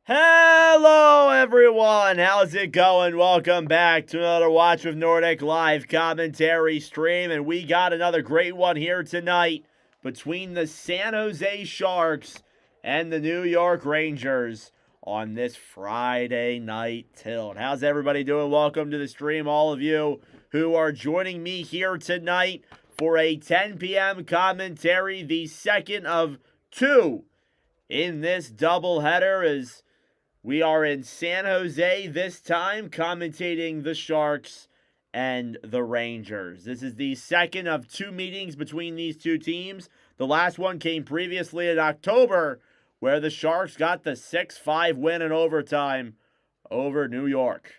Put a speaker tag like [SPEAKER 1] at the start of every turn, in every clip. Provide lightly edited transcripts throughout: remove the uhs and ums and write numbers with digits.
[SPEAKER 1] Hello, everyone. How's it going? Welcome back to another Watch with Nordic live commentary stream. And we got another great one here tonight between the San Jose Sharks and the New York Rangers on this Friday night tilt. How's everybody doing? Welcome to the stream, all of you who are joining me here tonight for a 10 p.m. commentary, the second of two in this doubleheader as we are in San Jose this time, commentating the Sharks and the Rangers. This is the second of two meetings between these two teams. The last one came previously in October, where the Sharks got the 6-5 win in overtime over New York.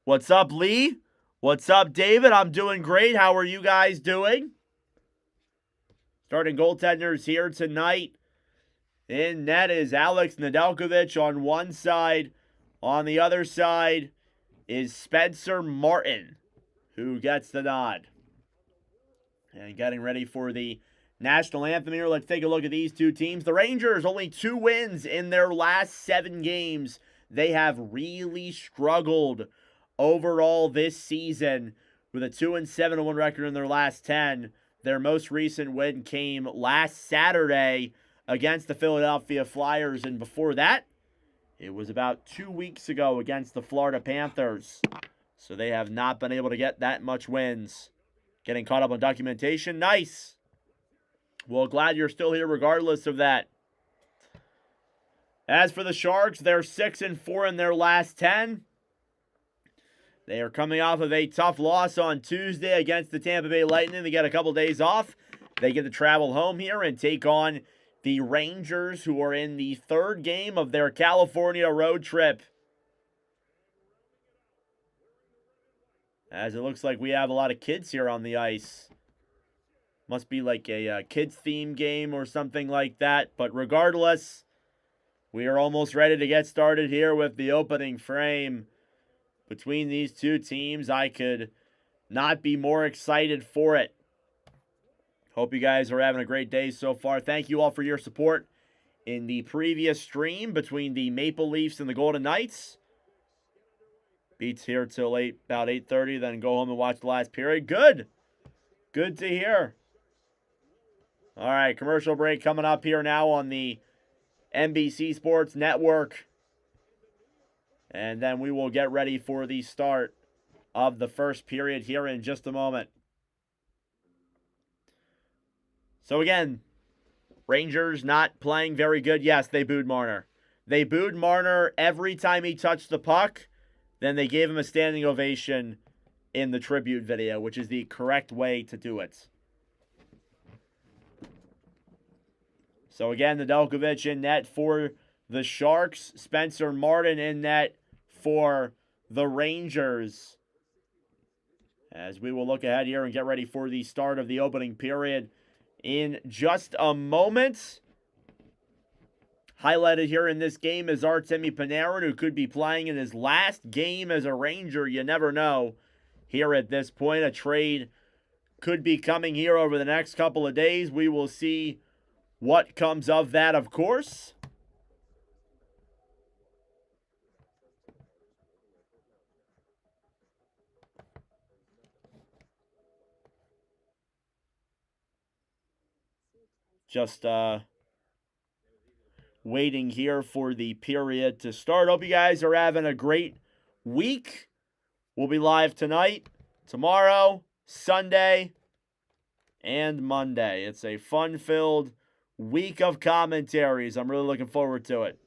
[SPEAKER 1] What's up, Lee? What's up, David? I'm doing great. How are you guys doing? Starting goaltenders here tonight. In net is Alex Nedeljkovic on one side. On the other side is Spencer Martin, who gets the nod. And getting ready for the national anthem here, let's take a look at these two teams. The Rangers, only 2 wins in their last 7 games. They have really struggled overall this season with a 2-7-1 record in their last 10. Their most recent win came last Saturday against the Philadelphia Flyers, and before that, it was about 2 weeks ago against the Florida Panthers. So they have not been able to get that much wins. Getting caught up on documentation, nice. Well, glad you're still here regardless of that. As for the Sharks, they're 6-4 in their last 10. They are coming off of a tough loss on Tuesday against the Tampa Bay Lightning. They get a couple days off. They get to travel home here and take on the Rangers, who are in the third game of their California road trip. As it looks like we have a lot of kids here on the ice. Must be like a kids theme game or something like that. But regardless, we are almost ready to get started here with the opening frame between these two teams. I could not be more excited for it. Hope you guys are having a great day so far. Thank you all for your support in the previous stream between the Maple Leafs and the Golden Knights. Beats here till about 8:30, then go home and watch the last period. Good. Good to hear. All right, commercial break coming up here now on the NBC Sports Network. And then we will get ready for the start of the first period here in just a moment. So again, Rangers not playing very good. Yes, they booed Marner. They booed Marner every time he touched the puck. Then they gave him a standing ovation in the tribute video, which is the correct way to do it. So again, Nedeljkovic in net for the Sharks. Spencer Martin in net for the Rangers. As we will look ahead here and get ready for the start of the opening period in just a moment. Highlighted here in this game is Artemi Panarin, who could be playing in his last game as a Ranger. You never know here at this point. A trade could be coming here over the next couple of days. We will see what comes of that, of course. Just waiting here for the period to start. Hope you guys are having a great week. We'll be live tonight, tomorrow, Sunday, and Monday. It's a fun-filled week of commentaries. I'm really looking forward to it.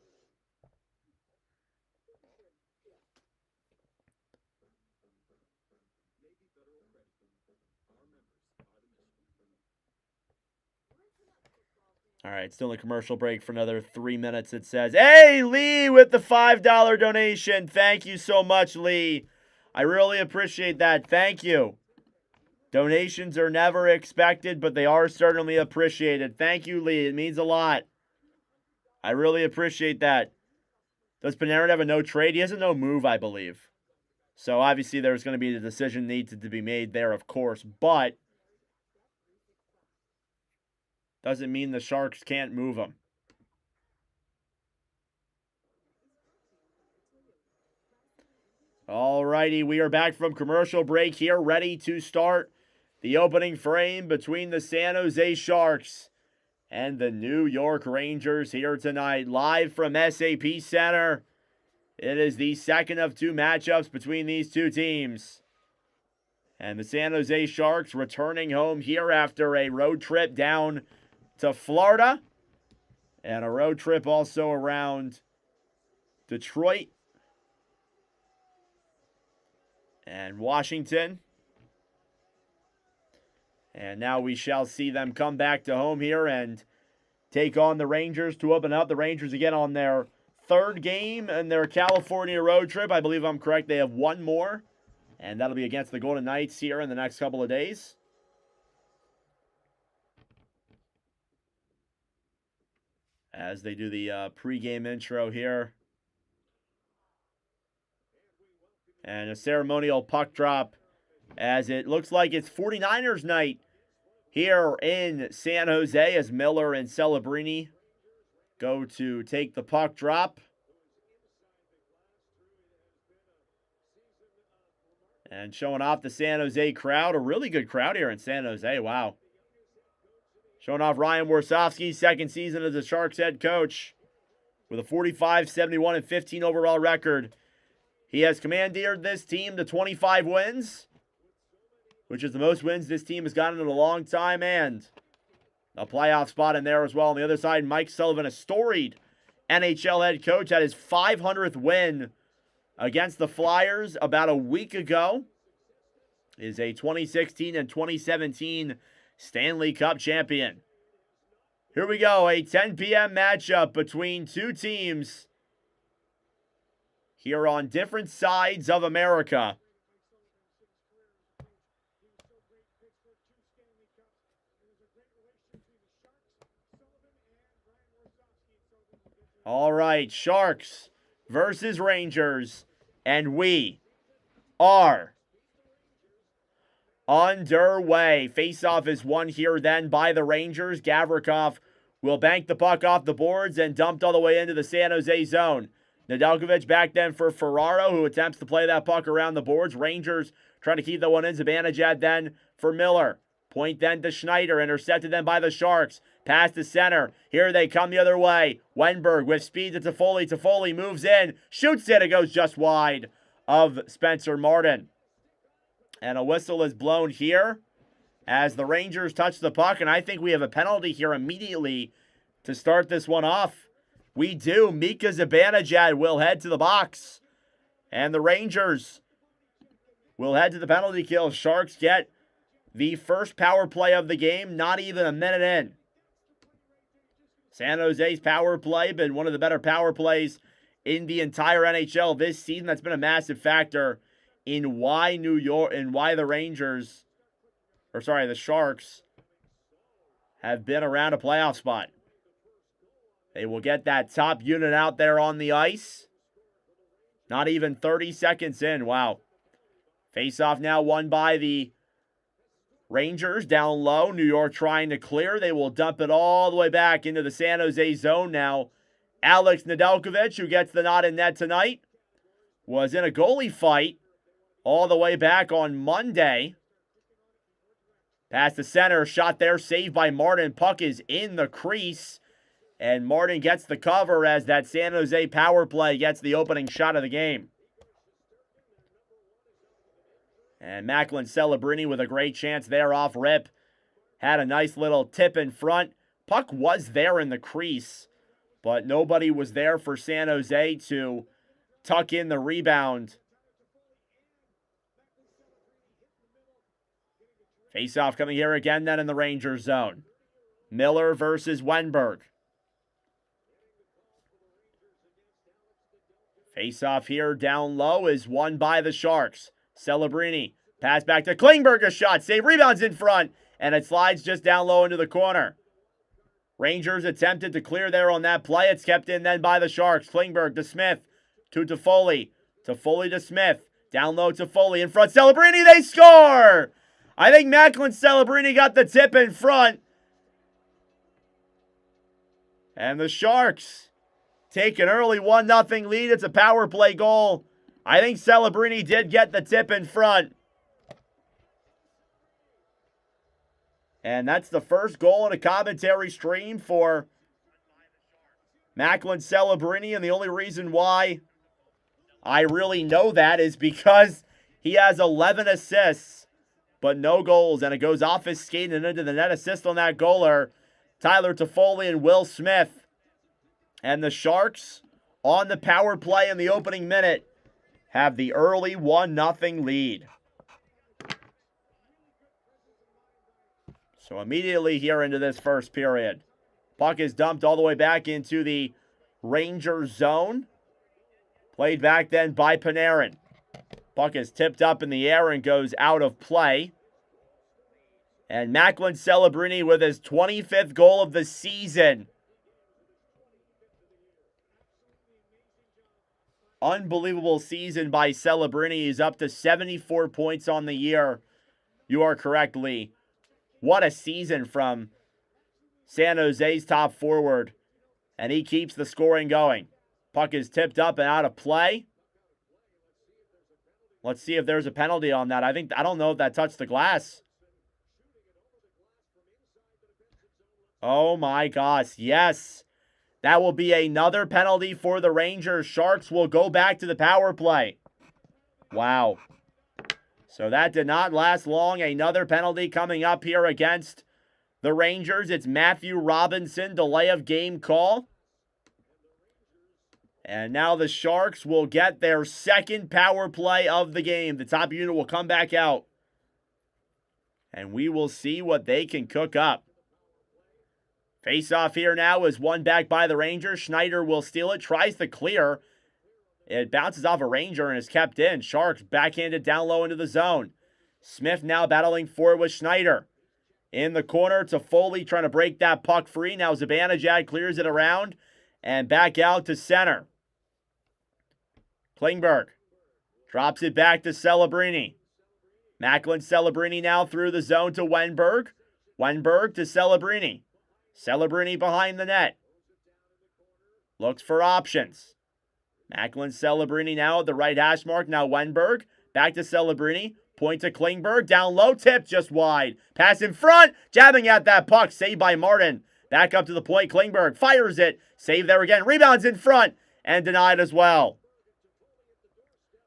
[SPEAKER 1] All right, still in a commercial break for another 3 minutes. It says, hey, Lee with the $5 donation. Thank you so much, Lee. I really appreciate that. Thank you. Donations are never expected, but they are certainly appreciated. Thank you, Lee. It means a lot. I really appreciate that. Does Panarin have a no trade? He has a no move, I believe. So obviously there's going to be a decision needed to be made there, of course. But doesn't mean the Sharks can't move him. Alrighty, we are back from commercial break here, ready to start the opening frame between the San Jose Sharks and the New York Rangers here tonight, live from SAP Center. It is the second of two matchups between these two teams. And the San Jose Sharks returning home here after a road trip down to Florida. And a road trip also around Detroit and Washington. And now we shall see them come back to home here and take on the Rangers to open up. The Rangers again on their third game in their California road trip. I believe I'm correct. They have one more, and that'll be against the Golden Knights here in the next couple of days. As they do the pregame intro here. And a ceremonial puck drop as it looks like it's 49ers night here in San Jose as Miller and Celebrini go to take the puck drop. And showing off the San Jose crowd. A really good crowd here in San Jose. Wow. Showing off Ryan Warsofsky's second season as the Sharks head coach with a 45, 71, and 15 overall record. He has commandeered this team to 25 wins, which is the most wins this team has gotten in a long time, and a playoff spot in there as well. On the other side, Mike Sullivan, a storied NHL head coach, had his 500th win against the Flyers about a week ago. Is a 2016 and 2017 Stanley Cup champion. Here we go, a 10 p.m. matchup between two teams here on different sides of America. All right, Sharks versus Rangers, and we are underway. Faceoff is won here then by the Rangers. Gavrikov will bank the puck off the boards and dumped all the way into the San Jose zone. Nedeljkovic back then for Ferraro, who attempts to play that puck around the boards. Rangers trying to keep the one in. Zibanejad then for Miller. Point then to Schneider, intercepted then by the Sharks. Pass to center. Here they come the other way. Wenberg with speed to Toffoli. Toffoli moves in, shoots it. It goes just wide of Spencer Martin. And a whistle is blown here as the Rangers touch the puck. And I think we have a penalty here immediately to start this one off. We do. Mika Zibanejad will head to the box. And the Rangers will head to the penalty kill. Sharks get the first power play of the game, not even a minute in. San Jose's power play been one of the better power plays in the entire NHL this season. That's been a massive factor in why the Sharks have been around a playoff spot. They will get that top unit out there on the ice. Not even 30 seconds in. Wow. Face-off now won by the Rangers down low. New York trying to clear. They will dump it all the way back into the San Jose zone now. Alex Nedeljkovic, who gets the nod in net tonight, was in a goalie fight all the way back on Monday. Pass to center. Shot there. Saved by Martin. Puck is in the crease. And Martin gets the cover as that San Jose power play gets the opening shot of the game. And Macklin Celebrini with a great chance there off rip. Had a nice little tip in front. Puck was there in the crease, but nobody was there for San Jose to tuck in the rebound. Face-off coming here again then in the Rangers zone. Miller versus Wenberg. Face-off here down low is won by the Sharks. Celebrini. Pass back to Klingberg. A shot. Save. Rebounds in front. And it slides just down low into the corner. Rangers attempted to clear there on that play. It's kept in then by the Sharks. Klingberg to Smith. To Toffoli. Toffoli to Smith. Down low to Toffoli. In front. Celebrini. They score! I think Macklin Celebrini got the tip in front. And the Sharks take an early 1-0 lead. It's a power play goal I think Celebrini did get the tip in front. And that's the first goal in a commentary stream for Macklin Celebrini. And the only reason why I really know that is because he has 11 assists, but no goals. And it goes off his skate and into the net. Assist on that goaler, Tyler Toffoli and Will Smith. And the Sharks, on the power play in the opening minute, have the early 1-0 lead. So immediately here into this first period, puck is dumped all the way back into the Rangers zone. Played back then by Panarin. Puck is tipped up in the air and goes out of play. And Macklin Celebrini with his 25th goal of the season. Unbelievable season by Celebrini. He's up to 74 points on the year. You are correct, Lee. What a season from San Jose's top forward. And he keeps the scoring going. Puck is tipped up and out of play. Let's see if there's a penalty on that. I don't know if that touched the glass. Oh my gosh, yes. That will be another penalty for the Rangers. Sharks will go back to the power play. Wow. So that did not last long. Another penalty coming up here against the Rangers. It's Matthew Robinson, delay of game call. And now the Sharks will get their second power play of the game. The top unit will come back out. And we will see what they can cook up. Face-off here now is won back by the Rangers. Schneider will steal it, tries to clear. It bounces off a Ranger and is kept in. Sharks backhanded down low into the zone. Smith now battling forward with Schneider. In the corner, Toffoli trying to break that puck free. Now Zibanejad clears it around and back out to center. Klingberg drops it back to Celebrini. Macklin Celebrini now through the zone to Wenberg. Wenberg to Celebrini. Celebrini behind the net. Looks for options. Macklin Celebrini now at the right hash mark. Now Wenberg. Back to Celebrini. Point to Klingberg. Down low. Tip just wide. Pass in front. Jabbing at that puck. Saved by Martin. Back up to the point. Klingberg fires it. Save there again. Rebounds in front. And denied as well.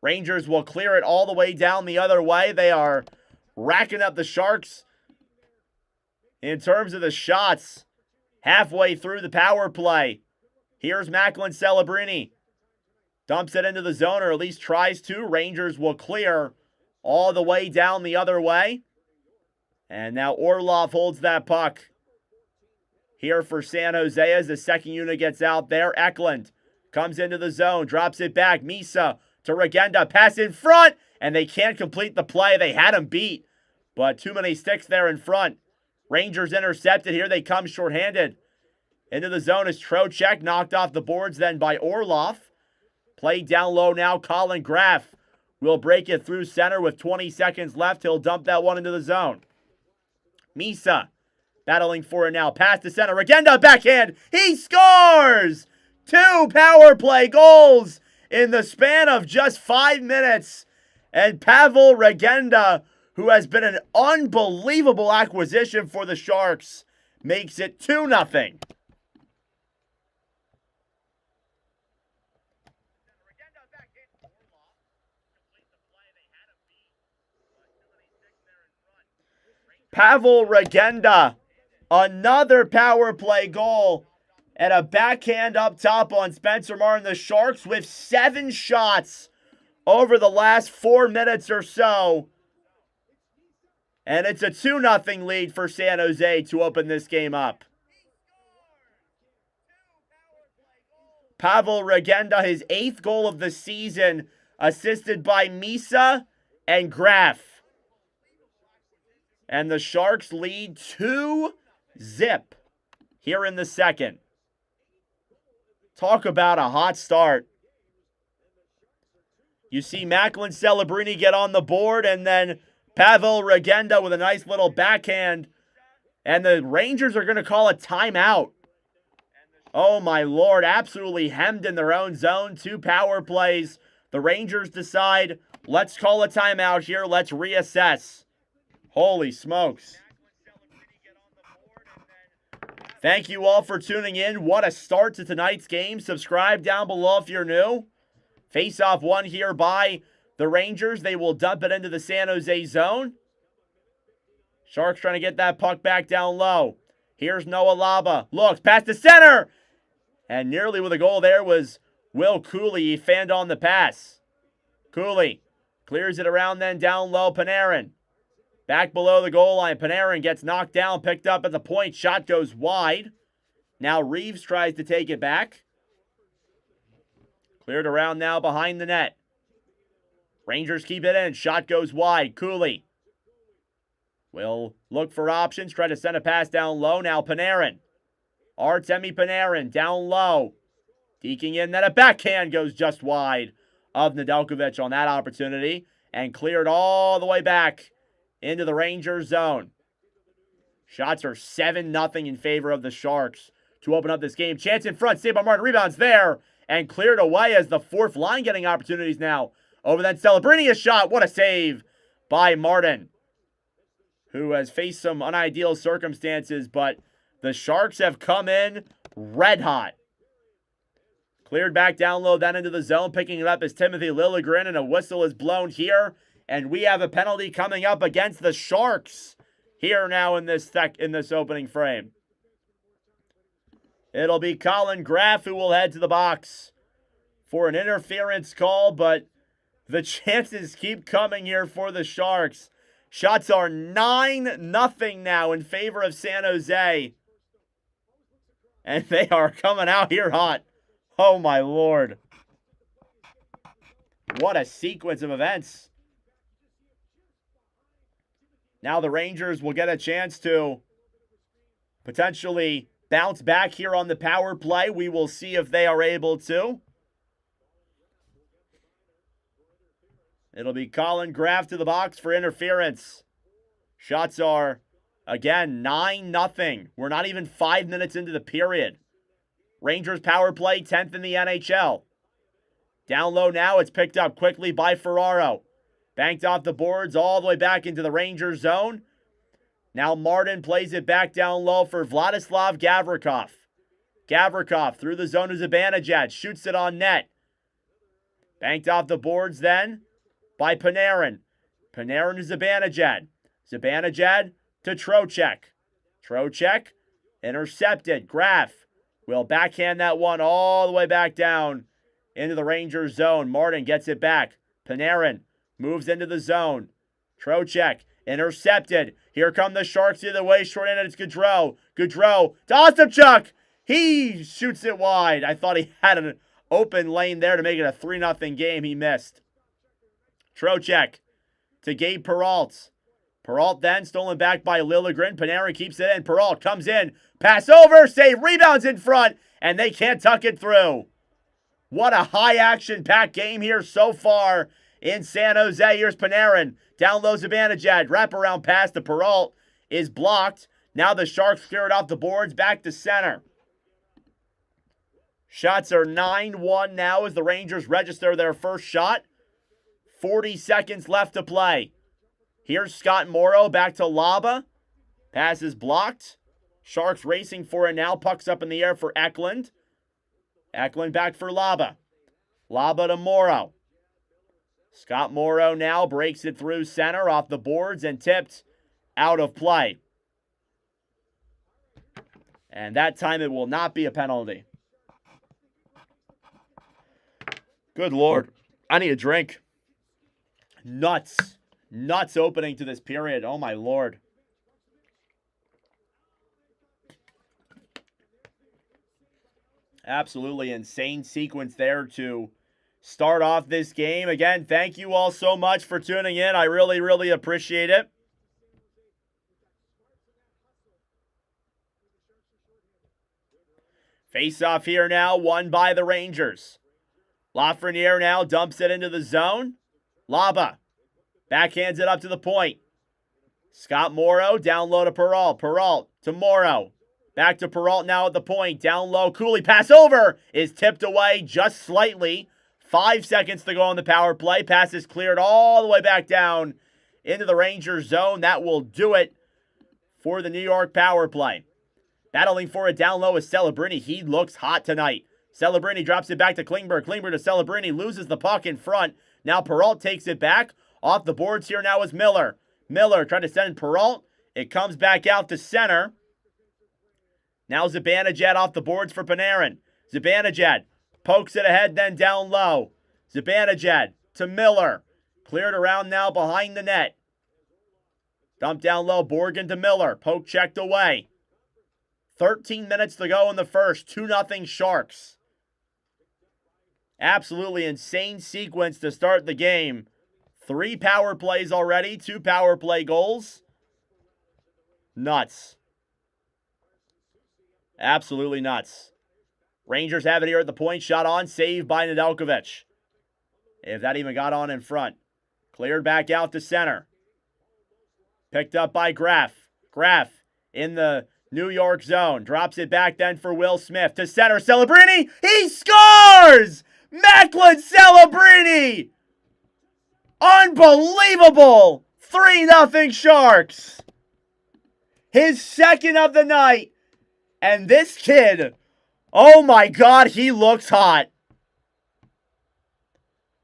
[SPEAKER 1] Rangers will clear it all the way down the other way. They are racking up the Sharks in terms of the shots halfway through the power play. Here's Macklin Celebrini. Dumps it into the zone, or at least tries to. Rangers will clear all the way down the other way. And now Orlov holds that puck. Here for San Jose as the second unit gets out there. Eklund comes into the zone, drops it back. Misa to Regenda, pass in front, and they can't complete the play. They had him beat, but too many sticks there in front. Rangers intercepted. Here they come shorthanded. Into the zone is Trocheck, knocked off the boards then by Orlov. Played down low now, Colin Graff will break it through center with 20 seconds left. He'll dump that one into the zone. Misa battling for it now. Pass to center. Regenda backhand. He scores! 2 power play goals in the span of just 5 minutes. And Pavel Regenda, who has been an unbelievable acquisition for the Sharks, makes it 2-0. Pavel Regenda, another power play goal, and a backhand up top on Spencer Martin. The Sharks with 7 shots over the last 4 minutes or so. And it's a 2-0 lead for San Jose to open this game up. Pavel Regenda, his 8th goal of the season, assisted by Misa and Graff. And the Sharks lead 2-0 here in the second. Talk about a hot start. You see Macklin Celebrini get on the board, and then Pavel Regenda with a nice little backhand. And the Rangers are going to call a timeout. Oh my Lord, absolutely hemmed in their own zone. 2 power plays The Rangers decide, let's call a timeout here. Let's reassess. Holy smokes. Thank you all for tuning in. What a start to tonight's game. Subscribe down below if you're new. Face-off won here by the Rangers. They will dump it into the San Jose zone. Sharks trying to get that puck back down low. Here's Noah Laba. Looks past the center. And nearly with a goal there was Will Cooley. He fanned on the pass. Cooley clears it around then down low. Panarin. Back below the goal line. Panarin gets knocked down, picked up at the point. Shot goes wide. Now Reeves tries to take it back. Cleared around now behind the net. Rangers keep it in. Shot goes wide. Cooley will look for options. Try to send a pass down low. Now Panarin. Artemi Panarin down low. Deking in. Then a backhand goes just wide of Nedeljkovic on that opportunity. And cleared all the way back into the Rangers zone. Shots are 7-0 in favor of the Sharks to open up this game. Chance in front. Saved by Martin. Rebounds there. And cleared away as the fourth line getting opportunities now. Over then Celebrini a shot. What a save by Martin, who has faced some unideal circumstances, but the Sharks have come in red hot. Cleared back down low, then into the zone. Picking it up is Timothy Liljegren, and a whistle is blown here. And we have a penalty coming up against the Sharks here now in this opening frame. It'll be Colin Graff who will head to the box for an interference call, but the chances keep coming here for the Sharks. Shots are 9-0 now in favor of San Jose. And they are coming out here hot. Oh my Lord. What a sequence of events. Now the Rangers will get a chance to potentially bounce back here on the power play. We will see if they are able to. It'll be Colin Graff to the box for interference. Shots are, again, 9-0. We're not even 5 minutes into the period. Rangers power play, 10th in the NHL. Down low now, it's picked up quickly by Ferraro. Banked off the boards all the way back into the Rangers zone. Now Martin plays it back down low for Vladislav Gavrikov. Gavrikov through the zone to Zibanejad. Shoots it on net. Banked off the boards then by Panarin. Panarin to Zibanejad. Zibanejad to Trocheck. Trocheck intercepted. Graff will backhand that one all the way back down into the Rangers zone. Martin gets it back. Panarin moves into the zone. Trocheck intercepted. Here come the Sharks the other way. Short-handed, it's Gaudreau. Gaudreau to Ostapchuk. He shoots it wide. I thought he had an open lane there to make it a 3-0 game. He missed. Trocheck to Gabe Peralt. Peralt then stolen back by Liljegren. Panarin keeps it in. Peralt comes in. Pass over. Save. Rebounds in front. And they can't tuck it through. What a high action packed game here so far in San Jose. Here's Panarin. Down low Zibanejad. Wraparound pass to Peralt is blocked. Now the Sharks clear it off the boards. Back to center. Shots are 9-1 now as the Rangers register their first shot. 40 seconds left to play. Here's Scott Morrow back to Laba. Pass is blocked. Sharks racing for it now. Puck's up in the air for Eklund. Eklund back for Laba. Laba to Morrow. Scott Morrow now breaks it through center off the boards and tipped out of play. And that time it will not be a penalty. Good Lord. I need a drink. Nuts opening to this period. Oh my Lord. Absolutely insane sequence there to start off this game. Again, thank you all so much for tuning in. I really, really appreciate it. Face off here now, won by the Rangers. Lafreniere now dumps it into the zone. Laba backhands it up to the point. Scott Morrow down low to Peralt. Peralt to Morrow. Back to Peralt now at the point. Down low. Cooley pass over is tipped away just slightly 5 seconds to go on the power play. Pass is cleared all the way back down into the Rangers zone. That will do it for the New York power play. Battling for it down low is Celebrini. He looks hot tonight. Celebrini drops it back to Klingberg. Klingberg to Celebrini. Loses the puck in front. Now Perrault takes it back. Off the boards here now is Miller. Miller trying to send Perrault. It comes back out to center. Now Zibanejad off the boards for Panarin. Zibanejad pokes it ahead, then down low. Zibanejad to Miller. Cleared around now behind the net. Dump down low. Borgen to Miller. Poke checked away. 13 minutes to go in the first. 2-0 Sharks. Absolutely insane sequence to start the game. 3 power plays already. 2 power play goals. Nuts. Absolutely nuts. Rangers have it here at the point. Shot on. Saved by Nedeljkovic. If that even got on in front. Cleared back out to center. Picked up by Graf. Graf in the New York zone. Drops it back then for Will Smith. To center. Celebrini. He scores! Macklin Celebrini! Unbelievable! 3-0 Sharks. His second of the night. And this kid, oh my God, he looks hot.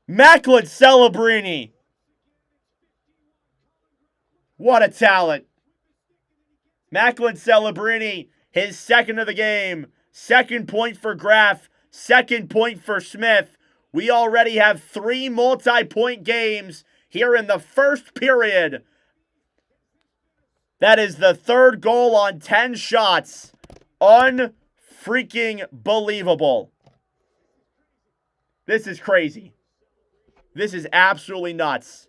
[SPEAKER 1] Macklin Celebrini. What a talent. Macklin Celebrini, his second of the game. Second point for Graf. Second point for Smith. We already have 3 multi-point games here in the first period. That is the 3rd goal on 10 shots. Unfreaking believable. This is crazy. This is absolutely nuts.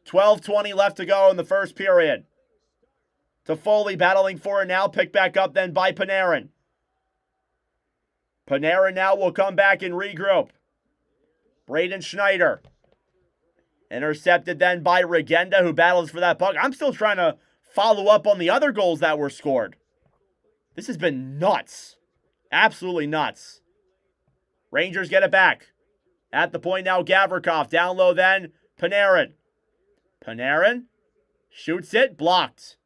[SPEAKER 1] 12:20 left to go in the first period. Toffoli battling for it now. Picked back up then by Panarin. Panarin now will come back and regroup. Braden Schneider. Intercepted then by Regenda, who battles for that puck. I'm still trying to follow up on the other goals that were scored. This has been nuts. Absolutely nuts. Rangers get it back. At the point now, Gavrikov. Down low then, Panarin. Panarin shoots it. Blocked.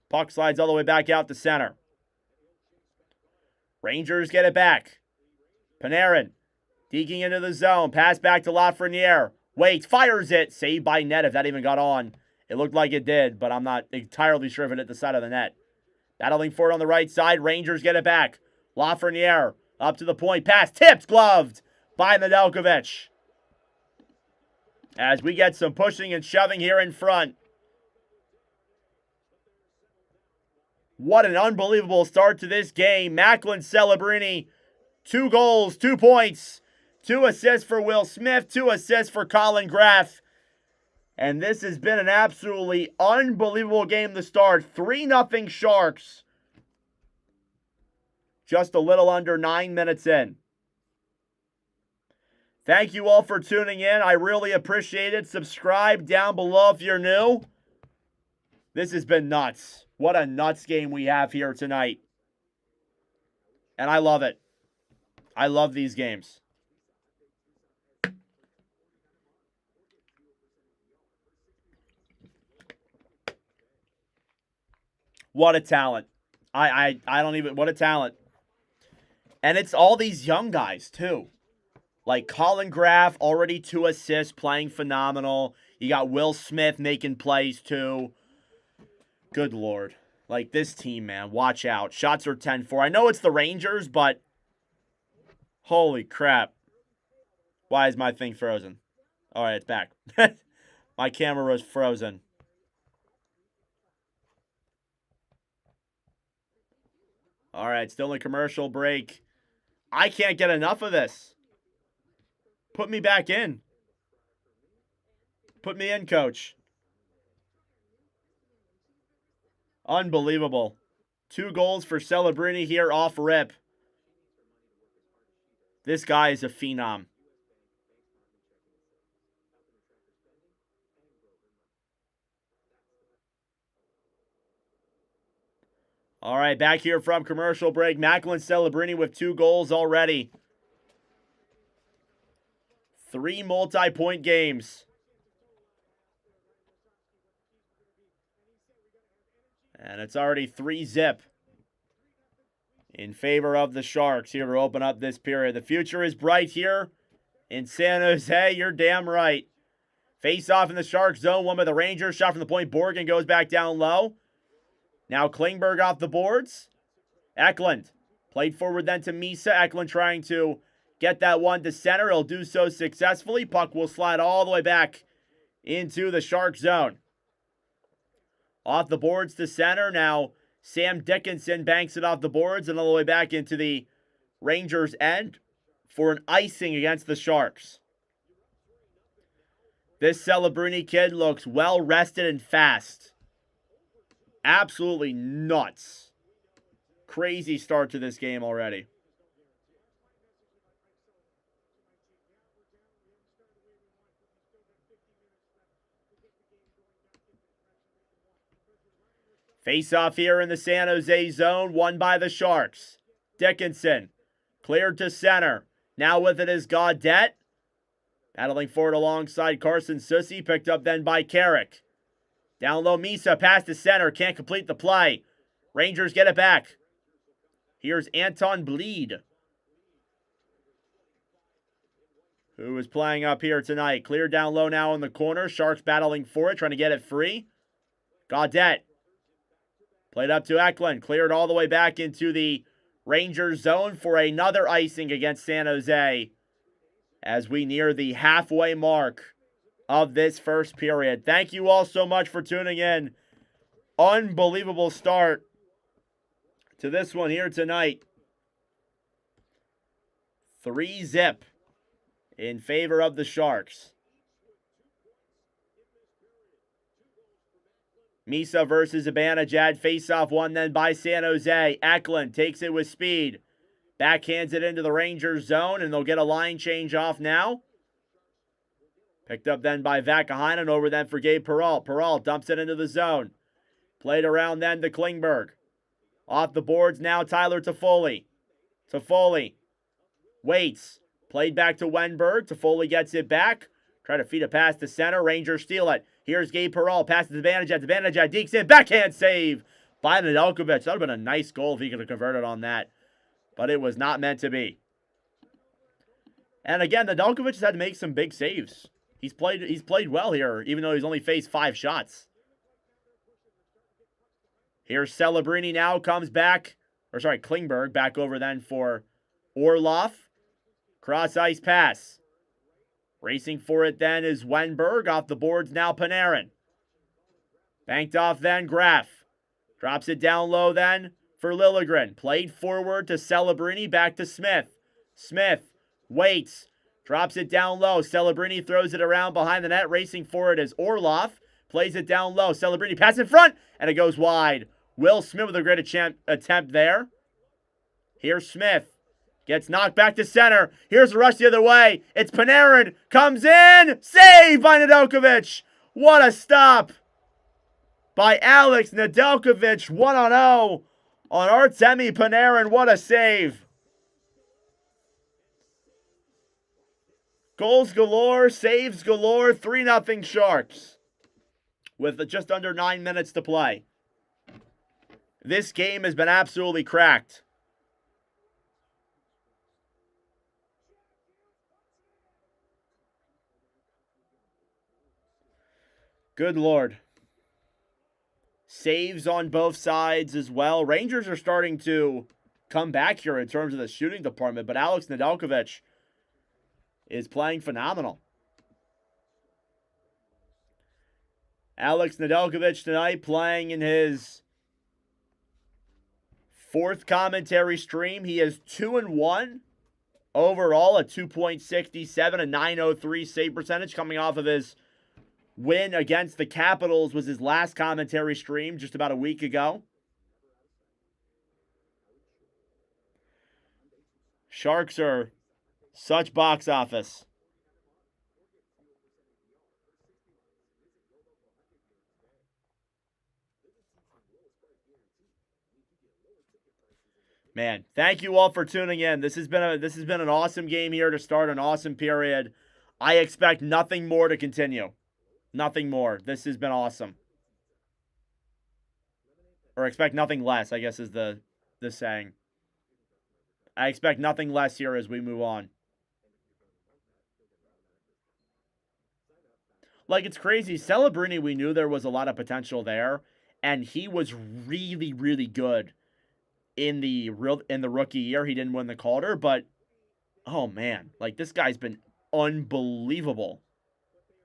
[SPEAKER 1] Puck slides all the way back out to center. Rangers get it back. Panarin deking into the zone. Pass back to Lafreniere. Waits. Fires it. Saved by net if that even got on. It looked like it did, but I'm not entirely sure if it hit the side of the net. Battling for it on the right side. Rangers get it back. Lafreniere up to the point. Pass tipped. Gloved by Nedeljkovic. As we get some pushing and shoving here in front. What an unbelievable start to this game. Macklin Celebrini, 2 goals, 2 points, 2 assists for Will Smith, 2 assists for Colin Graf. And this has been an absolutely unbelievable game to start. 3-0 Sharks. Just a little under 9 minutes in. Thank you all for tuning in. I really appreciate it. Subscribe down below if you're new. This has been nuts. What a nuts game we have here tonight. And I love it. I love these games. What a talent. I don't even, what a talent. And it's all these young guys too. Like Colin Graf, already 2 assists, playing phenomenal. You got Will Smith making plays too. Good Lord. Like this team, man, watch out. Shots are 10-4. I know it's the Rangers, but holy crap. Why is my thing frozen? All right, it's back. My camera was frozen. All right, still in commercial break. I can't get enough of this. Put me back in. Put me in, coach. Unbelievable. 2 goals for Celebrini here off rip. This guy is a phenom. All right, back here from commercial break. Macklin Celebrini with 2 goals already. 3 multi-point games. And it's already 3-0 in favor of the Sharks here to open up this period. The future is bright here in San Jose. You're damn right. Face off in the Shark zone. One by the Rangers. Shot from the point. Borgen goes back down low. Now Klingberg off the boards. Eklund played forward then to Misa. Eklund trying to get that one to center. He'll do so successfully. Puck will slide all the way back into the Shark zone. Off the boards to center. Now Sam Dickinson banks it off the boards and all the way back into the Rangers' end for an icing against the Sharks. This Celebrini kid looks well rested and fast. Absolutely nuts. Crazy start to this game already. Face off here in the San Jose zone, won by the Sharks. Dickinson cleared to center. Now with it is Gaudette. Battling forward alongside Carson Soucy, picked up then by Carrick. Down low, Misa, pass to center, can't complete the play. Rangers get it back. Here's Anton Bleed, who is playing up here tonight. Clear down low now in the corner. Sharks battling for it, trying to get it free. Gaudette played up to Eklund, cleared all the way back into the Rangers zone for another icing against San Jose as we near the halfway mark of this first period. Thank you all so much for tuning in. Unbelievable start to this one here tonight. 3-0 in favor of the Sharks. Misa versus Zibanejad. Face-off won then by San Jose. Eklund takes it with speed. Backhands it into the Rangers zone, and they'll get a line change off now. Picked up then by Vakahainen, over then for Gabe Peralt. Peralt dumps it into the zone. Played around then to Klingberg. Off the boards now, Tyler Toffoli. Toffoli waits. Played back to Wenberg. Toffoli gets it back. Try to feed a pass to center. Rangers steal it. Here's Gabe Peralt. Passes to Zibanejad. Zibanejad dekes in. Backhand save by Nedeljkovic. That would have been a nice goal if he could have converted on that. But it was not meant to be. And again, Nedeljkovic has had to make some big saves. He's played well here, even though he's only faced 5 shots. Here's Celebrini now, comes back. Klingberg back over then for Orlov. Cross ice pass. Racing for it then is Wenberg. Off the boards now, Panarin. Banked off then, Graf. Drops it down low then for Liljegren. Played forward to Celebrini, back to Smith. Smith waits. Drops it down low. Celebrini throws it around behind the net. Racing for it is Orlov. Plays it down low. Celebrini pass in front, and it goes wide. Will Smith with a great attempt there. Here's Smith. Gets knocked back to center. Here's the rush the other way. It's Panarin. Comes in. Save by Nedeljkovic. What a stop by Alex Nedeljkovic. 1-0 on Artemi Panarin. What a save. Goals galore. Saves galore. 3-0 Sharks with just under 9 minutes to play. This game has been absolutely cracked. Good Lord. Saves on both sides as well. Rangers are starting to come back here in terms of the shooting department, but Alex Nedeljkovic is playing phenomenal. Alex Nedeljkovic tonight playing in his 4th commentary stream. He is 2-1 overall, a 2.67, a 903 save percentage coming off of his win against the Capitals. Was his last commentary stream just about a week ago. Sharks are such box office. Man, thank you all for tuning in. This has been an awesome game here to start an awesome period. I expect nothing more to continue. Nothing more. This has been awesome. Or expect nothing less, I guess is the saying. I expect nothing less here as we move on. Like, it's crazy. Celebrini, we knew there was a lot of potential there, and he was really, really good in the rookie year. He didn't win the Calder, but oh man, like this guy's been unbelievable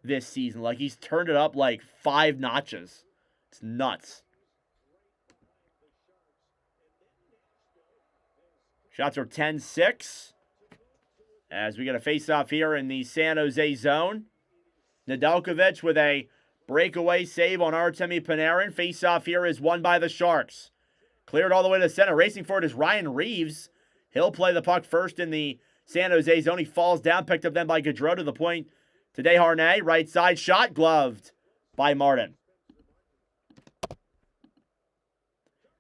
[SPEAKER 1] this season. Like he's turned it up like 5 notches. It's nuts. Shots are 10-6 as we get a face-off here in the San Jose zone. Nedeljkovic with a breakaway save on Artemi Panarin. Face-off here is won by the Sharks. Cleared all the way to the center. Racing for it is Ryan Reeves. He'll play the puck first in the San Jose zone. He falls down, picked up then by Gaudreau to the point to Desharnais. Right side shot, gloved by Martin.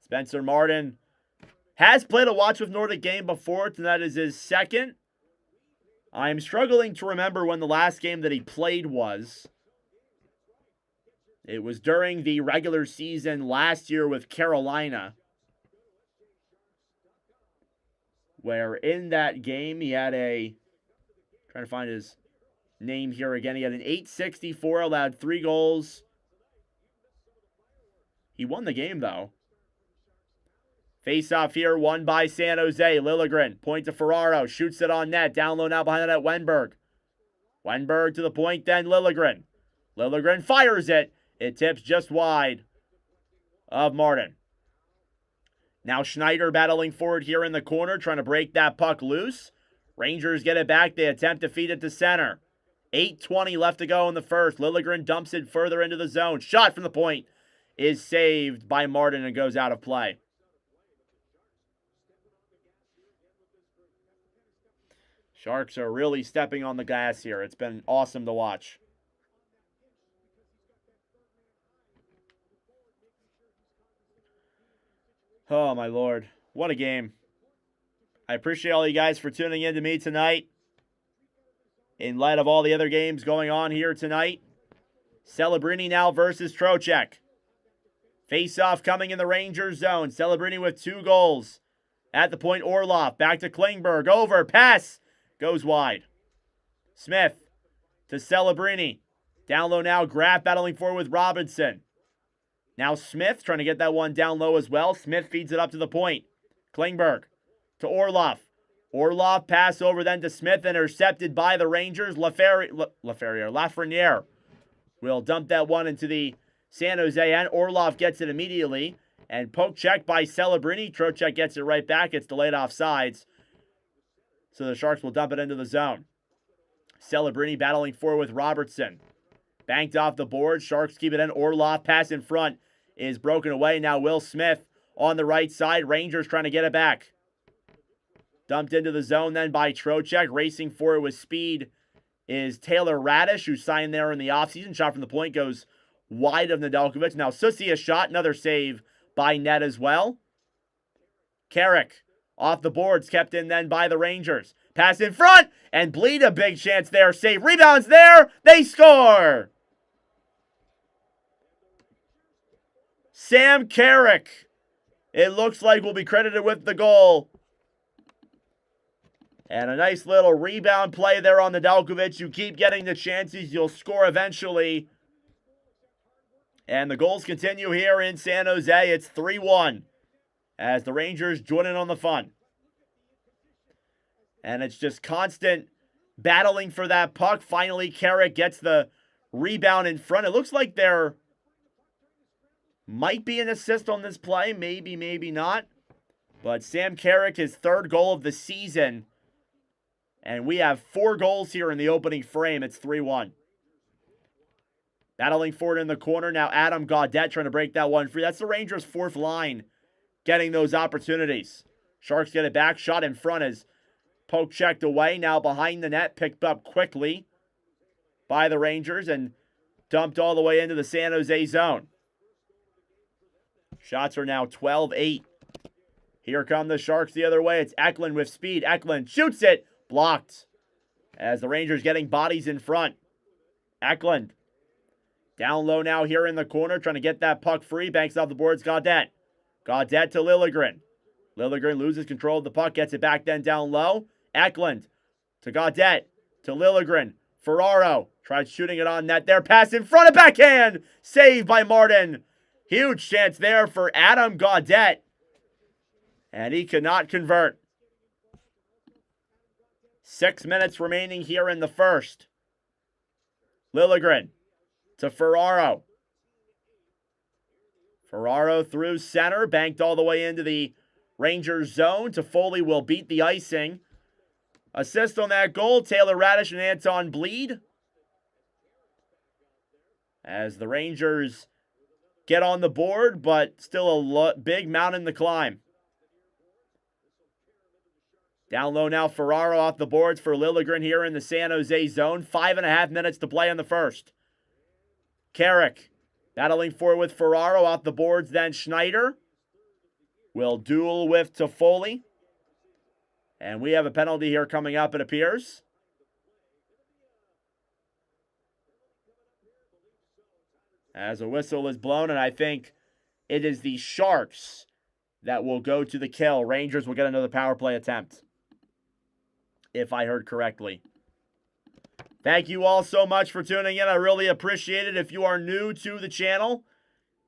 [SPEAKER 1] Spencer Martin has played a Watch with Nordic game before, and that is his second. I'm struggling to remember when the last game that he played was. It was during the regular season last year with Carolina, where in that game he had trying to find his name here again, he had an .864, allowed 3 goals. He won the game, though. Face-off here, won by San Jose. Liljegren, point to Ferraro, shoots it on net. Down low now behind the net, Wenberg. Wenberg to the point, then Liljegren. Liljegren fires it. It tips just wide of Martin. Now Schneider battling forward here in the corner, trying to break that puck loose. Rangers get it back. They attempt to feed it to center. 8:20 left to go in the first. Liljegren dumps it further into the zone. Shot from the point is saved by Martin and goes out of play. Sharks are really stepping on the gas here. It's been awesome to watch. Oh, my Lord. What a game. I appreciate all you guys for tuning in to me tonight. In light of all the other games going on here tonight. Celebrini now versus Trocheck. Face-off coming in the Rangers zone. Celebrini with 2 goals. At the point, Orlov. Back to Klingberg. Over. Pass. Goes wide. Smith to Celebrini. Down low now. Graff battling forward with Robinson. Now Smith trying to get that one down low as well. Smith feeds it up to the point. Klingberg to Orlov. Orlov pass over then to Smith, intercepted by the Rangers. Lafreniere will dump that one into the San Jose end. Orlov gets it immediately. And poke check by Celebrini. Trocheck gets it right back. It's delayed offsides. So the Sharks will dump it into the zone. Celebrini battling forward with Robertson. Banked off the board. Sharks keep it in. Orlov pass in front is broken away. Now Will Smith on the right side. Rangers trying to get it back. Dumped into the zone then by Trocheck. Racing for it with speed is Taylor Radish, who signed there in the offseason. Shot from the point goes wide of Nedeljkovic. Now Susie a shot. Another save by net as well. Carrick off the boards. Kept in then by the Rangers. Pass in front. And Bleed a big chance there. Save. Rebounds there. They score. Sam Carrick, it looks like, will be credited with the goal. And a nice little rebound play there on Nedeljkovic. You keep getting the chances, you'll score eventually. And the goals continue here in San Jose. It's 3-1 as the Rangers join in on the fun. And it's just constant battling for that puck. Finally, Carrick gets the rebound in front. It looks like there might be an assist on this play. Maybe, maybe not. But Sam Carrick, his 3rd goal of the season. And we have 4 goals here in the opening frame. It's 3-1. Battling forward in the corner. Now Adam Gaudette trying to break that one free. That's the Rangers' 4th line getting those opportunities. Sharks get it back. Shot in front as poke checked away. Now behind the net. Picked up quickly by the Rangers and dumped all the way into the San Jose zone. Shots are now 12-8. Here come the Sharks the other way. It's Eklund with speed. Eklund shoots it. Blocked as the Rangers getting bodies in front. Eklund. Down low now here in the corner, trying to get that puck free. Banks off the boards, Gaudette. Gaudette to Liljegren. Liljegren loses control of the puck, gets it back then down low. Eklund to Gaudette, to Liljegren. Ferraro tried shooting it on net there. Pass in front of backhand. Saved by Martin. Huge chance there for Adam Gaudette. And he could not convert. 6 minutes remaining here in the first. Liljegren to Ferraro. Ferraro through center, banked all the way into the Rangers zone. Toffoli will beat the icing. Assist on that goal, Taylor Radish and Anton Bleed. As the Rangers get on the board, but still a big mountain to climb. Down low now, Ferraro off the boards for Liljegren here in the San Jose zone. 5.5 minutes to play in the first. Carrick battling forward with Ferraro off the boards, then Schneider will duel with Toffoli. And we have a penalty here coming up, it appears. As a whistle is blown, and I think it is the Sharks that will go to the kill. Rangers will get another power play attempt, if I heard correctly. Thank you all so much for tuning in. I really appreciate it. If you are new to the channel,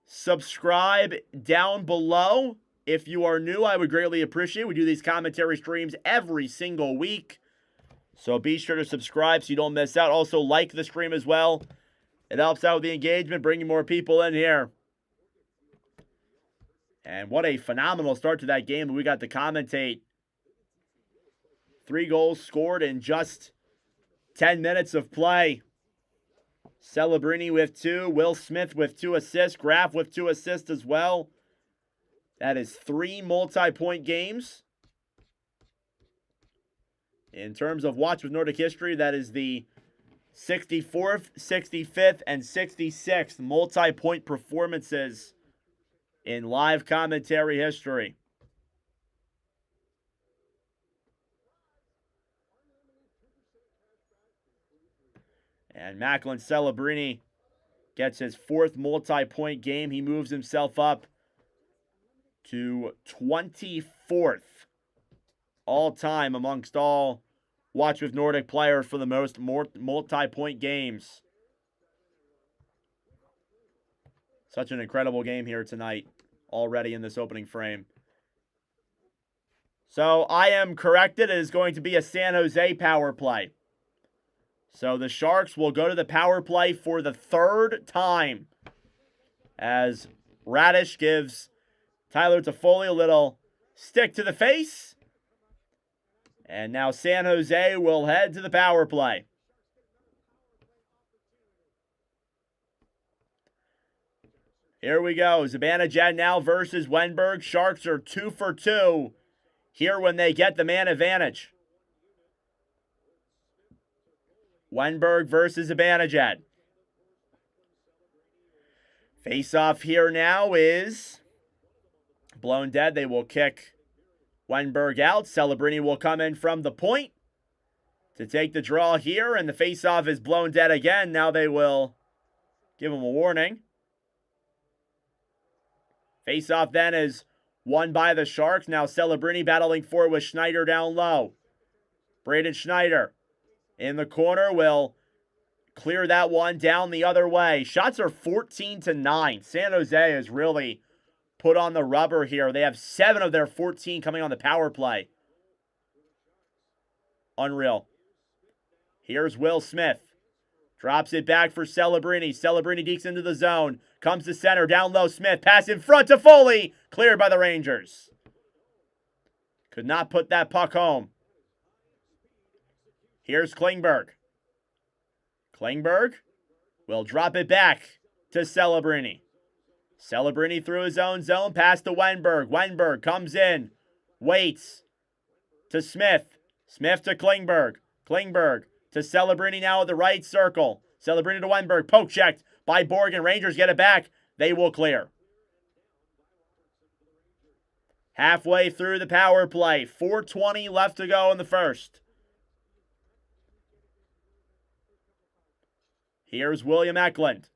[SPEAKER 1] subscribe down below. If you are new, I would greatly appreciate it. We do these commentary streams every single week, so be sure to subscribe so you don't miss out. Also, like the stream as well. It helps out with the engagement, bringing more people in here. And what a phenomenal start to that game we got to commentate. 3 goals scored in just 10 minutes of play. Celebrini with 2. Will Smith with 2 assists. Graf with 2 assists as well. That is 3 multi-point games. In terms of Watch with Nordic history, that is the 64th, 65th, and 66th multi-point performances in live commentary history. And Macklin Celebrini gets his 4th multi-point game. He moves himself up to 24th all-time amongst all Watch with Nordic players for the most multi-point games. Such an incredible game here tonight already in this opening frame. So I am corrected. It is going to be a San Jose power play. So the Sharks will go to the power play for the 3rd time as Radish gives Tyler Toffoli a little stick to the face. And now San Jose will head to the power play. Here we go. Zibanejad now versus Wenberg. Sharks are 2 for 2 here when they get the man advantage. Wenberg versus Zibanejad. Face-off here now is blown dead. They will kick Wenberg out. Celebrini will come in from the point to take the draw here, and the face-off is blown dead again. Now they will give him a warning. Face-off then is won by the Sharks. Now Celebrini battling forward with Schneider down low. Braden Schneider in the corner will clear that one down the other way. Shots are 14-9. San Jose has really put on the rubber here. They have 7 of their 14 coming on the power play. Unreal. Here's Will Smith. Drops it back for Celebrini. Celebrini dekes into the zone. Comes to center. Down low. Smith. Pass in front to Foley. Cleared by the Rangers. Could not put that puck home. Here's Klingberg. Klingberg will drop it back to Celebrini. Celebrini through his own zone. Pass to Wenberg. Wenberg comes in. Waits to Smith. Smith to Klingberg. Klingberg to Celebrini now at the right circle. Celebrini to Wenberg. Poke checked by Borgen. Rangers get it back. They will clear. Halfway through the power play. 4:20 left to go in the first. Here's William Eklund.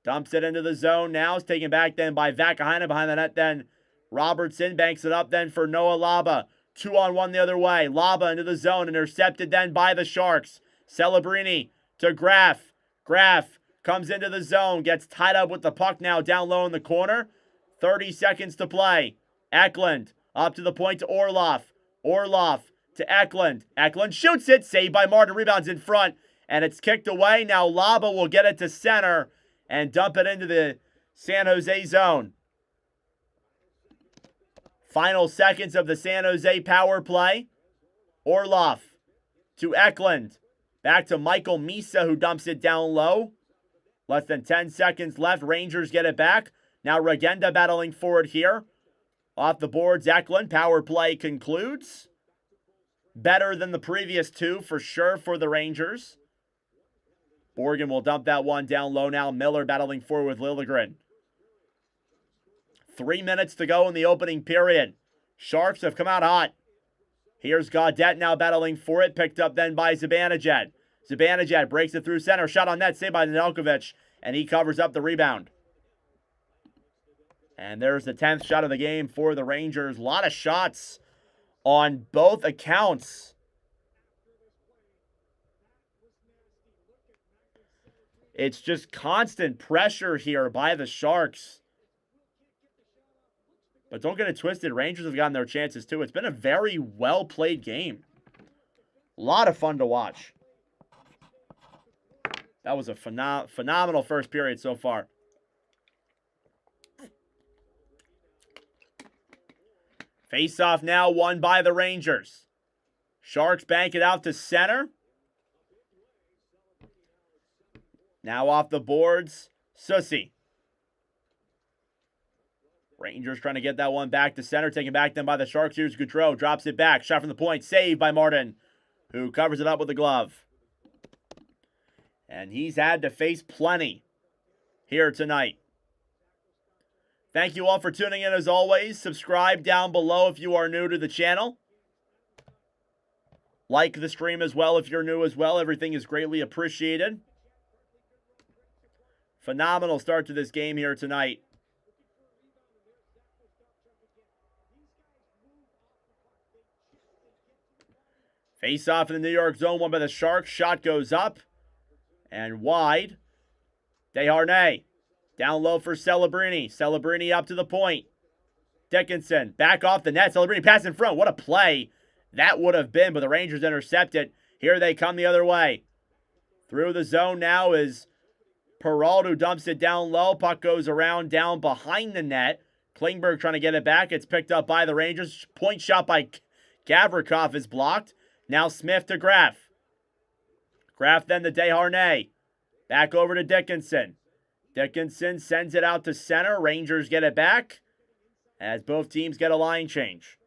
[SPEAKER 1] Dumps it into the zone now. It's taken back then by Vakainen behind the net. Then Robertson banks it up then for Noah Laba. 2-on-1 the other way. Laba into the zone. Intercepted then by the Sharks. Celebrini to Graf. Graf comes into the zone. Gets tied up with the puck now down low in the corner. 30 seconds to play. Eklund up to the point to Orlov. Orlov to Eklund. Eklund shoots it. Saved by Martin. Rebounds in front. And it's kicked away. Now Laba will get it to center and dump it into the San Jose zone. Final seconds of the San Jose power play. Orlov to Eklund. Back to Michael Misa, who dumps it down low. Less than 10 seconds left. Rangers get it back. Now Regenda battling for it here. Off the boards, Eklund. Power play concludes. Better than the previous two, for sure, for the Rangers. Borgen will dump that one down low now. Miller battling forward with Liljegren. 3 minutes to go in the opening period. Sharks have come out hot. Here's Gaudette now battling for it. Picked up then by Zibanejad. Zibanejad breaks it through center. Shot on net, saved by Nedeljkovic. And he covers up the rebound. And there's the 10th shot of the game for the Rangers. A lot of shots on both accounts. It's just constant pressure here by the Sharks. But don't get it twisted. Rangers have gotten their chances too. It's been a very well-played game. A lot of fun to watch. That was a phenomenal first period so far. Face-off now won by the Rangers. Sharks bank it out to center. Now off the boards, Sussy. Rangers trying to get that one back to center. Taken back then by the Sharks. Here's Gaudreau. Drops it back. Shot from the point. Saved by Martin, who covers it up with a glove. And he's had to face plenty here tonight. Thank you all for tuning in as always. Subscribe down below if you are new to the channel. Like the stream as well if you're new as well. Everything is greatly appreciated. Phenomenal start to this game here tonight. Face off in the New York zone, won by the Sharks. Shot goes up and wide. Desharnais down low for Celebrini. Celebrini up to the point. Dickinson back off the net. Celebrini pass in front. What a play that would have been, but the Rangers intercept it. Here they come the other way. Through the zone now is Perrault, who dumps it down low. Puck goes around down behind the net. Klingberg trying to get it back. It's picked up by the Rangers. Point shot by Gavrikov is blocked. Now Smith to Graf. Graf then to Desharnais. Back over to Dickinson. Dickinson sends it out to center. Rangers get it back as both teams get a line change.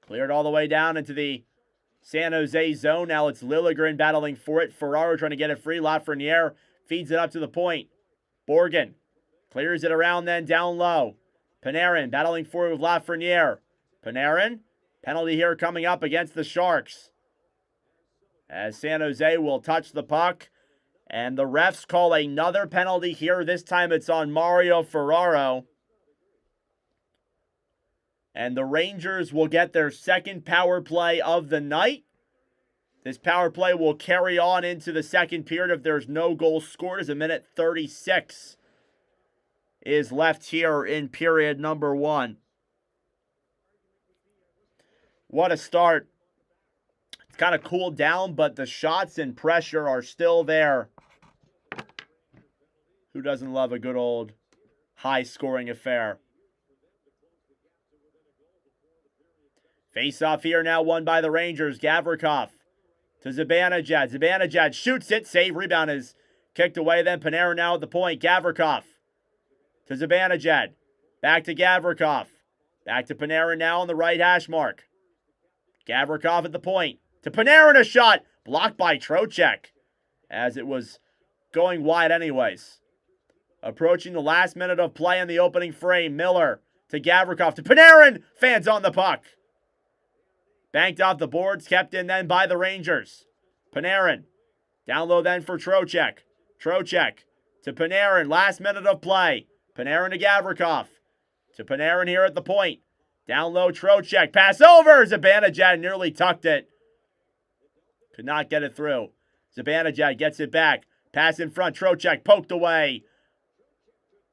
[SPEAKER 1] Cleared all the way down into the San Jose zone. Now it's Liljegren battling for it. Ferraro trying to get it free. Lafreniere feeds it up to the point. Borgen clears it around then down low. Panarin battling for it with Lafreniere. Panarin, penalty here coming up against the Sharks. As San Jose will touch the puck. And the refs call another penalty here. This time it's on Mario Ferraro. And the Rangers will get their second power play of the night. This power play will carry on into the second period if there's no goals scored, as a minute 36 is left here in period number 1. What a start. It's kind of cooled down, but the shots and pressure are still there. Who doesn't love a good old high-scoring affair? Face-off here now won by the Rangers. Gavrikov to Zibanejad. Zibanejad shoots it. Save. Rebound is kicked away. Then Panarin now at the point. Gavrikov to Zibanejad. Back to Gavrikov. Back to Panarin now on the right hash mark. Gavrikov at the point. To Panarin, a shot. Blocked by Trocheck as it was going wide anyways. Approaching the last minute of play in the opening frame. Miller to Gavrikov to Panarin. Fans on the puck. Banked off the boards. Kept in then by the Rangers. Panarin Down low then for Trocheck. Trocheck to Panarin. Last minute of play. Panarin to Gavrikov. To Panarin here at the point. Down low, Trocheck. Pass over. Zibanejad nearly tucked it. Could not get it through. Zibanejad gets it back. Pass in front. Trocheck poked away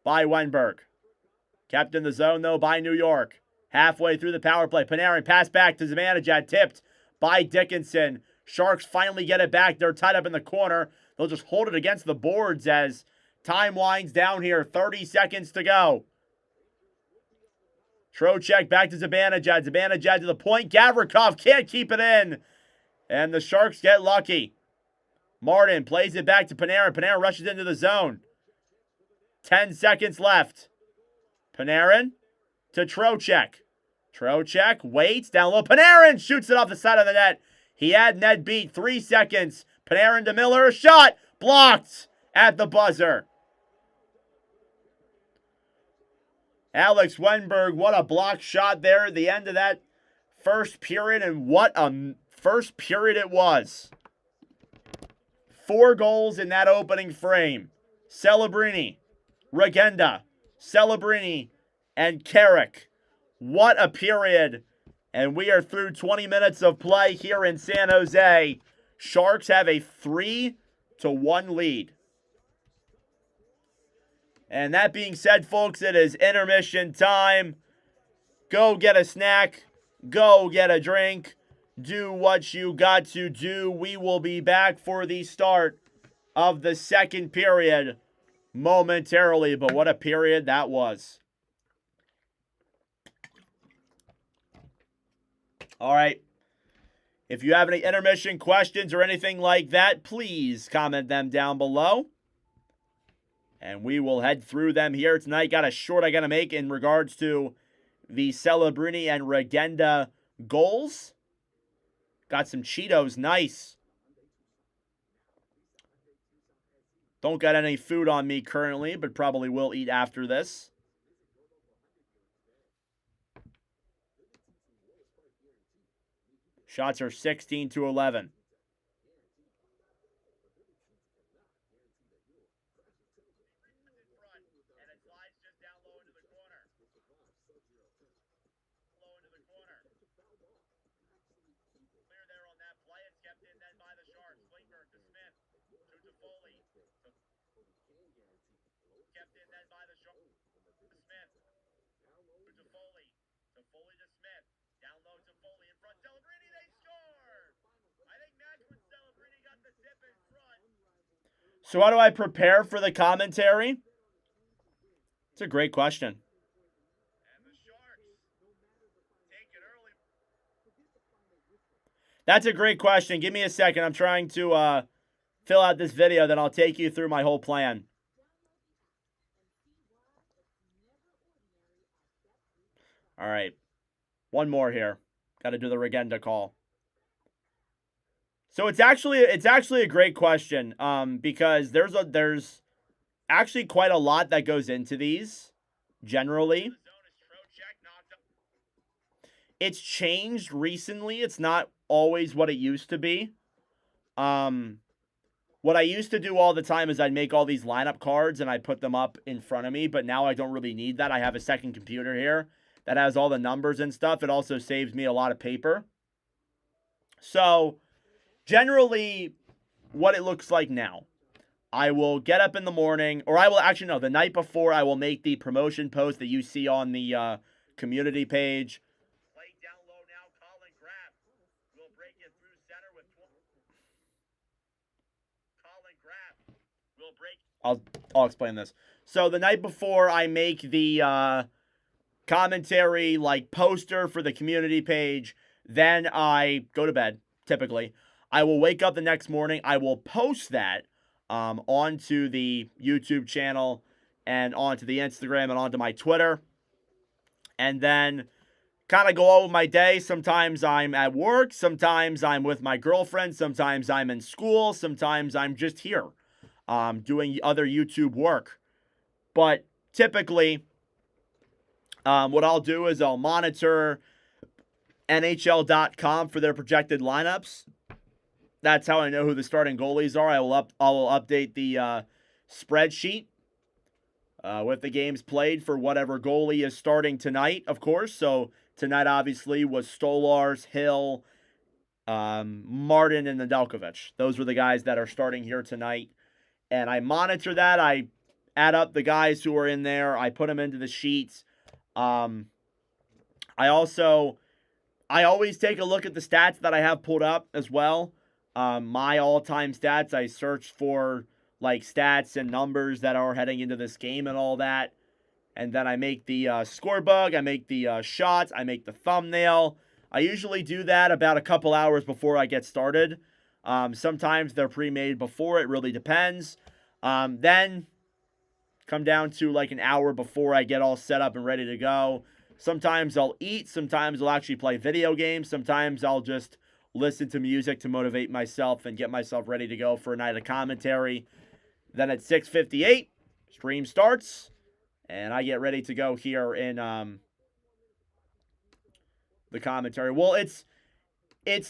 [SPEAKER 1] by Wenberg. Kept in the zone, though, by New York. Halfway through the power play. Panarin pass back to Zibanejad. Tipped by Dickinson. Sharks finally get it back. They're tied up in the corner. They'll just hold it against the boards as time winds down here. 30 seconds to go. Trocheck back to Zibanejad. Zibanejad to the point. Gavrikov can't keep it in. And the Sharks get lucky. Martin plays it back to Panarin. Panarin rushes into the zone. 10 seconds left. Panarin to Trocheck. Trocheck waits down low. Panarin shoots it off the side of the net. He had net beat. 3 seconds. Panarin to Miller. Shot blocked at the buzzer. Alex Wenberg, what a block shot there at the end of that first period. And what a first period it was. 4 goals in that opening frame. Celebrini, Regenda, Celebrini, and Carrick. What a period. And we are through 20 minutes of play here in San Jose. Sharks have a 3-1 lead. And that being said, folks, it is intermission time. Go get a snack. Go get a drink. Do what you got to do. We will be back for the start of the second period momentarily. But what a period that was. All right. If you have any intermission questions or anything like that, please comment them down below. And we will head through them here tonight. Got a short I got to make in regards to the Celebrini and Regenda goals. Got some Cheetos. Nice. Don't got any food on me currently, but probably will eat after this. Shots are 16-11. So how do I prepare for the commentary? It's a great question. That's a great question. Give me a second. I'm trying to fill out this video, then I'll take you through my whole plan. All right. One more here. Got to do the Regenda call. So it's actually a great question because there's actually quite a lot that goes into these generally. It's changed recently. It's not always what it used to be. What I used to do all the time is I'd make all these lineup cards and I'd put them up in front of me, but now I don't really need that. I have a second computer here that has all the numbers and stuff. It also saves me a lot of paper. So generally, what it looks like now, I will get up in the morning, or I will actually, no, the night before, I will make the promotion post that you see on the community page. Play down low now, Colin Grab will break it through center with Colin Grab will break. I'll explain this. So the night before, I make the commentary like poster for the community page. Then I go to bed, typically. I will wake up the next morning. I will post that onto the YouTube channel and onto the Instagram and onto my Twitter. And then kind of go over my day. Sometimes I'm at work. Sometimes I'm with my girlfriend. Sometimes I'm in school. Sometimes I'm just here doing other YouTube work. But typically, what I'll do is I'll monitor NHL.com for their projected lineups. That's how I know who the starting goalies are. I will update the spreadsheet with the games played for whatever goalie is starting tonight, of course. So tonight, obviously, was Stolarz, Hill, Martin, and Nedeljkovic. Those were the guys that are starting here tonight. And I monitor that. I add up the guys who are in there. I put them into the sheets. I always take a look at the stats that I have pulled up as well. My all-time stats, I search for like stats and numbers that are heading into this game and all that. And then I make the score bug, I make the shots, I make the thumbnail. I usually do that about a couple hours before I get started. Sometimes they're pre-made before, it really depends. Then come down to like an hour before I get all set up and ready to go. Sometimes I'll eat, sometimes I'll actually play video games, sometimes I'll just listen to music to motivate myself and get myself ready to go for a night of commentary. Then at 6:58, stream starts, and I get ready to go here in the commentary. Well, it's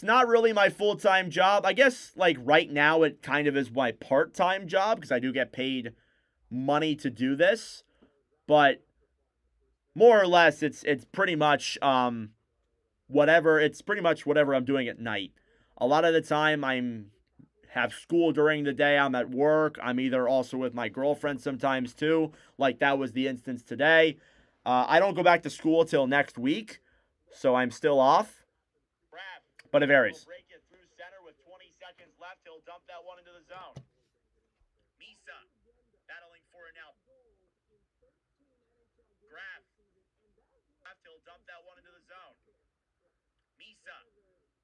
[SPEAKER 1] not really my full-time job. I guess, like, right now it kind of is my part-time job because I do get paid money to do this. But more or less, it's pretty much whatever I'm doing at night. A lot of the time I'm have school during the day. I'm at work. I'm either also with my girlfriend sometimes too. Like that was the instance today. I don't go back to school till next week, so I'm still off. But it varies. Break it through center with 20 seconds left. He'll dump that one into the zone. Misa battling for it now. Grab. He'll dump that one into the zone. Misa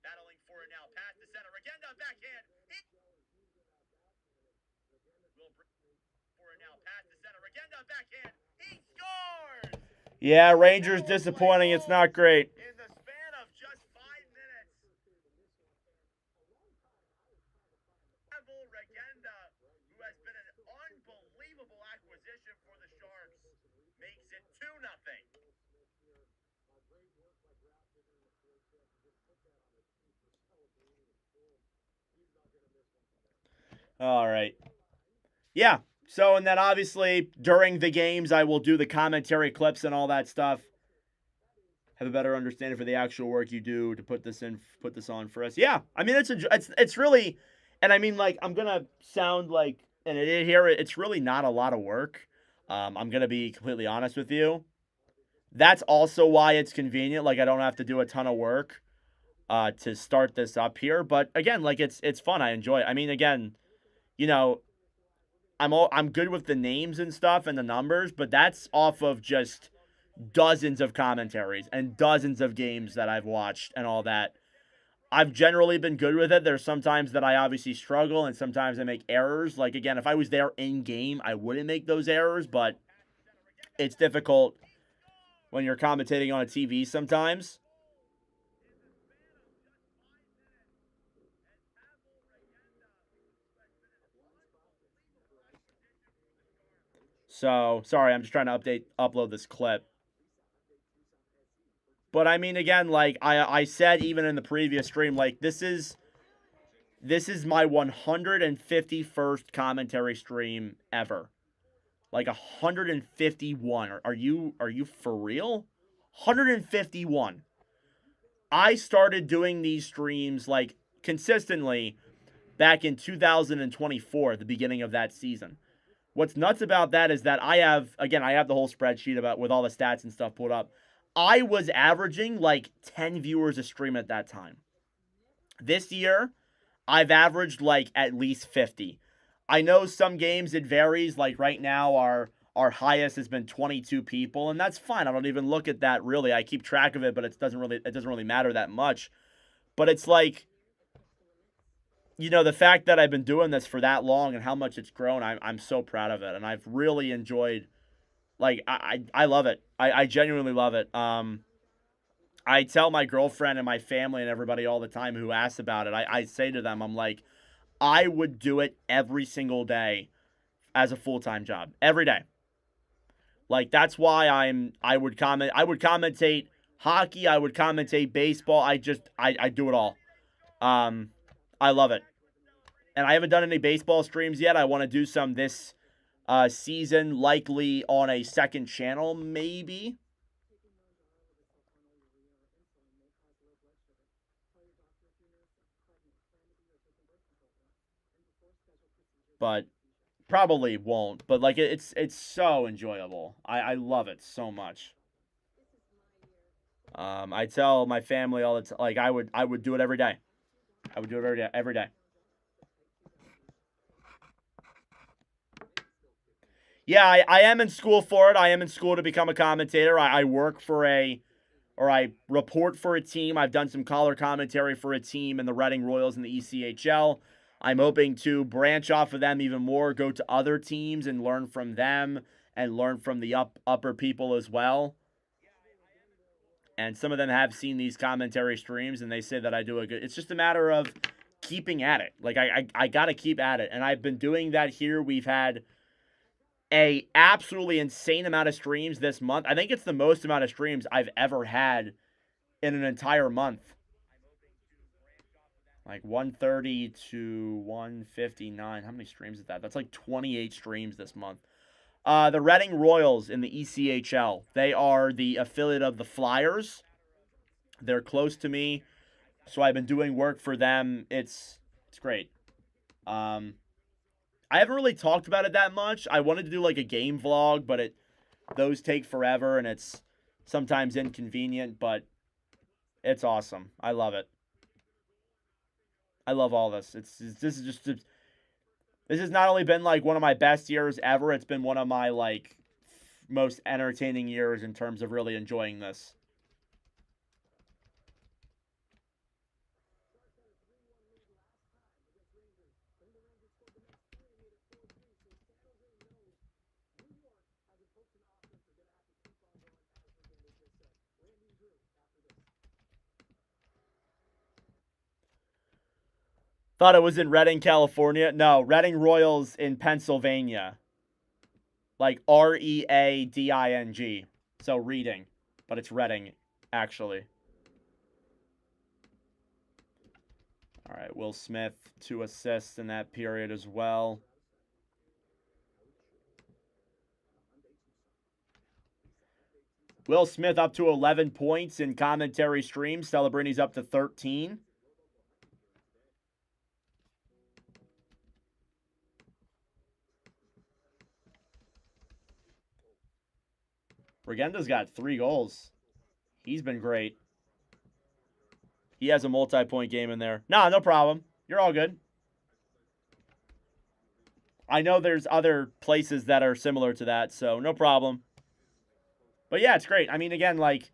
[SPEAKER 1] battling for it now. Pass to center. Regenda backhand. Will for it now. Pass to center. Regenda backhand. He scores! Yeah, Rangers disappointing. It's not great. In the span of just 5 minutes. Regenda, who has been an unbelievable acquisition for the Sharks, makes it 2-0. All right. Yeah. So, and then obviously during the games, I will do the commentary clips and all that stuff. Have a better understanding for the actual work you do to put this on for us. Yeah. I mean, it's really, and I mean, like, I'm going to sound like an idiot here. It's really not a lot of work. I'm going to be completely honest with you. That's also why it's convenient. Like, I don't have to do a ton of work to start this up here. But again, like, it's fun. I enjoy it. I mean, again, you know, I'm good with the names and stuff and the numbers, but that's off of just dozens of commentaries and dozens of games that I've watched and all that. I've generally been good with it. There's sometimes that I obviously struggle and sometimes I make errors. Like, again, if I was there in game, I wouldn't make those errors, but it's difficult when you're commentating on a TV sometimes. So, sorry, I'm just trying to upload this clip. But I mean, again, like I said even in the previous stream, like this is my 151st commentary stream ever. Like 151. Are you for real? 151. I started doing these streams like consistently back in 2024, the beginning of that season. What's nuts about that is that I have the whole spreadsheet about with all the stats and stuff pulled up. I was averaging like 10 viewers a stream at that time. This year, I've averaged like at least 50. I know some games it varies. Like right now, our highest has been 22 people, and that's fine. I don't even look at that really. I keep track of it, but it doesn't really matter that much. But it's like, you know, the fact that I've been doing this for that long and how much it's grown, I'm so proud of it, and I've really enjoyed. Like I love it. I genuinely love it. I tell my girlfriend and my family and everybody all the time who asks about it. I say to them, I'm like, I would do it every single day as a full-time job every day. Like that's why I would commentate hockey. I would commentate baseball. I do it all. I love it. And I haven't done any baseball streams yet. I want to do some this season, likely on a second channel, maybe. But probably won't. But like it's so enjoyable. I love it so much. I tell my family all the time, like I would do it every day. I would do it every day. Every day. Yeah, I am in school for it. I am in school to become a commentator. I work for I report for a team. I've done some color commentary for a team in the Reading Royals in the ECHL. I'm hoping to branch off of them even more, go to other teams and learn from them and learn from the upper people as well. And some of them have seen these commentary streams and they say that I do a good. It's just a matter of keeping at it. Like I got to keep at it. And I've been doing that here. We've had a absolutely insane amount of streams this month. I think it's the most amount of streams I've ever had in an entire month. Like 130 to 159. How many streams is that? That's like 28 streams this month. The Reading Royals in the ECHL. They are the affiliate of the Flyers. They're close to me, so I've been doing work for them. It's great. I haven't really talked about it that much. I wanted to do like a game vlog, but those take forever and it's sometimes inconvenient, but it's awesome. I love it. I love all this. This has not only been like one of my best years ever, it's been one of my like most entertaining years in terms of really enjoying this. Thought it was in Reading, California. No, Reading Royals in Pennsylvania. Like Reading. So reading. But it's Reading, actually. All right, Will Smith, 2 assists in that period as well. Will Smith up to 11 points in commentary streams. Celebrini's up to 13. Regenda's got 3 goals. He's been great. He has a multi-point game in there. Nah, no problem. You're all good. I know there's other places that are similar to that, so no problem. But yeah, it's great. I mean, again, like,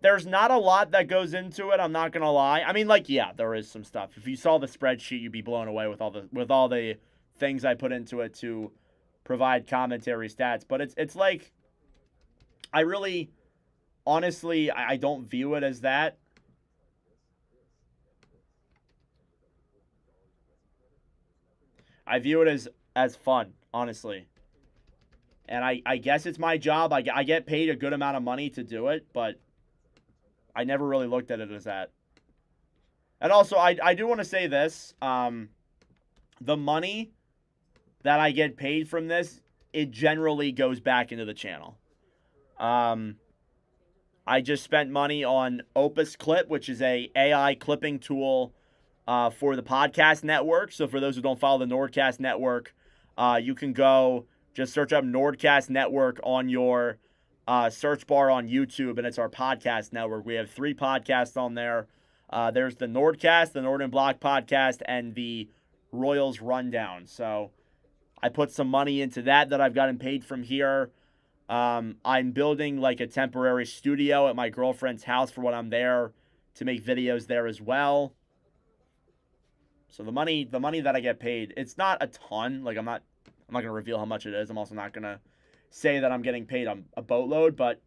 [SPEAKER 1] there's not a lot that goes into it, I'm not going to lie. I mean, like, yeah, there is some stuff. If you saw the spreadsheet, you'd be blown away with all the things I put into it to provide commentary stats. But it's like, I really, honestly, I don't view it as that. I view it as fun, honestly. And I guess it's my job. I get paid a good amount of money to do it, but I never really looked at it as that. And also, I do want to say this. The money that I get paid from this, it generally goes back into the channel. I just spent money on Opus Clip, which is a AI clipping tool for the podcast network. So for those who don't follow the Nordcast network, you can go just search up Nordcast network on your search bar on YouTube, and it's our podcast network. We have 3 podcasts on there. There's the Nordcast, the Northern Block podcast, and the Royals Rundown. So I put some money into that I've gotten paid from here. I'm building like a temporary studio at my girlfriend's house for when I'm there to make videos there as well. So the money that I get paid, it's not a ton. Like I'm not going to reveal how much it is. I'm also not going to say that I'm getting paid a boatload, but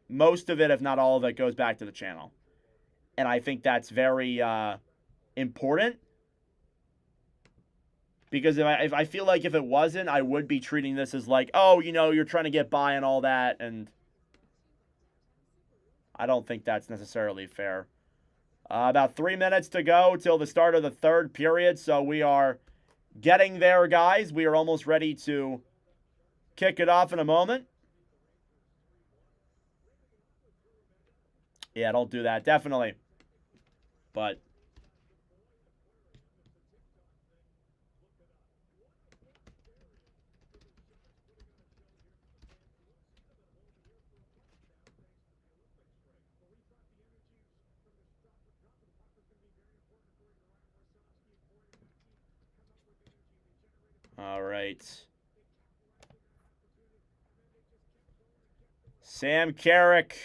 [SPEAKER 1] most of it, if not all of it, goes back to the channel. And I think that's very important. Because if I feel like if it wasn't, I would be treating this as like, oh, you're trying to get by and all that. And I don't think that's necessarily fair. About 3 minutes to go till the start of the third period, so we are getting there, guys. We are almost ready to kick it off in a moment. Yeah, don't do that, definitely. But all right. Sam Carrick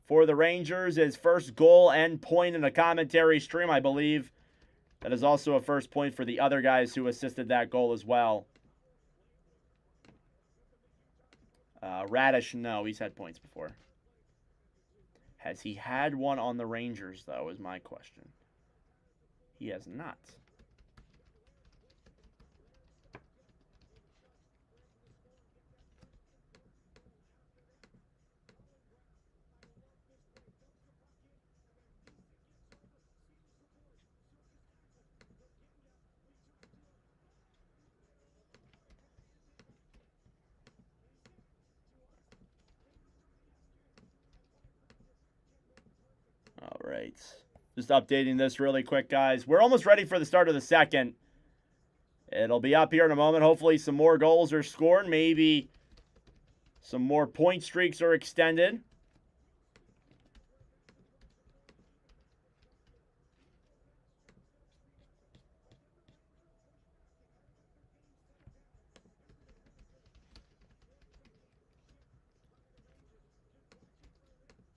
[SPEAKER 1] for the Rangers, his first goal and point in a commentary stream, I believe. That is also a first point for the other guys who assisted that goal as well. Radish, no, he's had points before. Has he had one on the Rangers, though, is my question. He has not. All right. Just updating this really quick, guys. We're almost ready for the start of the second. It'll be up here in a moment. Hopefully some more goals are scored. Maybe some more point streaks are extended.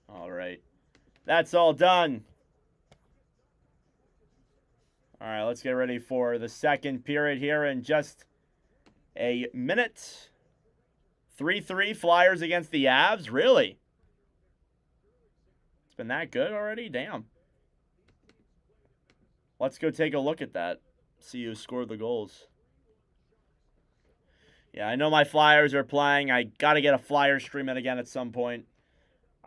[SPEAKER 1] All right. That's all done. All right, let's get ready for the second period here in just a minute. 3-3 Flyers against the Avs. Really? It's been that good already? Damn. Let's go take a look at that. See who scored the goals. Yeah, I know my Flyers are playing. I got to get a Flyers stream in again at some point.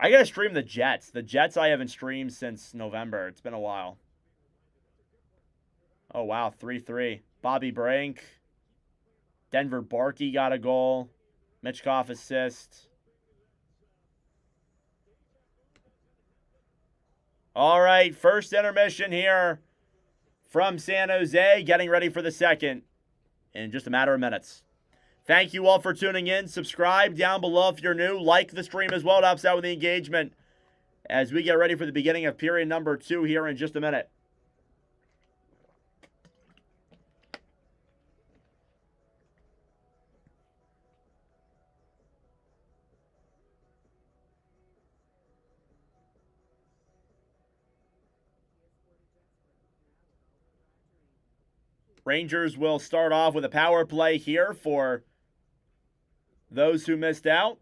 [SPEAKER 1] I got to stream the Jets. The Jets I haven't streamed since November. It's been a while. Oh, wow. 3-3. Bobby Brink. Denver Barkey got a goal. Mitchkov assist. All right. First intermission here from San Jose. Getting ready for the second in just a matter of minutes. Thank you all for tuning in. Subscribe down below if you're new. Like the stream as well. It helps out with the engagement as we get ready for the beginning of period number 2 here in just a minute. Rangers will start off with a power play here for those who missed out.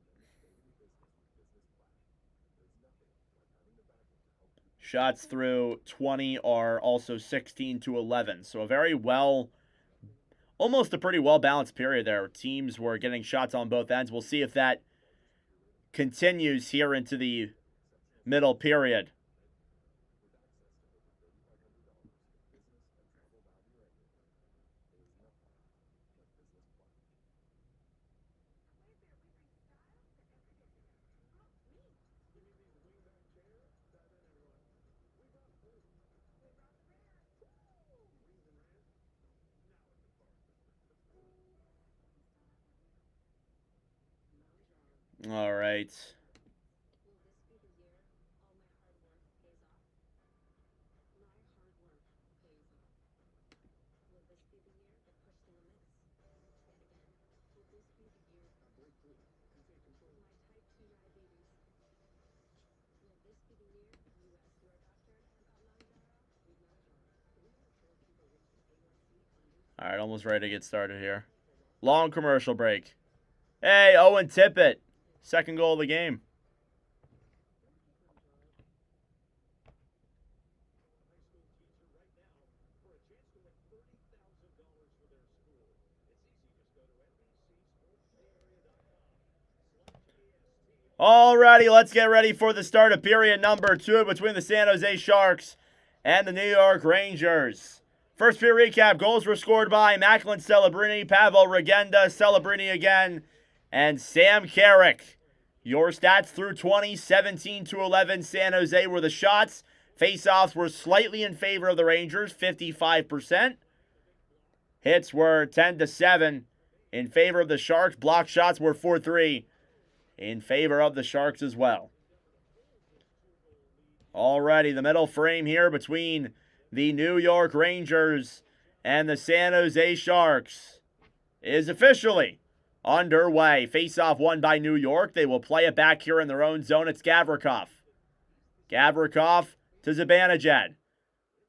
[SPEAKER 1] Shots through 20 are also 16-11. So a very almost a pretty well-balanced period there. Teams were getting shots on both ends. We'll see if that continues here into the middle period. All right. All right, almost ready to get started here. Long commercial break. Hey, Owen Tippett. Second goal of the game. Alrighty, let's get ready for the start of period number 2 between the San Jose Sharks and the New York Rangers. First period recap, goals were scored by Macklin Celebrini, Pavel Regenda, Celebrini again, and Sam Carrick. Your stats through 20, 17-11 San Jose were the shots. Faceoffs were slightly in favor of the Rangers, 55%. Hits were 10-7 in favor of the Sharks. Block shots were 4-3 in favor of the Sharks as well. Alrighty, the middle frame here between the New York Rangers and the San Jose Sharks is officially underway. Face-off won by New York. They will play it back here in their own zone. It's Gavrikov. Gavrikov to Zibanejad.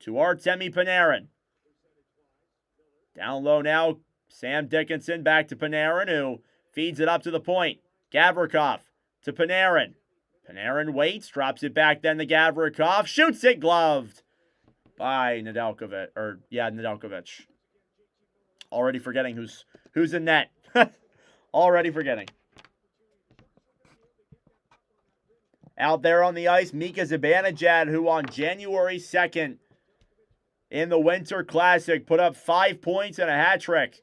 [SPEAKER 1] To Artemi Panarin. Down low now, Sam Dickinson back to Panarin, who feeds it up to the point. Gavrikov to Panarin. Panarin waits, drops it back then to Gavrikov. Shoots it, gloved by Nedeljkovic. Already forgetting who's in net. Already forgetting. Out there on the ice, Mika Zibanejad, who on January 2nd in the Winter Classic put up 5 points and a hat trick.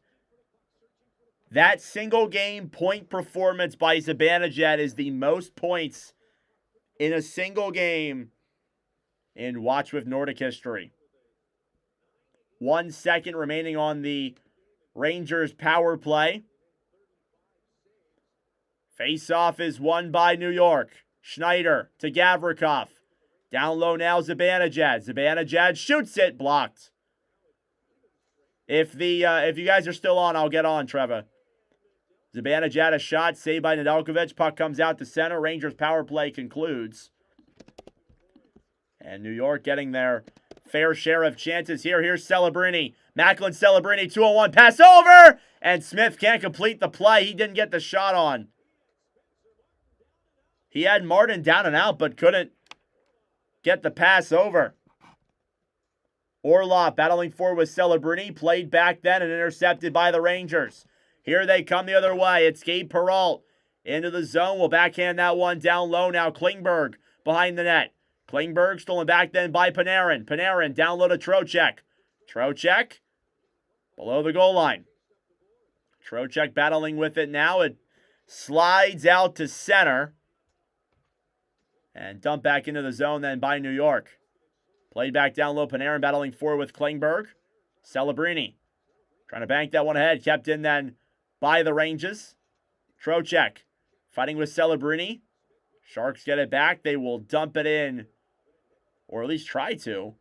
[SPEAKER 1] That single game point performance by Zibanejad is the most points in a single game in Watch with Nordic history. 1 second remaining on the Rangers power play. Face-off is won by New York. Schneider to Gavrikov. Down low now, Zibanejad. Zibanejad shoots it, blocked. If you guys are still on, I'll get on, Trevor. Zibanejad a shot, saved by Nedeljkovic. Puck comes out to center. Rangers power play concludes. And New York getting their fair share of chances here. Here's Celebrini. Macklin Celebrini, 2-on-1 pass over! And Smith can't complete the play. He didn't get the shot on. He had Martin down and out, but couldn't get the pass over. Orlov battling forward with Celebrini. Played back then and intercepted by the Rangers. Here they come the other way. It's Gabe Perreault into the zone. We'll backhand that one down low now. Klingberg behind the net. Klingberg stolen back then by Panarin. Panarin down low to Trocheck. Trocheck below the goal line. Trocheck battling with it now. It slides out to center. And dumped back into the zone then by New York. Played back down low. Panarin battling forward with Klingberg. Celebrini trying to bank that one ahead. Kept in then by the Rangers. Trocheck fighting with Celebrini. Sharks get it back. They will dump it in, or at least try to.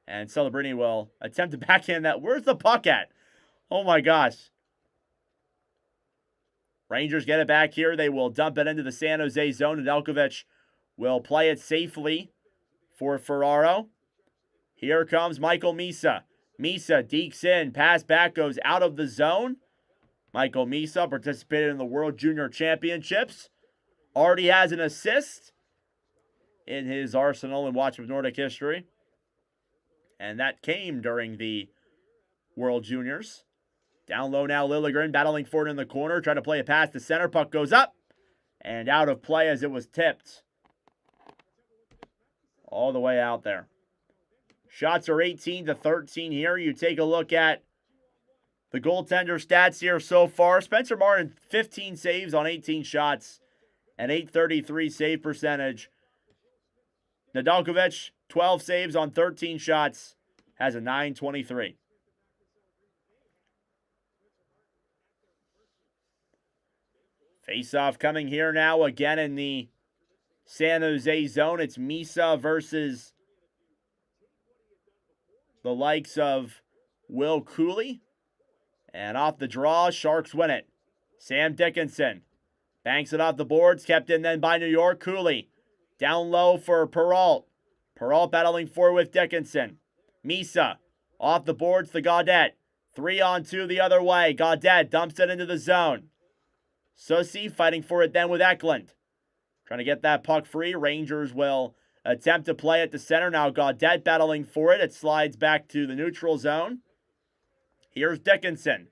[SPEAKER 1] And Celebrini will attempt to backhand that. Where's the puck at? Oh my gosh. Rangers get it back here. They will dump it into the San Jose zone. Nedeljkovic will play it safely for Ferraro. Here comes Michael Misa. Misa dekes in. Pass back goes out of the zone. Michael Misa participated in the World Junior Championships. Already has an assist in his arsenal in Watch of Nordic history. And that came during the World Juniors. Down low now, Liljegren battling forward in the corner. Trying to play a pass to center. Puck goes up and out of play as it was tipped. All the way out there. Shots are 18-13 here. You take a look at the goaltender stats here so far. Spencer Martin, 15 saves on 18 shots. An .833 save percentage. Nedeljkovic, 12 saves on 13 shots. Has a .923. Face-off coming here now again in the San Jose zone. It's Misa versus the likes of Will Cooley. And off the draw, Sharks win it. Sam Dickinson banks it off the boards. Kept in then by New York. Cooley down low for Perreault. Perreault battling forward with Dickinson. Misa off the boards to Gaudette. 3-on-2 the other way. Gaudette dumps it into the zone. Susi fighting for it then with Eklund. Trying to get that puck free. Rangers will attempt to play at the center. Now Gaudette battling for it. It slides back to the neutral zone. Here's Dickinson.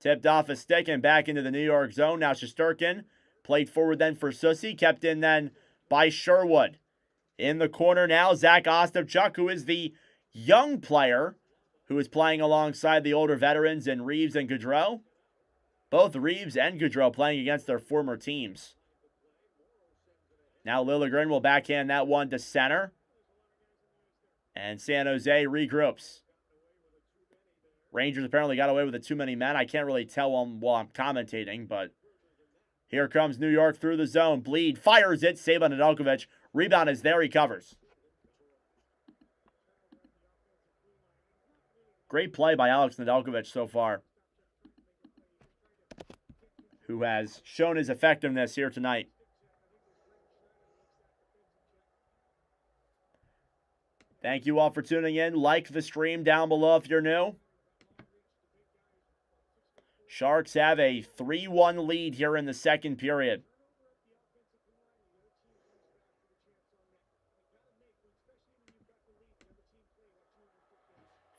[SPEAKER 1] Tipped off a stick and back into the New York zone. Now Shesterkin played forward then for Susi. Kept in then by Sherwood. In the corner now, Zach Ostapchuk, who is the young player who is playing alongside the older veterans in Reeves and Gaudreau. Both Reeves and Gaudreau playing against their former teams. Now Liljegren will backhand that one to center. And San Jose regroups. Rangers apparently got away with it too many men. I can't really tell them while I'm commentating, but here comes New York through the zone. Bleed, fires it, save on Nedeljkovic. Rebound is there, he covers. Great play by Alex Nedeljkovic so far, who has shown his effectiveness here tonight. Thank you all for tuning in. Like the stream down below if you're new. Sharks have a 3-1 lead here in the second period.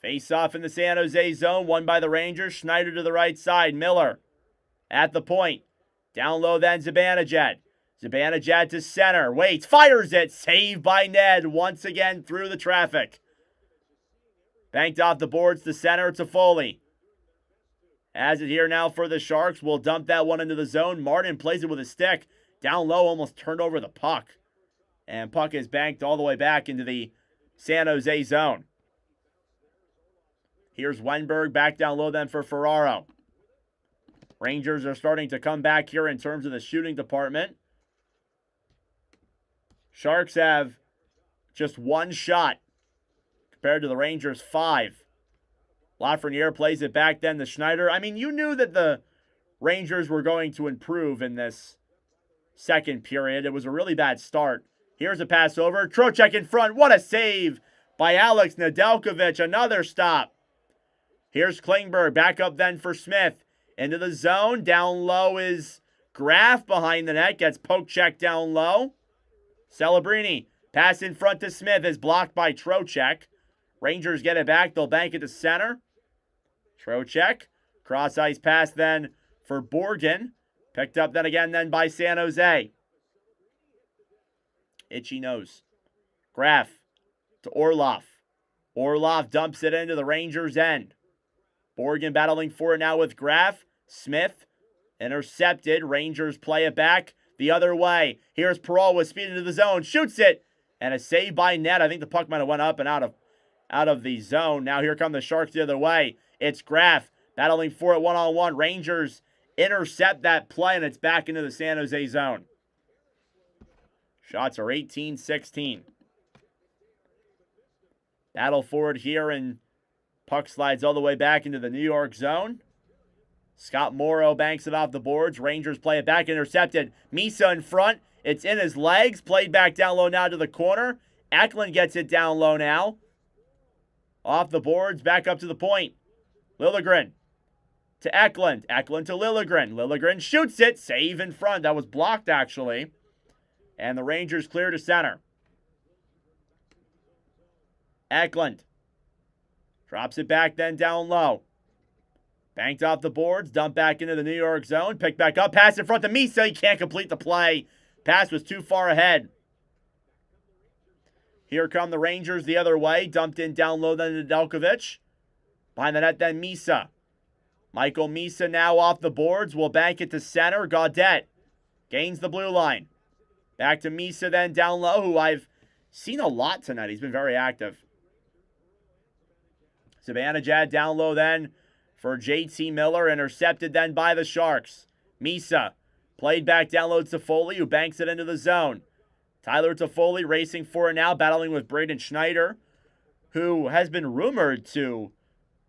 [SPEAKER 1] Face off in the San Jose zone, won by the Rangers. Schneider to the right side. Miller at the point. Down low then Zibanejad. Zibanejad to center. Waits, fires it. Saved by Ned once again through the traffic. Banked off the boards to center to Foley. Has it here now for the Sharks. Will dump that one into the zone. Martin plays it with a stick. Down low, almost turned over the puck. And puck is banked all the way back into the San Jose zone. Here's Wenberg back down low then for Ferraro. Rangers are starting to come back here in terms of the shooting department. Sharks have just one shot compared to the Rangers' 5. Lafreniere plays it back then to Schneider. I mean, you knew that the Rangers were going to improve in this second period. It was a really bad start. Here's a pass over. Trocheck in front. What a save by Alex Nedeljkovic. Another stop. Here's Klingberg. Back up then for Smith. Into the zone. Down low is Graf behind the net. Gets poke check down low. Celebrini. Pass in front to Smith is blocked by Trocheck. Rangers get it back. They'll bank it to center. Trocheck. Cross ice pass then for Borgen. Picked up then again then by San Jose. Itchy nose. Graf to Orlov. Orlov dumps it into the Rangers' end. Borgen battling for it now with Graf. Smith intercepted. Rangers play it back the other way. Here's Perreault with speed into the zone. Shoots it. And a save by Ned. I think the puck might have went up and out of the zone. Now here come the Sharks the other way. It's Graf battling for it one-on-one. Rangers intercept that play, and it's back into the San Jose zone. Shots are 18-16. Battle forward here, and puck slides all the way back into the New York zone. Scott Morrow banks it off the boards. Rangers play it back, intercepted. Misa in front. It's in his legs. Played back down low now to the corner. Eklund gets it down low now. Off the boards, back up to the point. Liljegren to Eklund. Eklund to Liljegren. Liljegren shoots it. Save in front. That was blocked, actually. And the Rangers clear to center. Eklund drops it back then down low. Banked off the boards. Dumped back into the New York zone. Picked back up. Pass in front to Misa. He can't complete the play. Pass was too far ahead. Here come the Rangers the other way. Dumped in down low then to Nedeljkovic. Behind the net then Misa. Michael Misa now off the boards. Will bank it to center. Gaudette gains the blue line. Back to Misa then down low, who I've seen a lot tonight. He's been very active. Zibanejad down low then for JT Miller. Intercepted then by the Sharks. Misa played back down low to Foley, who banks it into the zone. Tyler Toffoli racing for it now, battling with Braden Schneider, who has been rumored to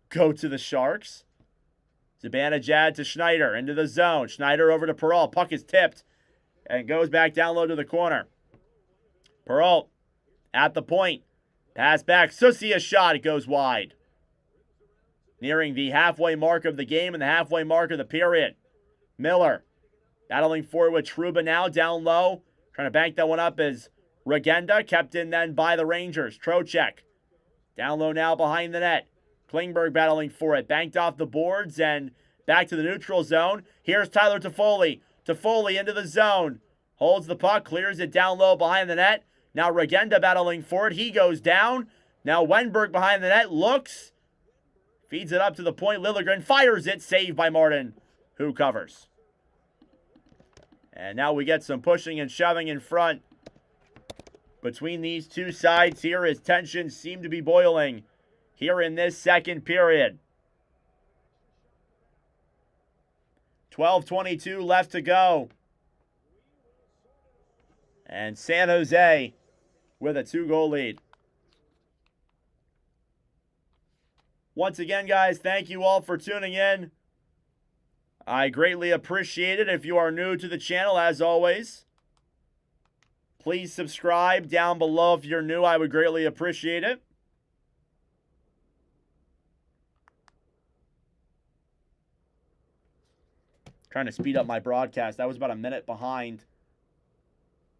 [SPEAKER 1] go to the Sharks. Zibanejad to Schneider, into the zone. Schneider over to Perreault. Puck is tipped and goes back down low to the corner. Perreault at the point. Pass back. Susie a shot. It goes wide. Nearing the halfway mark of the game and the halfway mark of the period. Miller battling forward with Trouba now down low. Trying to bank that one up is Regenda. Kept in then by the Rangers. Trocheck down low now behind the net. Klingberg battling for it. Banked off the boards and back to the neutral zone. Here's Tyler Toffoli. Toffoli into the zone. Holds the puck. Clears it down low behind the net. Now Regenda battling for it. He goes down. Now Wenberg behind the net looks. Feeds it up to the point. Liljegren fires it. Saved by Martin, who covers. And now we get some pushing and shoving in front between these two sides here as tensions seem to be boiling here in this second period. 12:22 left to go. And San Jose with a 2-goal lead. Once again, guys, thank you all for tuning in. I greatly appreciate it. If you are new to the channel, as always, please subscribe down below if you're new. I would greatly appreciate it. Trying to speed up my broadcast. That was about a minute behind.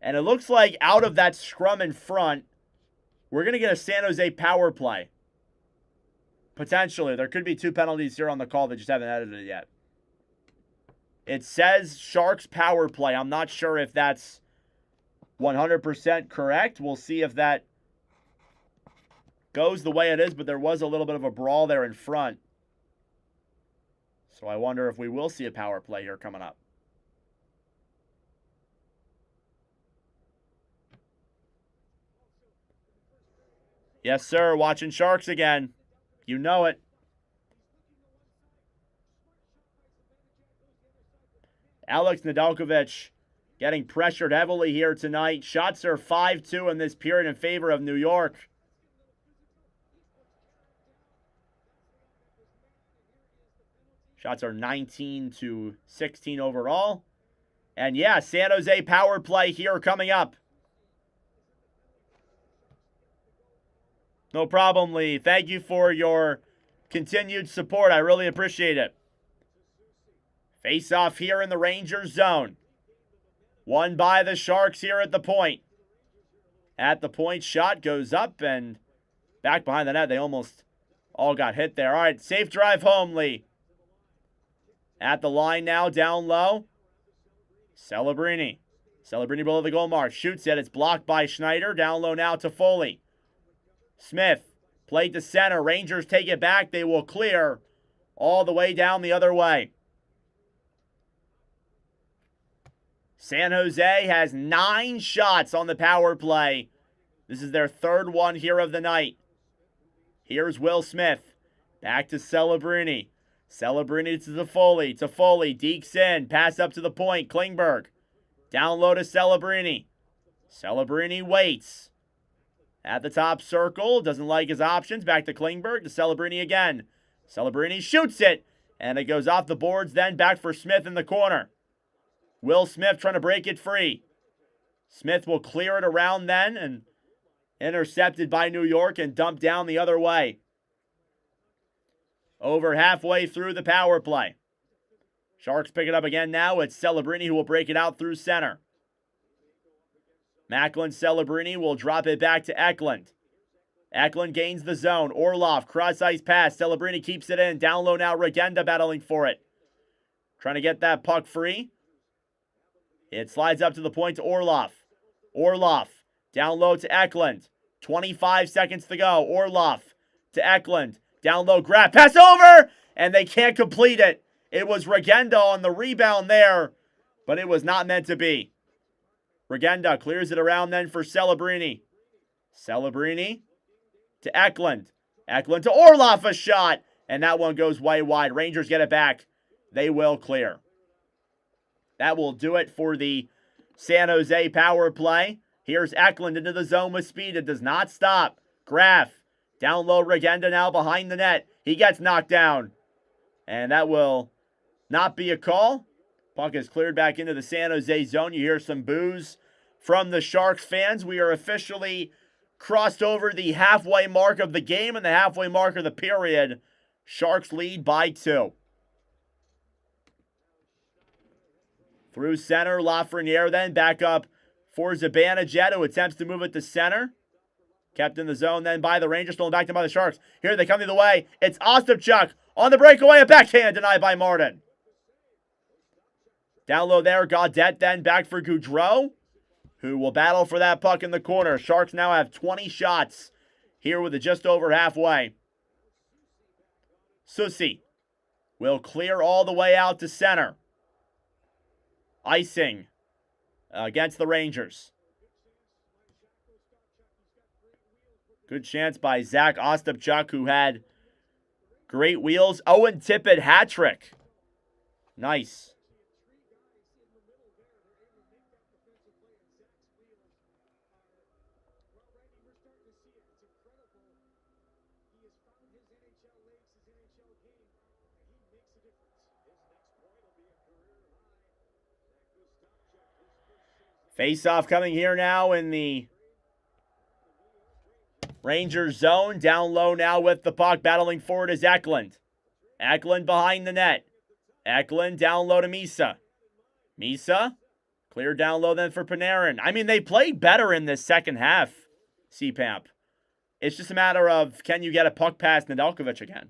[SPEAKER 1] And it looks like out of that scrum in front, we're going to get a San Jose power play. Potentially. There could be 2 penalties here on the call that just haven't edited it yet. It says Sharks power play. I'm not sure if that's 100% correct. We'll see if that goes the way it is, but there was a little bit of a brawl there in front. So I wonder if we will see a power play here coming up. Yes, sir. Watching Sharks again. You know it. Alex Nedeljkovic getting pressured heavily here tonight. Shots are 5-2 in this period in favor of New York. Shots are 19-16 overall. And yeah, San Jose power play here coming up. No problem, Lee. Thank you for your continued support. I really appreciate it. Face off here in the Rangers zone. Won by the Sharks here at the point. At the point, shot goes up and back behind the net. They almost all got hit there. All right, safe drive home, Lee. At the line now, down low. Celebrini. Celebrini below the goal mark. Shoots it. It's blocked by Schneider. Down low now to Foley. Smith. Played to center. Rangers take it back. They will clear all the way down the other way. San Jose has 9 shots on the power play. This is their 3rd one here of the night. Here's Will Smith. Back to Celebrini. Celebrini to Foley. To Foley. Dekes in. Pass up to the point. Klingberg. Down low to Celebrini. Celebrini waits. At the top circle. Doesn't like his options. Back to Klingberg. To Celebrini again. Celebrini shoots it. And it goes off the boards. Then back for Smith in the corner. Will Smith trying to break it free. Smith will clear it around then and intercepted by New York and dumped down the other way. Over halfway through the power play. Sharks pick it up again now. It's Celebrini who will break it out through center. Macklin Celebrini will drop it back to Eklund. Eklund gains the zone. Orlov, cross-ice pass. Celebrini keeps it in. Down low now, Regenda battling for it. Trying to get that puck free. It slides up to the point to Orlov. Orlov, down low to Eklund. 25 seconds to go. Orlov to Eklund. Down low, grab, pass over! And they can't complete it. It was Regenda on the rebound there, but it was not meant to be. Regenda clears it around then for Celebrini. Celebrini to Eklund. Eklund to Orlov, a shot. And that one goes way wide. Rangers get it back. They will clear. That will do it for the San Jose power play. Here's Eklund into the zone with speed. It does not stop. Graf. Down low, Regenda now behind the net. He gets knocked down. And that will not be a call. Puck is cleared back into the San Jose zone. You hear some boos from the Sharks fans. We are officially crossed over the halfway mark of the game and the halfway mark of the period. Sharks lead by 2. Through center, Lafreniere then back up for Zibanejad, who attempts to move it to center. Kept in the zone then by the Rangers, stolen back to by the Sharks. Here they come the other way. It's Ostapchuk on the breakaway, a backhand denied by Martin. Down low there, Gaudette then back for Goudreau. who will battle for that puck in the corner. Sharks now have 20 shots here with it just over halfway. Susi will clear all the way out to center. Icing against the Rangers. Good chance by Zach Ostapchuk, who had great wheels. Owen Tippett hat trick. Nice. Face-off coming here now in the Rangers zone. Down low now with the puck. Battling forward is Eklund. Eklund behind the net. Eklund down low to Misa. Misa. Clear down low then for Panarin. I mean, they played better in this second half, CPAP. It's just a matter of, can you get a puck past Nedeljkovic again?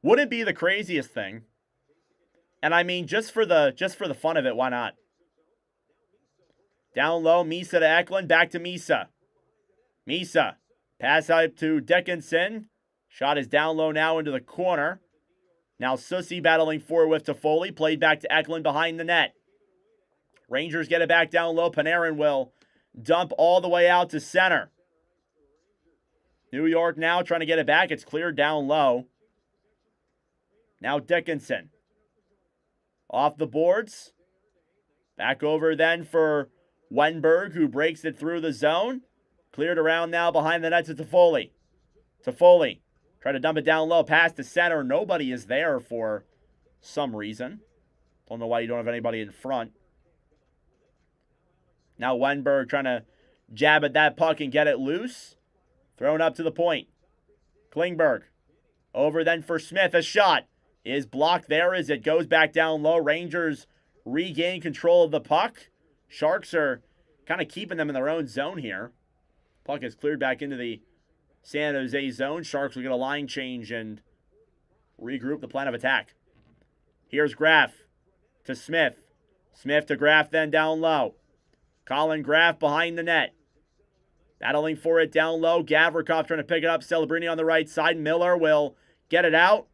[SPEAKER 1] Wouldn't be the craziest thing. And I mean, just for the fun of it, why not? Down low, Misa to Eklund, back to Misa. Misa, pass out to Dickinson. Shot is down low now into the corner. Now Susi battling forward with Toffoli, played back to Eklund behind the net. Rangers get it back down low. Panarin will dump all the way out to center. New York now trying to get it back. It's cleared down low. Now Dickinson. Off the boards. Back over then for Wenberg, who breaks it through the zone. Cleared around now behind the net to Toffoli. Toffoli. Try to dump it down low. Pass to center. Nobody is there for some reason. Don't know why you don't have anybody in front. Now Wenberg trying to jab at that puck and get it loose. Thrown up to the point. Klingberg. Over then for Smith. A shot is blocked there as it goes back down low. Rangers regain control of the puck. Sharks are kind of keeping them in their own zone here. Puck is cleared back into the San Jose zone. Sharks will get a line change and regroup the plan of attack. Here's Graf to Smith. Smith to Graf then down low. Colin Graf behind the net. Battling for it down low. Gavrikov trying to pick it up. Celebrini on the right side. Miller will get it out.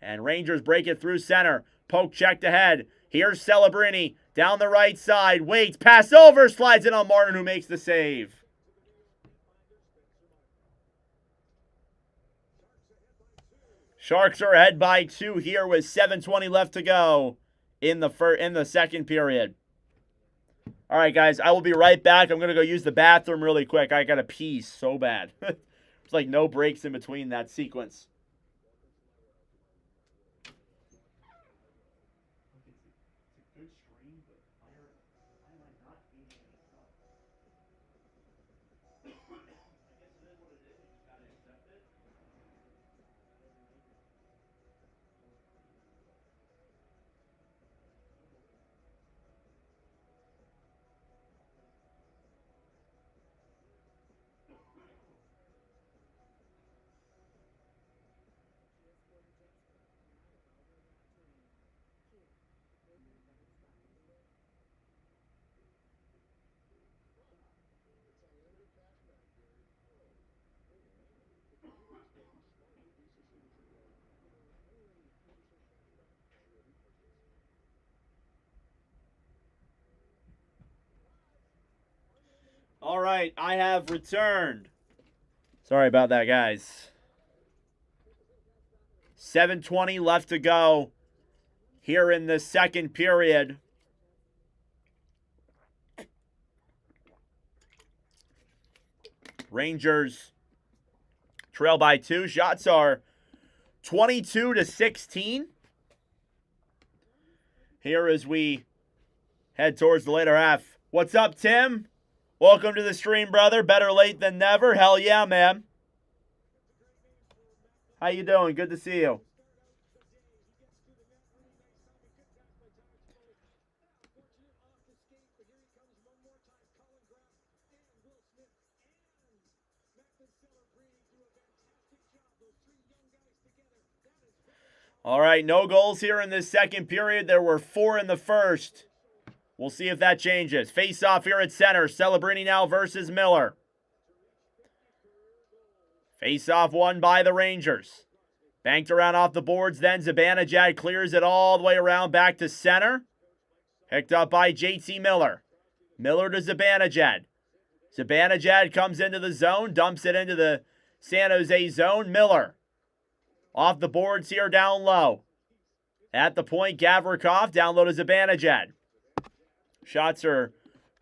[SPEAKER 1] And Rangers break it through center. Poke checked ahead. Here's Celebrini down the right side. Waits. Pass over. Slides in on Martin, who makes the save. Sharks are ahead by 2 here with 7:20 left to go in the second period. All right, guys, I will be right back. I'm going to go use the bathroom really quick. I got to pee so bad. It's like no breaks in between that sequence. All right, I have returned. Sorry about that, guys. 7:20 left to go here in the second period. Rangers trail by 2. Shots are 22-16. Here as we head towards the later half. What's up, Tim? Welcome to the stream, brother. Better late than never. Hell yeah, man. How you doing? Good to see you. All right, no goals here in this second period. There were 4 in the first. We'll see if that changes. Face off here at center. Celebrini now versus Miller. Face off won by the Rangers. Banked around off the boards then. Zibanejad clears it all the way around back to center. Picked up by JT Miller. Miller to Zibanejad. Zibanejad comes into the zone. Dumps it into the San Jose zone. Miller off the boards here down low. At the point, Gavrikov down low to Zibanejad. Shots are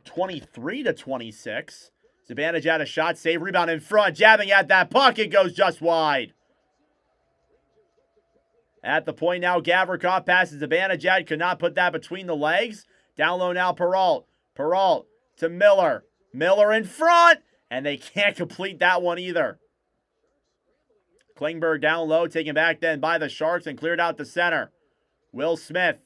[SPEAKER 1] 23-26. Zibanejad a shot, save, rebound in front. Jabbing at that puck. It goes just wide. At the point now, Gavrikov passes Zibanejad. Could not put that between the legs. Down low now, Peralt. Peralt to Miller. Miller in front. And they can't complete that one either. Klingberg down low, taken back then by the Sharks and cleared out to center. Will Smith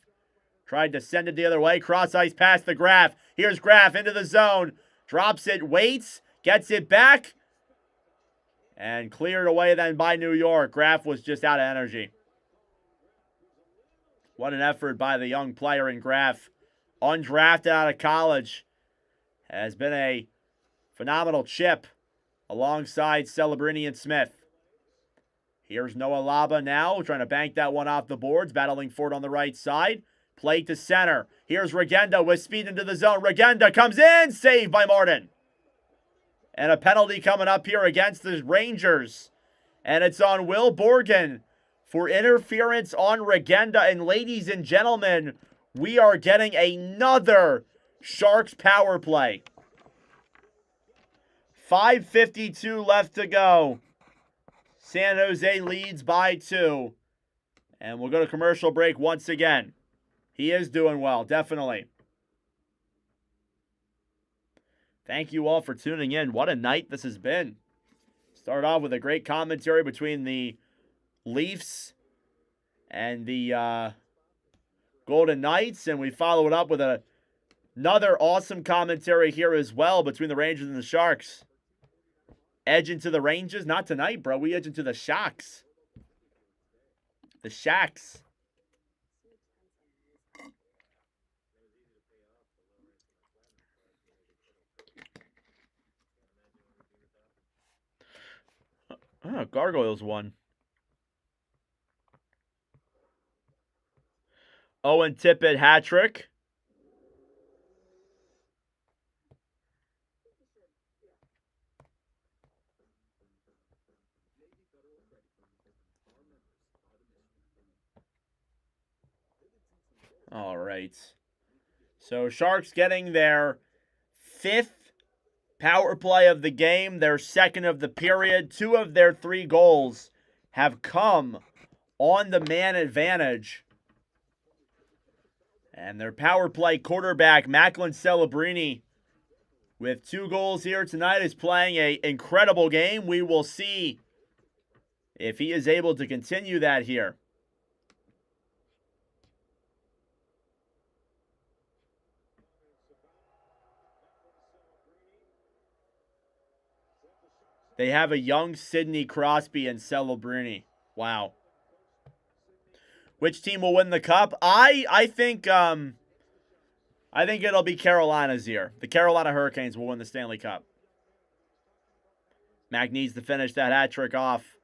[SPEAKER 1] tried to send it the other way. Cross ice pass to Graf. Here's Graf into the zone. Drops it, waits, gets it back. And cleared away then by New York. Graf was just out of energy. What an effort by the young player in Graf. Undrafted out of college. Has been a phenomenal chip alongside Celebrini and Smith. Here's Noah Laba now, trying to bank that one off the boards, battling for it on the right side. Play to center. Here's Regenda with speed into the zone. Regenda comes in, saved by Martin. And a penalty coming up here against the Rangers. And it's on Will Borgen for interference on Regenda. And ladies and gentlemen, we are getting another Sharks power play. 5:52 left to go. San Jose leads by 2. And we'll go to commercial break once again. He is doing well, definitely. Thank you all for tuning in. What a night this has been. Start off with a great commentary between the Leafs and the Golden Knights. And we follow it up with another awesome commentary here as well between the Rangers and the Sharks. Edge into the Rangers. Not tonight, bro. We edge into the Sharks. The Shacks. Oh, Gargoyles won. Owen Tippett hat trick. All right. So Sharks getting their 5th power play of the game, their 2nd of the period. 2 of their 3 goals have come on the man advantage. And their power play quarterback, Macklin Celebrini, with 2 goals here tonight, is playing an incredible game. We will see if he is able to continue that here. They have a young Sidney Crosby and Celebrini. Wow. Which team will win the cup? I think it'll be Carolina's year. The Carolina Hurricanes will win the Stanley Cup. Mac needs to finish that hat trick off.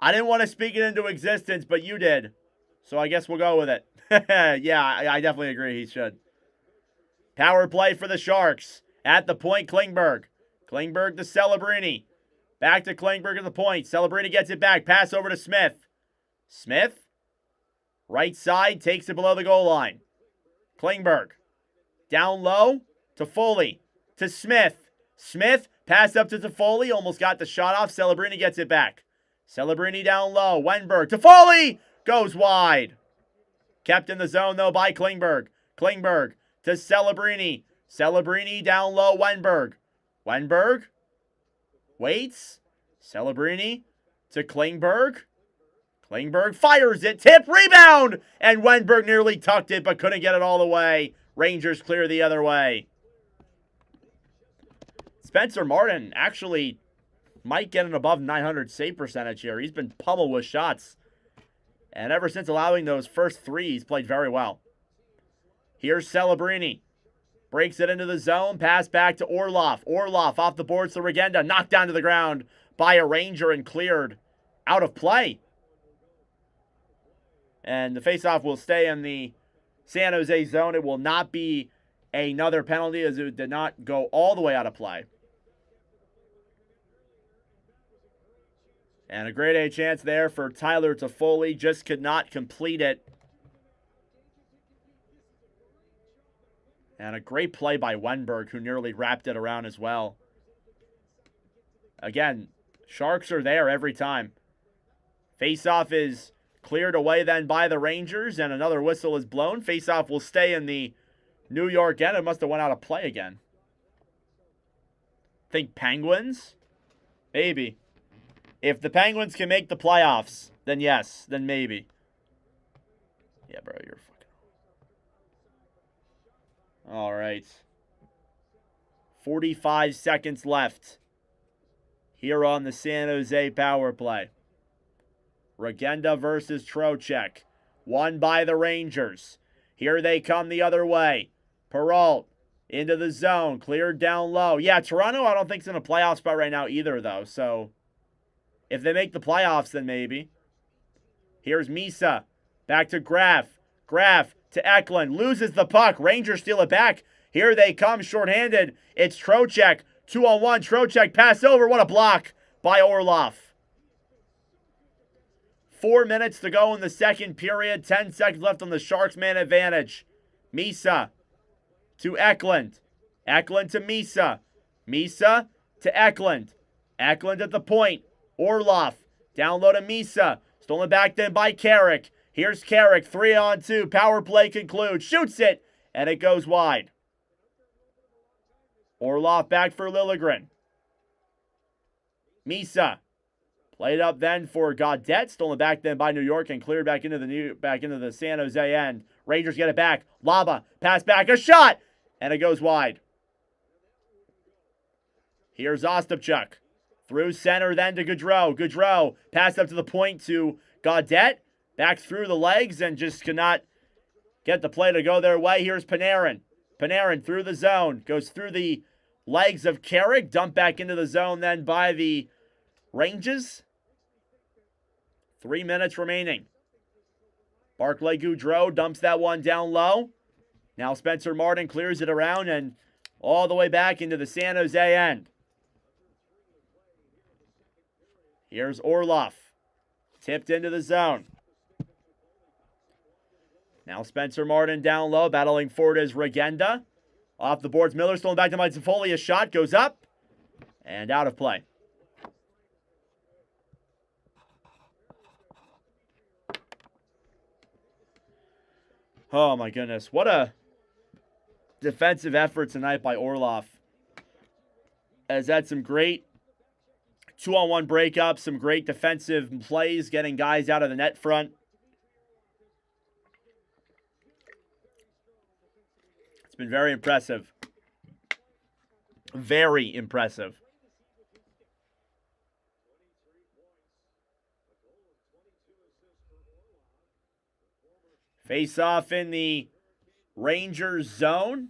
[SPEAKER 1] I didn't want to speak it into existence, but you did. So I guess we'll go with it. Yeah, I definitely agree he should. Power play for the Sharks. At the point, Klingberg. Klingberg to Celebrini. Back to Klingberg at the point. Celebrini gets it back. Pass over to Smith. Smith. Right side. Takes it below the goal line. Klingberg. Down low to Foley. To Smith. Smith. Pass up to Toffoli. Almost got the shot off. Celebrini gets it back. Celebrini down low. Wenberg. Toffoli. Goes wide. Kept in the zone though by Klingberg. Klingberg to Celebrini. Celebrini down low. Wenberg. Wenberg. Waits. Celebrini to Klingberg. Klingberg fires it. Tip. Rebound. And Wenberg nearly tucked it but couldn't get it all the way. Rangers clear the other way. Spencer Martin actually might get an above 900 save percentage here. He's been pummeled with shots. And ever since allowing those first 3, he's played very well. Here's Celebrini. Breaks it into the zone. Pass back to Orlov. Orlov off the boards to Regenda. Knocked down to the ground by a Ranger and cleared out of play. And the faceoff will stay in the San Jose zone. It will not be another penalty as it did not go all the way out of play. And a grade A chance there for Tyler Toffoli. Just could not complete it. And a great play by Wenberg, who nearly wrapped it around as well. Again, Sharks are there every time. Faceoff is cleared away then by the Rangers, and another whistle is blown. Faceoff will stay in the New York end. It must have went out of play again. Think Penguins? Maybe. If the Penguins can make the playoffs, then yes, then maybe. Yeah, bro, you're fucking... All right. 45 seconds left here on the San Jose power play. Regenda versus Trocheck. Won by the Rangers. Here they come the other way. Perrault into the zone. Cleared down low. Yeah, Toronto I don't think is in a playoff spot right now either, though. So, if they make the playoffs, then maybe. Here's Misa. Back to Graf. Graf to Eklund. Loses the puck. Rangers steal it back. Here they come shorthanded. It's Trocheck. 2-on-1. Trocheck pass over. What a block by Orlov. 4 minutes to go in the second period. 10 seconds left on the Sharks' man advantage. Misa to Eklund. Eklund to Misa. Misa to Eklund. Eklund at the point. Orlov. Down low to Misa. Stolen back then by Carrick. Here's Carrick. 3-on-2. Power play concludes. Shoots it. And it goes wide. Orlov back for Liljegren. Misa. Played up then for Gaudette. Stolen back then by New York and cleared back into the San Jose end. Rangers get it back. Laba. Pass back. A shot. And it goes wide. Here's Ostapchuk. Through center then to Gaudreau. Gaudreau. Pass up to the point to Gaudette. Back through the legs and just cannot get the play to go their way. Here's Panarin. Panarin through the zone. Goes through the legs of Carrick. Dumped back into the zone then by the Rangers. 3 minutes remaining. Barclay Goudreau dumps that one down low. Now Spencer Martin clears it around and all the way back into the San Jose end. Here's Orlov. Tipped into the zone. Now Spencer Martin down low. Battling forward is Regenda. Off the boards, Miller stolen back to Mike Toffoli. A shot goes up and out of play. Oh my goodness. What a defensive effort tonight by Orlov. Has had some great 2-on-1 breakups, some great defensive plays, getting guys out of the net front. It's been very impressive. Very impressive. Face off in the Rangers zone.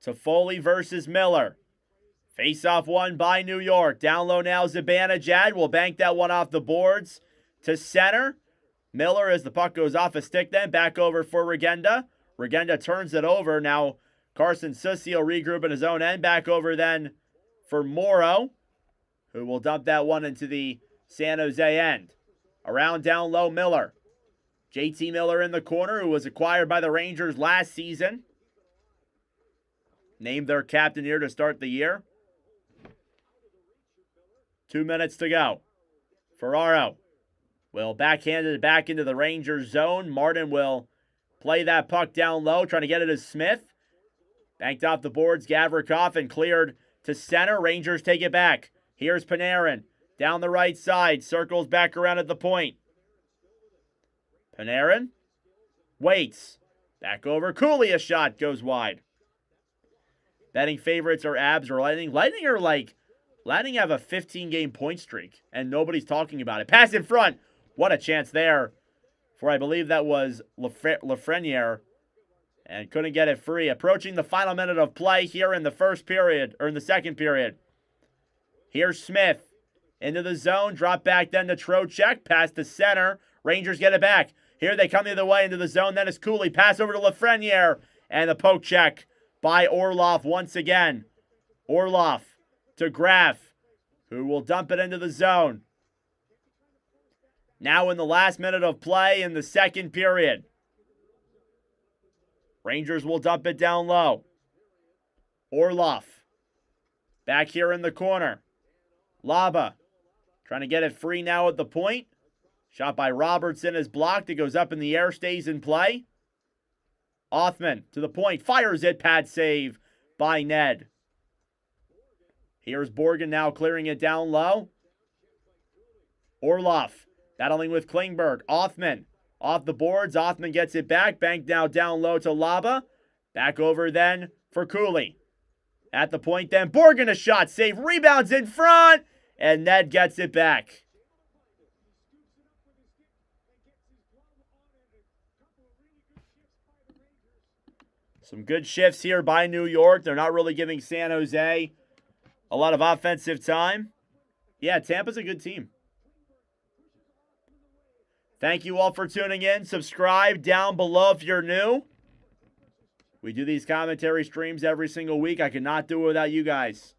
[SPEAKER 1] Toffoli versus Miller. Face off won by New York. Down low now Zibanejad will bank that one off the boards to center. Miller as the puck goes off a stick then. Back over for Regenda. Regenda turns it over. Now Carson Susio regroup in his own end. Back over then for Morrow, who will dump that one into the San Jose end. Around down low, Miller. JT Miller in the corner, who was acquired by the Rangers last season. Named their captain here to start the year. 2 minutes to go. Ferraro will backhand it back into the Rangers zone. Martin will play that puck down low, trying to get it to Smith. Banked off the boards, Gavrikov, and cleared to center. Rangers take it back. Here's Panarin. Down the right side. Circles back around at the point. Panarin. Waits. Back over. Cooley, a shot goes wide. Betting favorites are Abs or Lightning. Lightning are like, Lightning have a 15-game point streak, and nobody's talking about it. Pass in front. What a chance there for I believe that was Lafreniere, and couldn't get it free. Approaching the final minute of play here in the first period, or in the second period. Here's Smith into the zone, drop back then to Trocheck, pass to center. Rangers get it back. Here they come the other way into the zone. Then it's Cooley, pass over to Lafreniere, and the poke check by Orlov once again. Orlov to Graf, who will dump it into the zone. Now in the last minute of play in the second period. Rangers will dump it down low. Orlov back here in the corner. Laba trying to get it free now at the point. Shot by Robertson is blocked. It goes up in the air, stays in play. Othman to the point, fires it. Pad save by Ned. Here's Borgen now clearing it down low. Orlov battling with Klingberg. Othman off the boards. Othman gets it back. Banked now down low to Laba. Back over then for Cooley. At the point then, Borgen a shot. Save. Rebounds in front. And Ned gets it back. Some good shifts here by New York. They're not really giving San Jose a lot of offensive time. Yeah, Tampa's a good team. Thank you all for tuning in. Subscribe down below if you're new. We do these commentary streams every single week. I could not do it without you guys.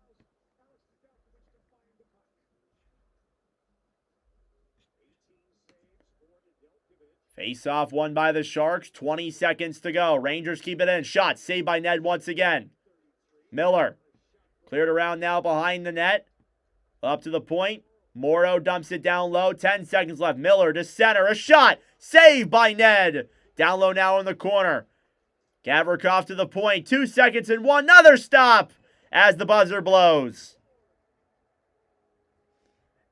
[SPEAKER 1] Face-off won by the Sharks. 20 seconds to go. Rangers keep it in. Shot saved by Ned once again. Miller cleared around now behind the net. Up to the point. Morrow dumps it down low. 10 seconds left. Miller to center. A shot. Saved by Ned. Down low now in the corner. Gavrikov to the point. 2 seconds and one. Another stop as the buzzer blows.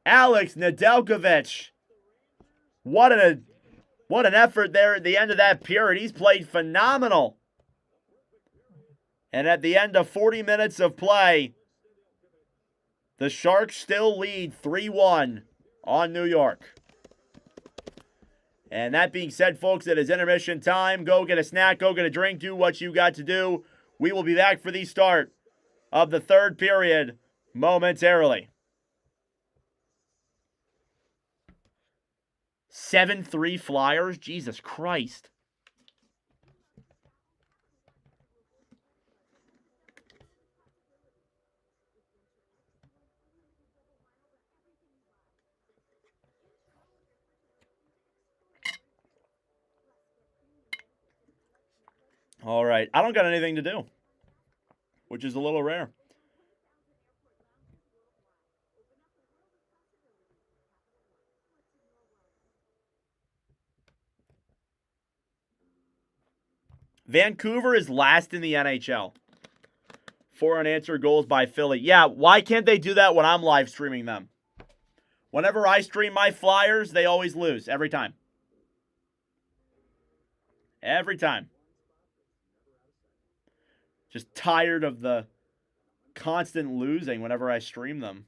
[SPEAKER 1] Alex Nedeljkovic. What an effort there at the end of that period. He's played phenomenal. And at the end of 40 minutes of play, the Sharks still lead 3-1 on New York. And that being said, folks, it is intermission time. Go get a snack, go get a drink, do what you got to do. We will be back for the start of the third period momentarily. 7-3 Flyers? Jesus Christ. All right. I don't got anything to do, which is a little rare. Vancouver is last in the NHL. 4 unanswered goals by Philly. Yeah, why can't they do that when I'm live streaming them? Whenever I stream my Flyers, they always lose. Every time. Every time. Just tired of the constant losing whenever I stream them.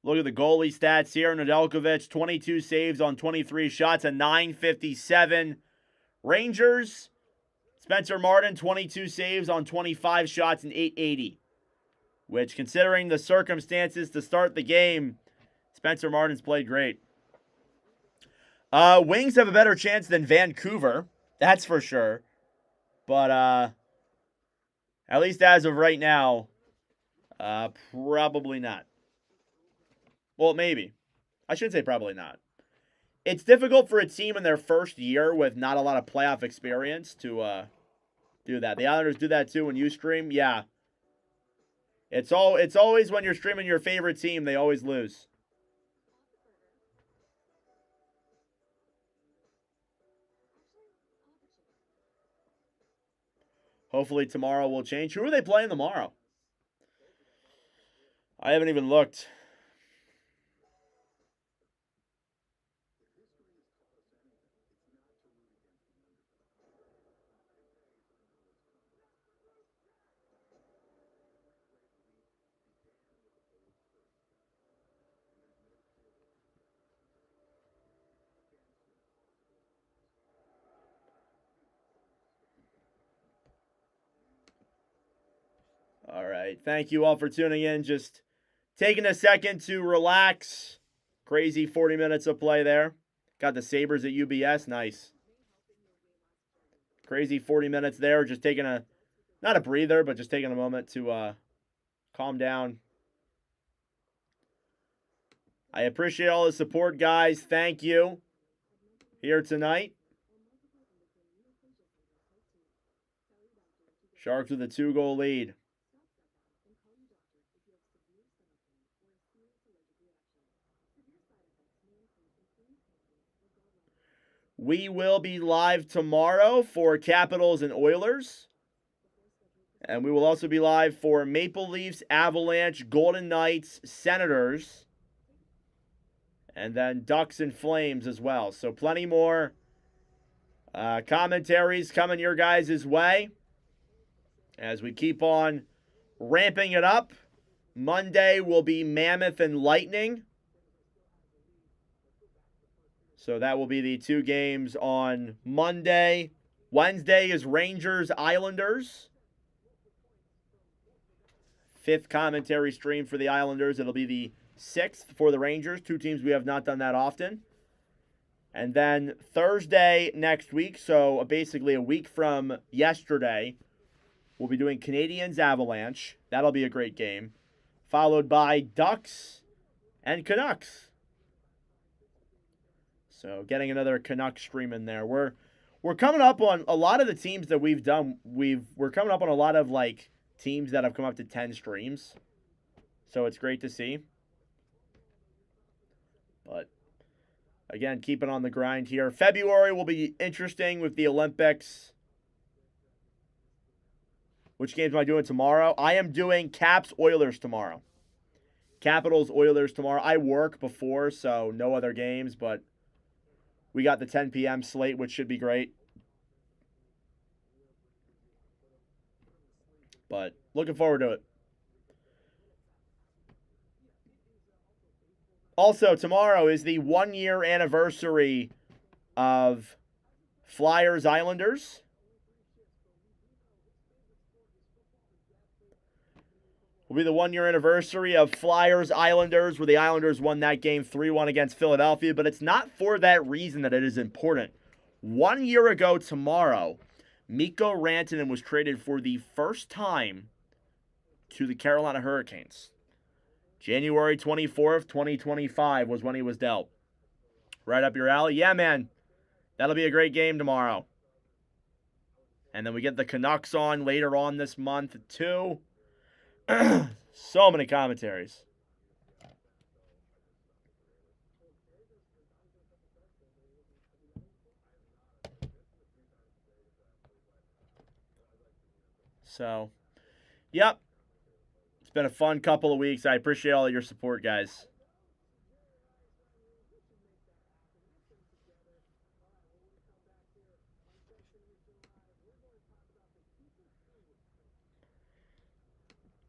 [SPEAKER 1] Look at the goalie stats here. Nedeljkovic, 22 saves on 23 shots, a .957. Rangers, Spencer Martin, 22 saves on 25 shots, and .880. Which, considering the circumstances to start the game, Spencer Martin's played great. Wings have a better chance than Vancouver. That's for sure. But, at least as of right now, probably not. Well, maybe. I should say probably not. It's difficult for a team in their first year with not a lot of playoff experience to do that. The Islanders do that too when you stream. Yeah. It's always when you're streaming your favorite team, they always lose. Hopefully tomorrow will change. Who are they playing tomorrow? I haven't even looked. right. Thank you all for tuning in. Just taking a second to relax. Crazy 40 minutes of play there. Got the Sabres at UBS. Nice. Crazy 40 minutes there. Just taking not a breather, but just taking a moment to calm down. I appreciate all the support, guys. Thank you. Here tonight. Sharks with a 2-goal lead. We will be live tomorrow for Capitals and Oilers. And we will also be live for Maple Leafs, Avalanche, Golden Knights, Senators, and then Ducks and Flames as well. So plenty more commentaries coming your guys' way as we keep on ramping it up. Monday will be Mammoth and Lightning. So that will be the 2 games on Monday. Wednesday is Rangers, Islanders. 5th commentary stream for the Islanders. It'll be the 6th for the Rangers. 2 teams we have not done that often. And then Thursday next week, so basically a week from yesterday, we'll be doing Canadiens, Avalanche. That'll be a great game. Followed by Ducks and Canucks. So getting another Canucks stream in there. We're coming up on a lot of the teams that we've done. We're coming up on a lot of like teams that have come up to 10 streams. So it's great to see. But again, keeping on the grind here. February will be interesting with the Olympics. Which games am I doing tomorrow? I am doing Caps Oilers tomorrow. Capitals Oilers tomorrow. I work before, so no other games, but we got the 10 p.m. slate, which should be great. But looking forward to it. Also, tomorrow is the 1-year anniversary of Flyers Islanders. Will be the 1-year anniversary of Flyers Islanders, where the Islanders won that game 3-1 against Philadelphia. But it's not for that reason that it is important. 1 year ago tomorrow, Mikko Rantanen was traded for the first time to the Carolina Hurricanes. January 24th, 2025 was when he was dealt. Right up your alley? Yeah, man. That'll be a great game tomorrow. And then we get the Canucks on later on this month, too. So many commentaries. So, yep. It's been a fun couple of weeks. I appreciate all of your support, guys.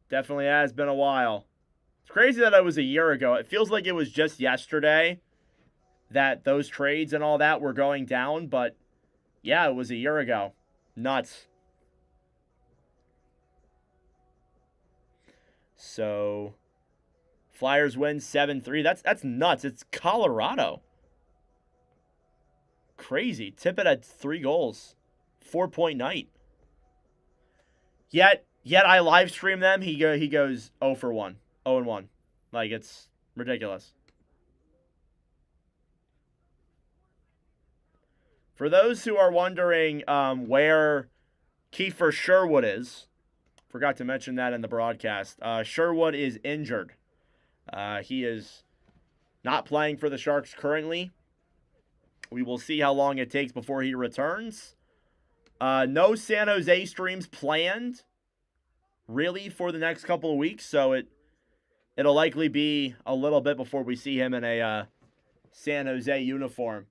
[SPEAKER 1] Definitely has been a while. It's crazy that it was a year ago. It feels like it was just yesterday that those trades and all that were going down, but yeah, it was a year ago. Nuts. So, Flyers win 7-3. That's nuts. It's Colorado. Crazy. Tippett had 3 goals. 4-point night. Yet I live stream them. He goes 0 for 1. 0-1. Like, it's ridiculous. For those who are wondering where Kiefer Sherwood is, forgot to mention that in the broadcast. Sherwood is injured. He is not playing for the Sharks currently. We will see how long it takes before he returns. No San Jose streams planned, really, for the next couple of weeks, so it'll likely be a little bit before we see him in a San Jose uniform.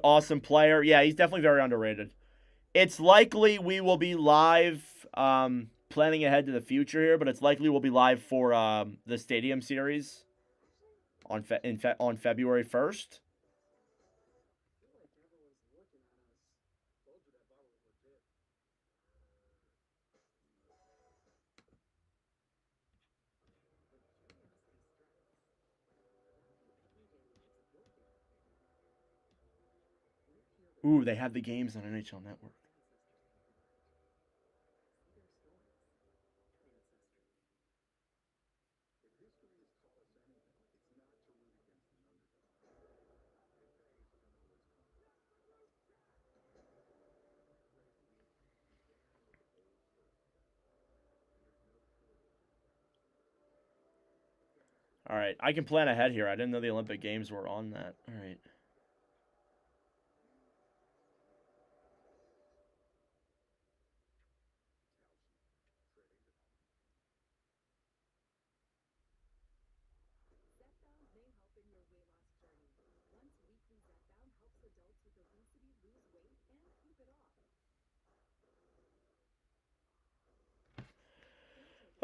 [SPEAKER 1] Awesome player. Yeah, he's definitely very underrated. It's likely we will be live, planning ahead to the future here, but it's likely we'll be live for the Stadium Series on February 1st. Ooh, they have the games on NHL Network. All right, I can plan ahead here. I didn't know the Olympic Games were on that. All right.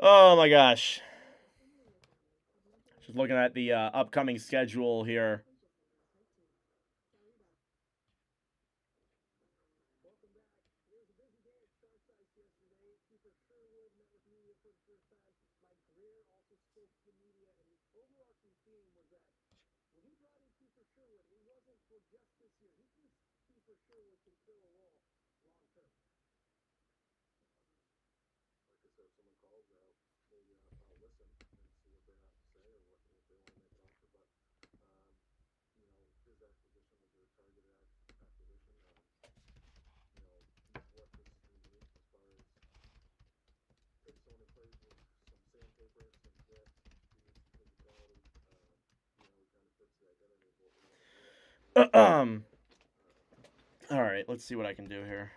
[SPEAKER 1] Oh my gosh. Just looking at the upcoming schedule here. All right, let's see what I can do here.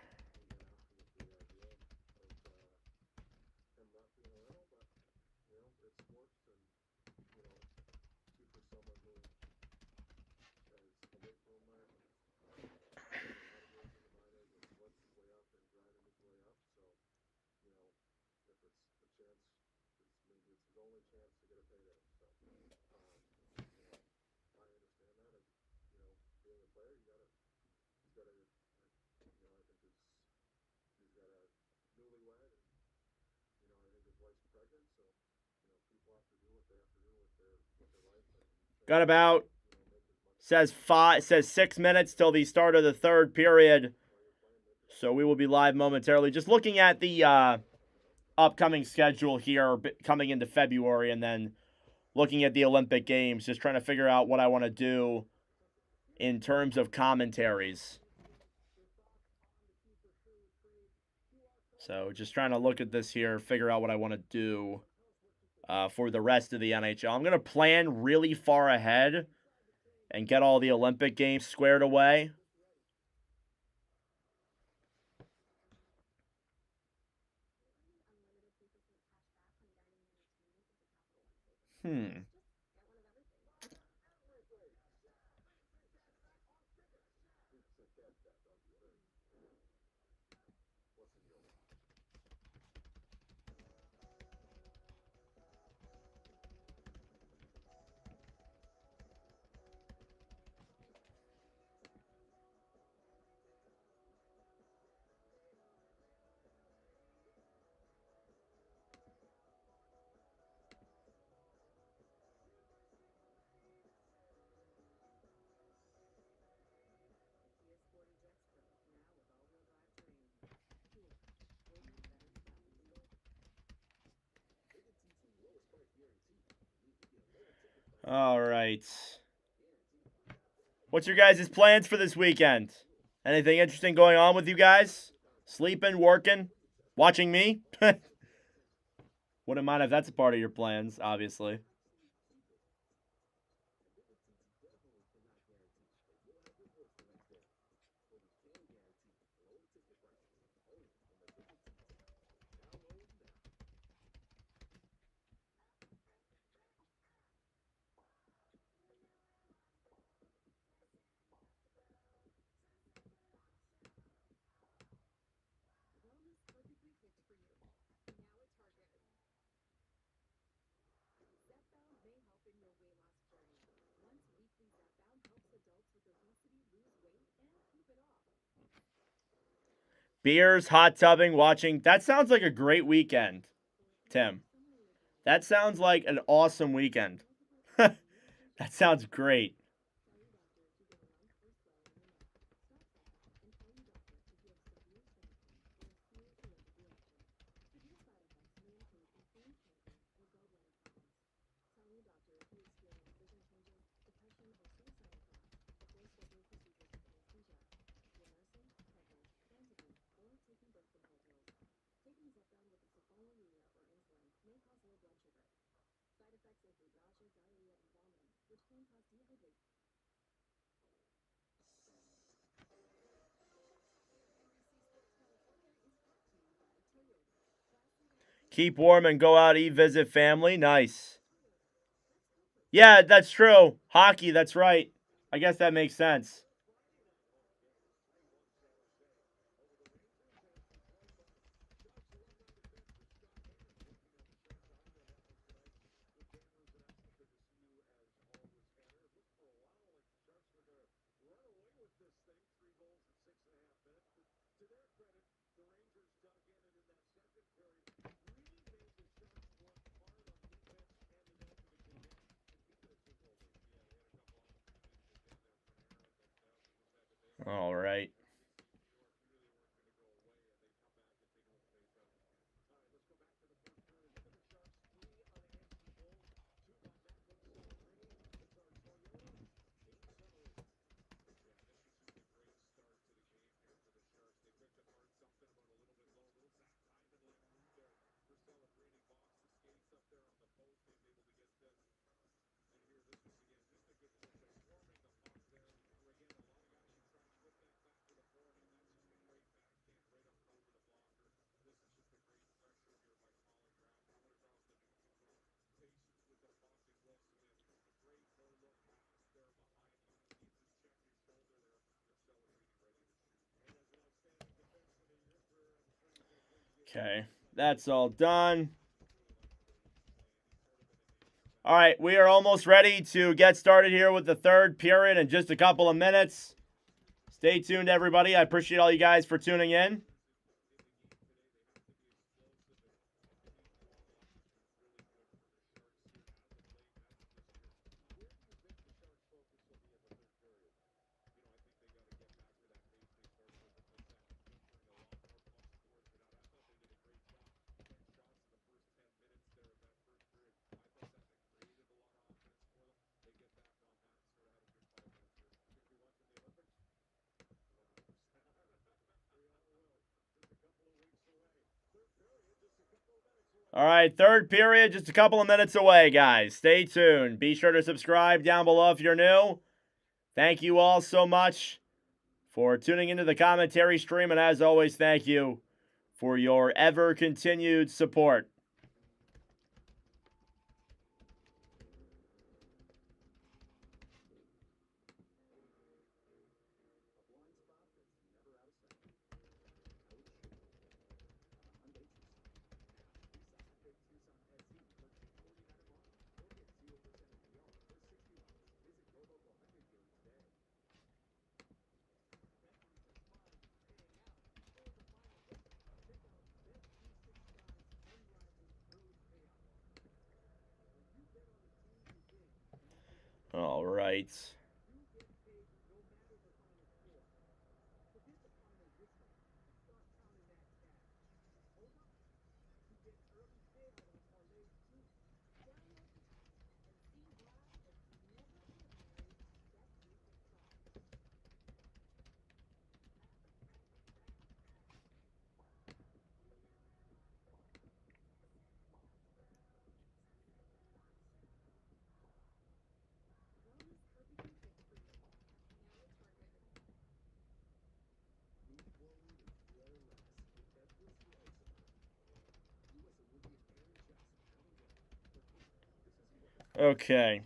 [SPEAKER 1] Got about says 6 minutes till the start of the third period. So we will be live momentarily. Just looking at the upcoming schedule here coming into February, and then looking at the Olympic Games, just trying to figure out what I want to do in terms of commentaries. So just trying to look at this here, figure out what I want to do for the rest of the NHL. I'm going to plan really far ahead and get all the Olympic Games squared away. All right. What's your guys' plans for this weekend? Anything interesting going on with you guys? Sleeping, working, watching me? Wouldn't mind if that's a part of your plans, obviously. Beers, hot tubbing, watching. That sounds like a great weekend, Tim. That sounds like an awesome weekend. That sounds great. Keep warm and go out, eat, visit family. Nice. Yeah, that's true. Hockey, that's right. I guess that makes sense. All right. Okay, that's all done. All right, we are almost ready to get started here with the third period in just a couple of minutes. Stay tuned, everybody. I appreciate all you guys for tuning in. All right, third period, just a couple of minutes away, guys. Stay tuned. Be sure to subscribe down below if you're new. Thank you all so much for tuning into the commentary stream, and as always, thank you for your ever-continued support. All right. Okay.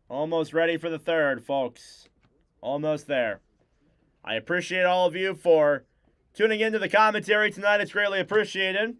[SPEAKER 1] Almost ready for the third, folks. Almost there. I appreciate all of you for tuning into the commentary tonight. It's greatly appreciated.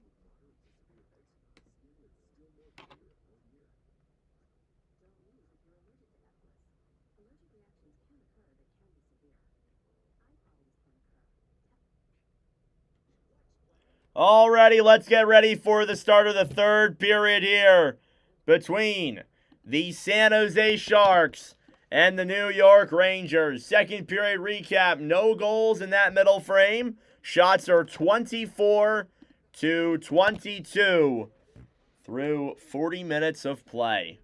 [SPEAKER 1] Alrighty, let's get ready for the start of the third period here between the San Jose Sharks and the New York Rangers. Second period recap, no goals in that middle frame. Shots are 24 to 22 through 40 minutes of play.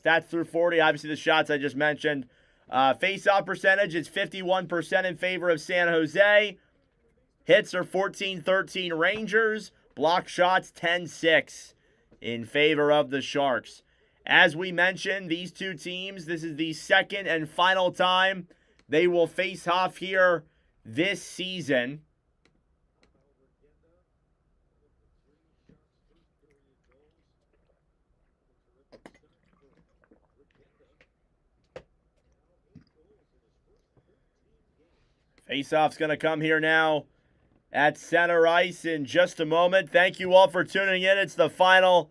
[SPEAKER 1] Stats through 40, obviously the shots I just mentioned. Face-off percentage is 51% in favor of San Jose. Hits are 14-13 Rangers. Block shots 10-6 in favor of the Sharks. As we mentioned, these two teams, this is the second and final time they will face off here this season. Face-off's going to come here now at center ice in just a moment. Thank you all for tuning in. It's the final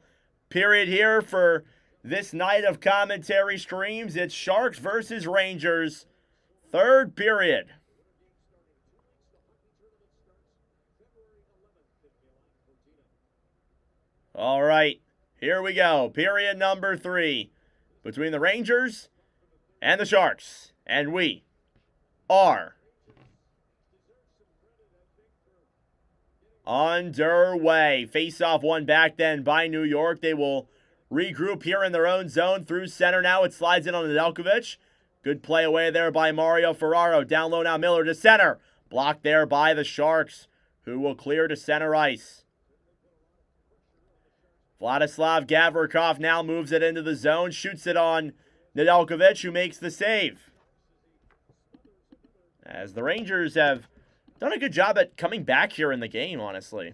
[SPEAKER 1] period here for this night of commentary streams. It's Sharks versus Rangers, third period. All right, here we go. Period number 3 between the Rangers and the Sharks. And we are underway. Face-off one back then by New York. They will regroup here in their own zone through center now. It slides in on Nedeljkovic. Good play away there by Mario Ferraro. Down low now, Miller to center. Blocked there by the Sharks, who will clear to center ice. Vladislav Gavrikov now moves it into the zone. Shoots it on Nedeljkovic, who makes the save. As the Rangers have done a good job at coming back here in the game, honestly.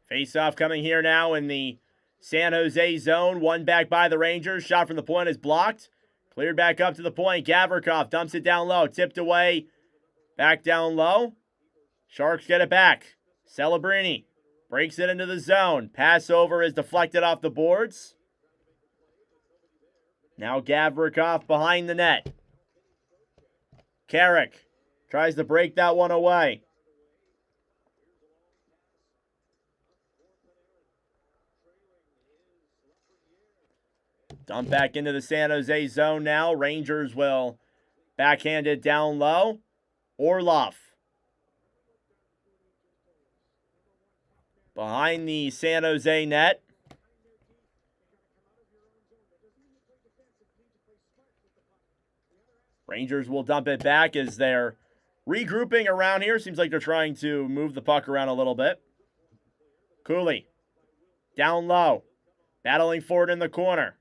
[SPEAKER 1] Face-off coming here now in the San Jose zone. One back by the Rangers. Shot from the point is blocked. Cleared back up to the point. Gavrikov dumps it down low. Tipped away. Back down low. Sharks get it back. Celebrini breaks it into the zone. Pass over is deflected off the boards. Now Gavrikov behind the net. Carrick tries to break that one away. Dump back into the San Jose zone now. Rangers will backhand it down low. Orlov behind the San Jose net. Rangers will dump it back as they're regrouping around here. Seems like they're trying to move the puck around a little bit. Cooley down low. Battling for it in the corner.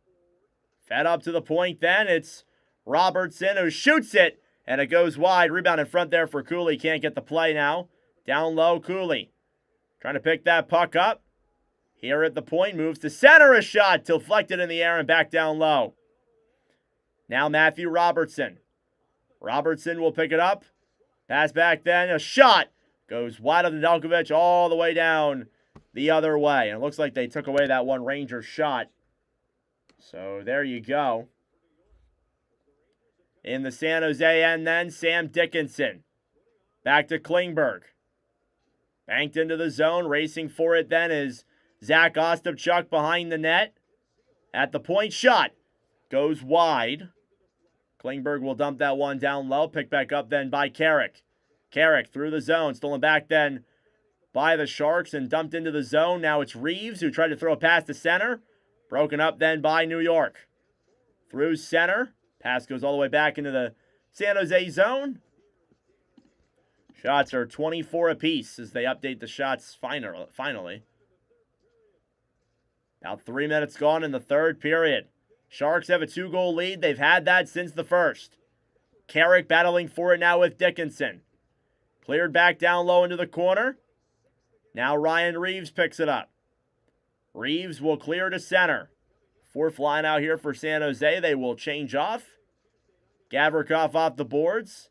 [SPEAKER 1] Fed up to the point then. It's Robertson who shoots it, and it goes wide. Rebound in front there for Cooley. Can't get the play now. Down low, Cooley trying to pick that puck up. Here at the point, moves to center. A shot deflected in the air and back down low. Now Matthew Robertson. Robertson will pick it up. Pass back then. A shot goes wide of Nedeljkovic all the way down the other way. And it looks like they took away that one Ranger shot. So there you go. In the San Jose end then, Sam Dickinson. Back to Klingberg. Banked into the zone. Racing for it then is Zach Ostapchuk behind the net. At the point, shot goes wide. Klingberg will dump that one down low. Picked back up then by Carrick. Carrick through the zone. Stolen back then by the Sharks and dumped into the zone. Now it's Reeves who tried to throw a pass to center. Broken up then by New York. Through center. Pass goes all the way back into the San Jose zone. Shots are 24 apiece as they update the shots finally. About 3 minutes gone in the third period. Sharks have a 2-goal lead. They've had that since the first. Carrick battling for it now with Dickinson. Cleared back down low into the corner. Now Ryan Reeves picks it up. Reeves will clear to center. Fourth line out here for San Jose. They will change off. Gavrikov off the boards.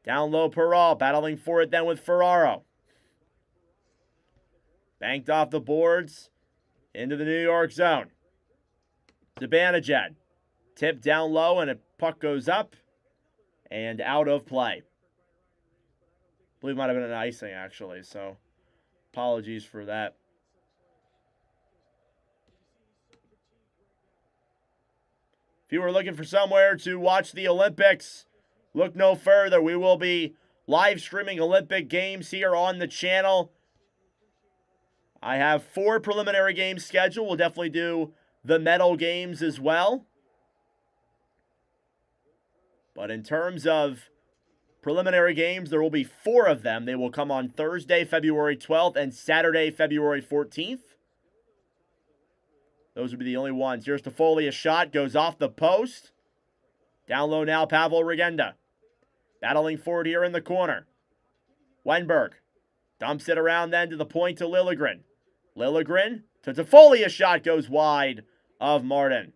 [SPEAKER 1] Down low, Perral battling for it then with Ferraro. Banked off the boards into the New York zone. Zibanejad. Tipped down low and a puck goes up and out of play. I believe it might have been an icing actually, so apologies for that. If you were looking for somewhere to watch the Olympics, look no further. We will be live streaming Olympic games here on the channel. I have 4 preliminary games scheduled. We'll definitely do the medal games as well. But in terms of preliminary games, there will be 4 of them. They will come on Thursday, February 12th, and Saturday, February 14th. Those would be the only ones. Here's Toffoli, a shot, goes off the post. Down low now, Pavel Regenda. Battling forward here in the corner. Wenberg dumps it around then to the point to Liljegren. Liljegren to Toffoli, a shot goes wide of Martin.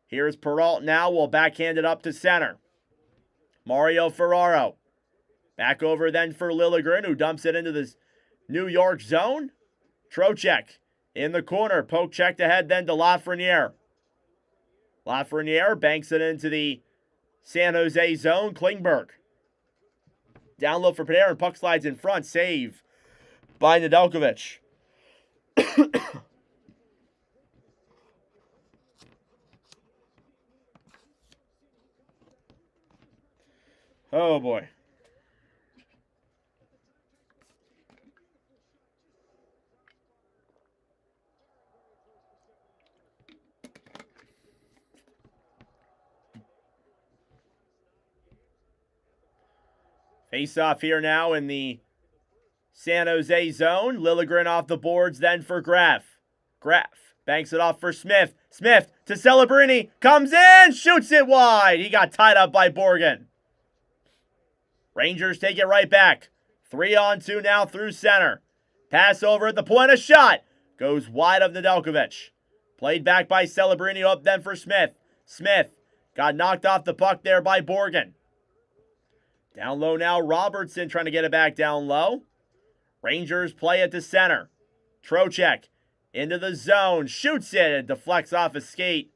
[SPEAKER 1] Here's Peralt now, will backhand it up to center. Mario Ferraro. Back over then for Liljegren, who dumps it into this New York zone. Trocheck in the corner, poke checked ahead then to Lafreniere. Lafreniere banks it into the San Jose zone. Klingberg. Down low for Panarin, puck slides in front, save by Nedeljkovic. Oh boy. Face off here now in the San Jose zone. Liljegren off the boards then for Graf. Graf banks it off for Smith. Smith to Celebrini. Comes in. Shoots it wide. He got tied up by Borgen. Rangers take it right back. 3-on-2 now through center. Pass over at the point. A shot. Goes wide of Nedeljkovic. Played back by Celebrini up then for Smith. Smith got knocked off the puck there by Borgen. Down low now, Robertson trying to get it back down low. Rangers play it to center. Trocheck into the zone. Shoots it and deflects off a skate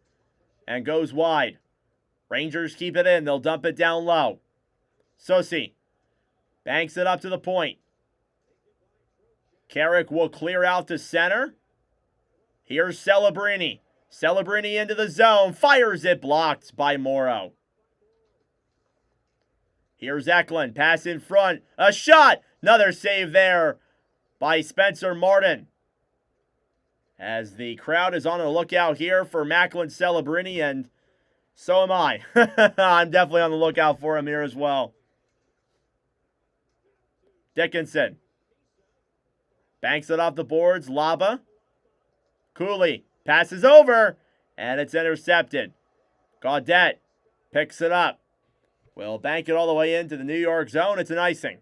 [SPEAKER 1] and goes wide. Rangers keep it in. They'll dump it down low. Sosi banks it up to the point. Carrick will clear out to center. Here's Celebrini. Celebrini into the zone. Fires it. Blocked by Morrow. Here's Eklund. Pass in front. A shot. Another save there by Spencer Martin. As the crowd is on the lookout here for Macklin Celebrini, and so am I. I'm definitely on the lookout for him here as well. Dickinson. Banks it off the boards. Laba. Cooley. Passes over. And it's intercepted. Gaudette picks it up. Will bank it all the way into the New York zone. It's an icing.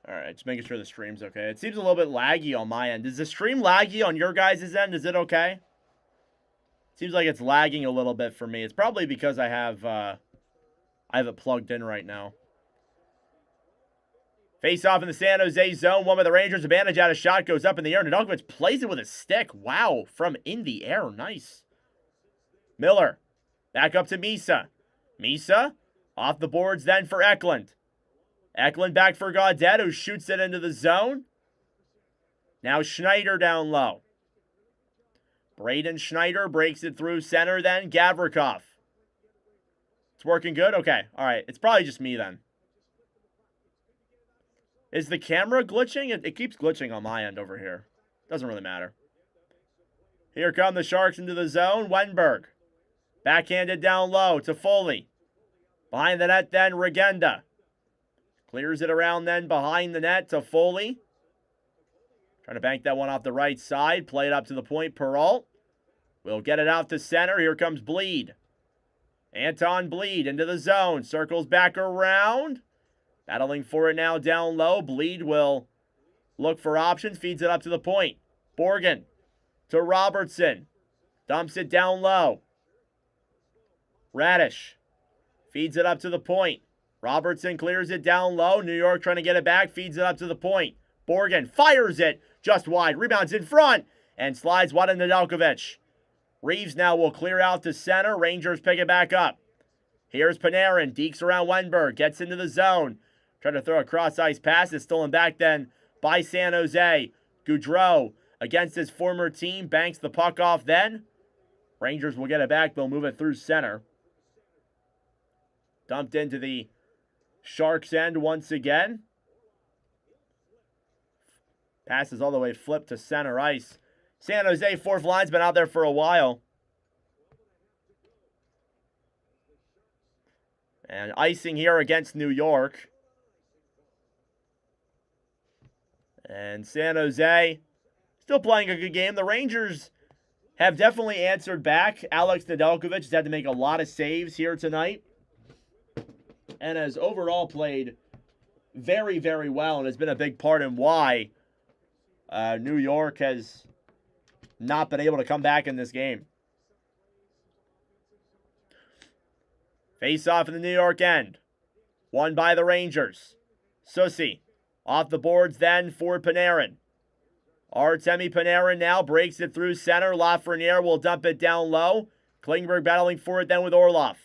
[SPEAKER 1] All right, just making sure the stream's okay. It seems a little bit laggy on my end. Is the stream laggy on your guys' end? Is it okay? Seems like it's lagging a little bit for me. It's probably because I have it plugged in right now. Face off in the San Jose zone. One by the Rangers. Advantage out of shot. Goes up in the air. Nedeljkovic plays it with a stick. Wow. From in the air. Nice. Miller. Back up to Misa. Misa. Off the boards then for Eklund. Eklund back for Gaudette, who shoots it into the zone. Now Schneider down low. Braden Schneider breaks it through center then. Gavrikov. It's working good? Okay. All right. It's probably just me then. Is the camera glitching? It keeps glitching on my end over here. Doesn't really matter. Here come the Sharks into the zone. Wenberg. Backhanded down low to Foley. Behind the net then, Regenda. Clears it around then behind the net to Foley. Trying to bank that one off the right side. Play it up to the point. Peralt will get it out to center. Here comes Bleed. Anton Bleed into the zone. Circles back around. Battling for it now down low. Bleed will look for options. Feeds it up to the point. Borgen to Robertson. Dumps it down low. Radish feeds it up to the point. Robertson clears it down low. New York trying to get it back. Feeds it up to the point. Borgen fires it just wide. Rebounds in front. And slides wide into Nedeljkovic. Reeves now will clear out to center. Rangers pick it back up. Here's Panarin. Dekes around Wenberg. Gets into the zone. Tried to throw a cross-ice pass. It's stolen back then by San Jose. Gaudreau against his former team. Banks the puck off then. Rangers will get it back. They'll move it through center. Dumped into the Sharks' end once again. Passes all the way flipped to center ice. San Jose, fourth line's been out there for a while. And icing here against New York. And San Jose still playing a good game. The Rangers have definitely answered back. Alex Nedeljkovic has had to make a lot of saves here tonight. And has overall played very, very well. And has been a big part in why New York has not been able to come back in this game. Face off in the New York end. Won by the Rangers. Susi off the boards then for Panarin. Artemi Panarin now breaks it through center. Lafreniere will dump it down low. Klingberg battling for it then with Orlov.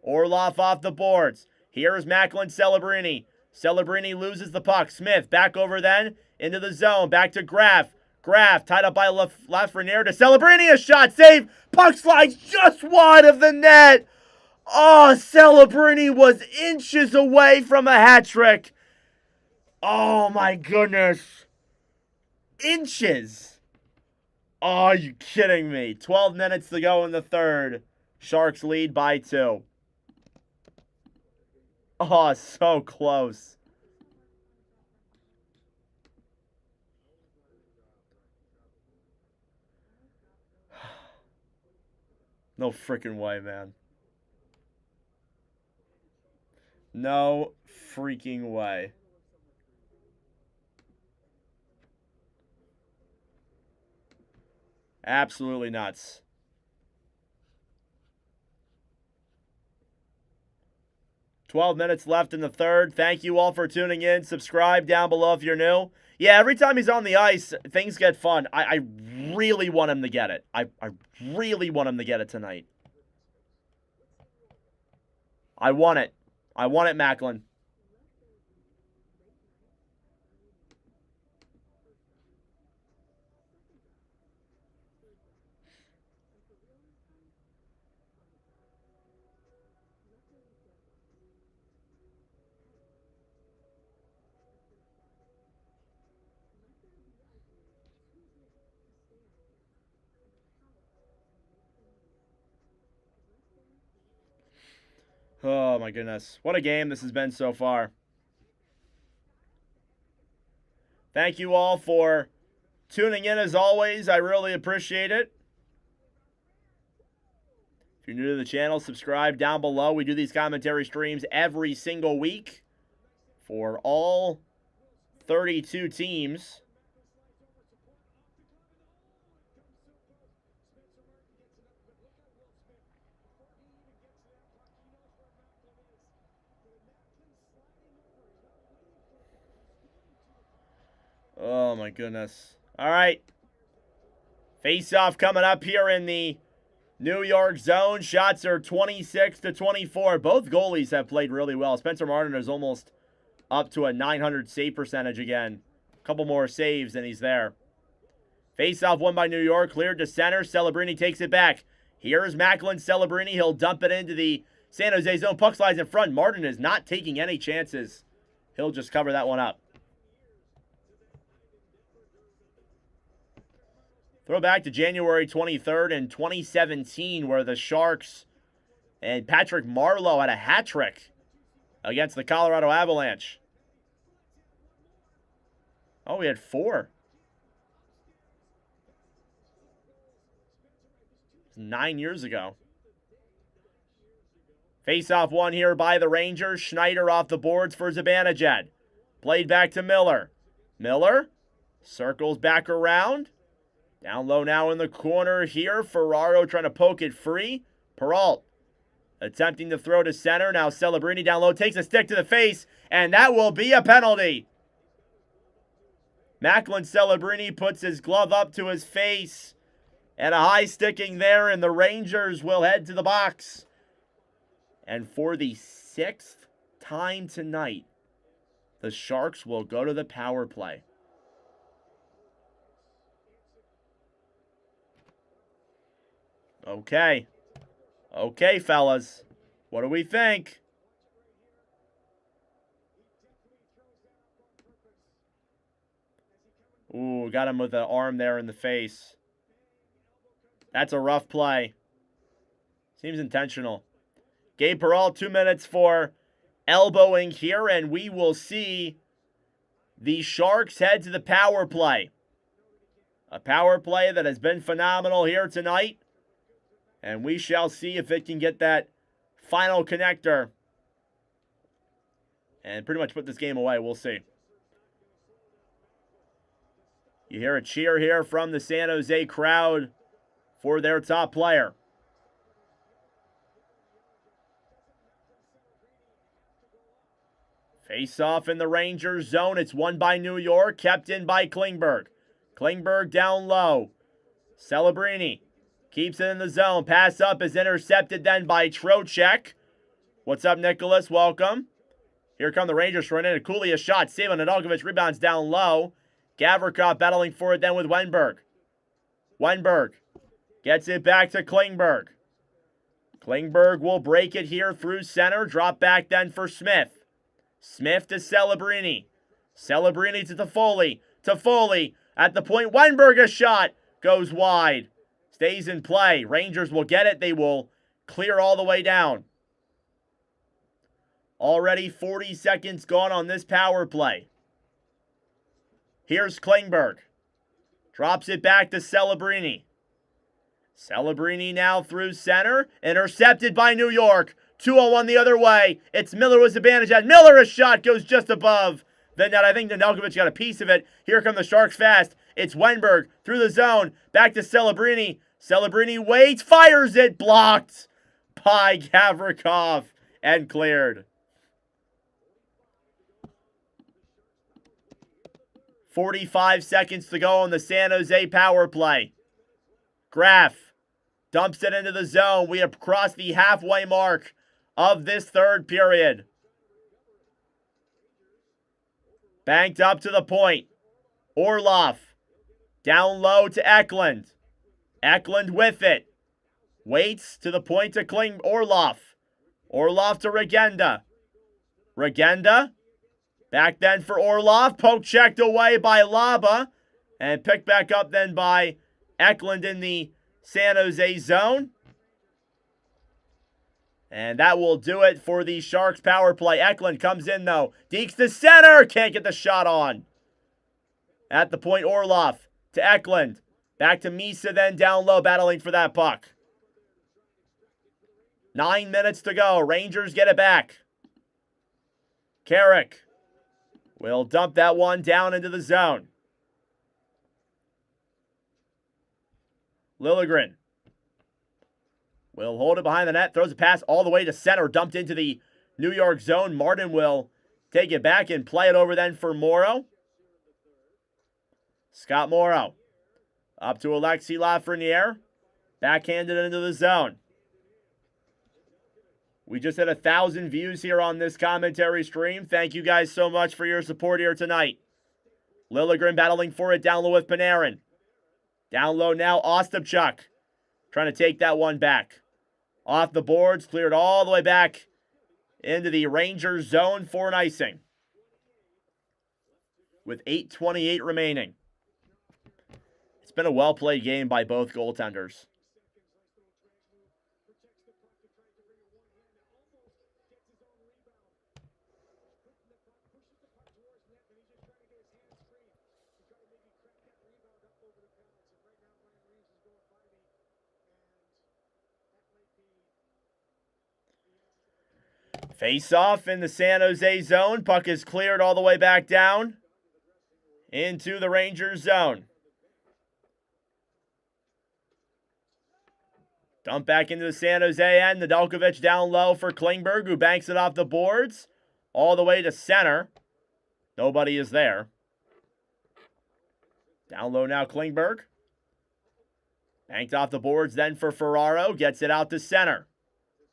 [SPEAKER 1] Orlov off the boards. Here's Macklin Celebrini. Celebrini loses the puck. Smith back over then into the zone. Back to Graf. Graf tied up by Lafreniere to Celebrini. A shot save. Puck slides just wide of the net. Oh, Celebrini was inches away from a hat trick. Oh, my goodness. Inches. Oh, are you kidding me? 12 minutes to go in the third. Sharks lead by 2. Oh, so close. No freaking way, man. No freaking way. Absolutely nuts. $12 minutes left in the third. Thank you all for tuning in. Subscribe down below if you're new. Yeah, every time he's on the ice, things get fun. I really want him to get it. I really want him to get it tonight. I want it. I want it, Macklin. Oh, my goodness. What a game this has been so far. Thank you all for tuning in as always. I really appreciate it. If you're new to the channel, subscribe down below. We do these commentary streams every single week for all 32 teams. Oh, my goodness. All right. Face-off coming up here in the New York zone. Shots are 26-24. Both goalies have played really well. Spencer Martin is almost up to a .900 save percentage again. A couple more saves and he's there. Face-off won by New York. Cleared to center. Celebrini takes it back. Here's Macklin Celebrini. He'll dump it into the San Jose zone. Puck slides in front. Martin is not taking any chances. He'll just cover that one up. Throw back to January 23rd in 2017 where the Sharks and Patrick Marleau had a hat trick against the Colorado Avalanche. Oh, we had 4. 9 years ago. Face-off won here by the Rangers. Schneider off the boards for Zibanejad. Played back to Miller. Miller circles back around. Down low now in the corner here. Ferraro trying to poke it free. Peralt attempting to throw to center. Now Celebrini down low takes a stick to the face, and that will be a penalty. Macklin Celebrini puts his glove up to his face, and a high sticking there, and the Rangers will head to the box. And for the 6th time tonight, the Sharks will go to the power play. Okay. Okay, fellas. What do we think? Ooh, got him with the arm there in the face. That's a rough play. Seems intentional. Gabe Peralt, 2 minutes for elbowing here, and we will see the Sharks head to the power play. A power play that has been phenomenal here tonight. And we shall see if it can get that final connector and pretty much put this game away. We'll see. You hear a cheer here from the San Jose crowd for their top player. Face off in the Rangers zone. It's won by New York, kept in by Klingberg. Klingberg down low. Celebrini keeps it in the zone. Pass up is intercepted then by Trocheck. What's up, Nicholas? Welcome. Here come the Rangers running in. Cooley a shot. Save on Nadalkovich. Rebounds down low. Gavrikov battling for it then with Wenberg. Wenberg gets it back to Klingberg. Klingberg will break it here through center. Drop back then for Smith. Smith to Celebrini. Celebrini to Toffoli. Toffoli at the point. Wenberg a shot. Goes wide. Stays in play. Rangers will get it. They will clear all the way down. Already 40 seconds gone on this power play. Here's Klingberg. Drops it back to Celebrini. Celebrini now through center. Intercepted by New York. 2-on-1 the other way. It's Miller with advantage. And Miller, a shot goes just above the net. I think Nadalkovich got a piece of it. Here come the Sharks fast. It's Wenberg through the zone. Back to Celebrini. Celebrini waits. Fires it. Blocked by Gavrikov. And cleared. 45 seconds to go on the San Jose power play. Graf dumps it into the zone. We have crossed the halfway mark of this third period. Banked up to the point. Orlov down low to Eklund. Eklund with it. Waits to the point to Orlov. Orlov to Regenda. Regenda. Back then for Orlov. Poke checked away by Laba. And picked back up then by Eklund in the San Jose zone. And that will do it for the Sharks power play. Eklund comes in though. Deeks to center. Can't get the shot on. At the point, Orlov to Eklund. Back to Misa then down low battling for that puck. 9 minutes to go. Rangers get it back. Carrick will dump that one down into the zone. Liljegren will hold it behind the net. Throws a pass all the way to center. Dumped into the New York zone. Martin will take it back and play it over then for Morrow. Scott Morrow up to Alexis Lafreniere. Backhanded into the zone. We just had 1,000 views here on this commentary stream. Thank you guys so much for your support here tonight. Liljegren battling for it down low with Panarin. Down low now, Ostapchuk trying to take that one back. Off the boards, cleared all the way back into the Rangers zone for an icing. With 8:28 remaining. It's been a well-played game by both goaltenders. Face off in the San Jose zone. Puck is cleared all the way back down into the Rangers zone. Dump back into the San Jose end. Nadalkovich down low for Klingberg, who banks it off the boards all the way to center. Nobody is there. Down low now, Klingberg. Banked off the boards then for Ferraro. Gets it out to center.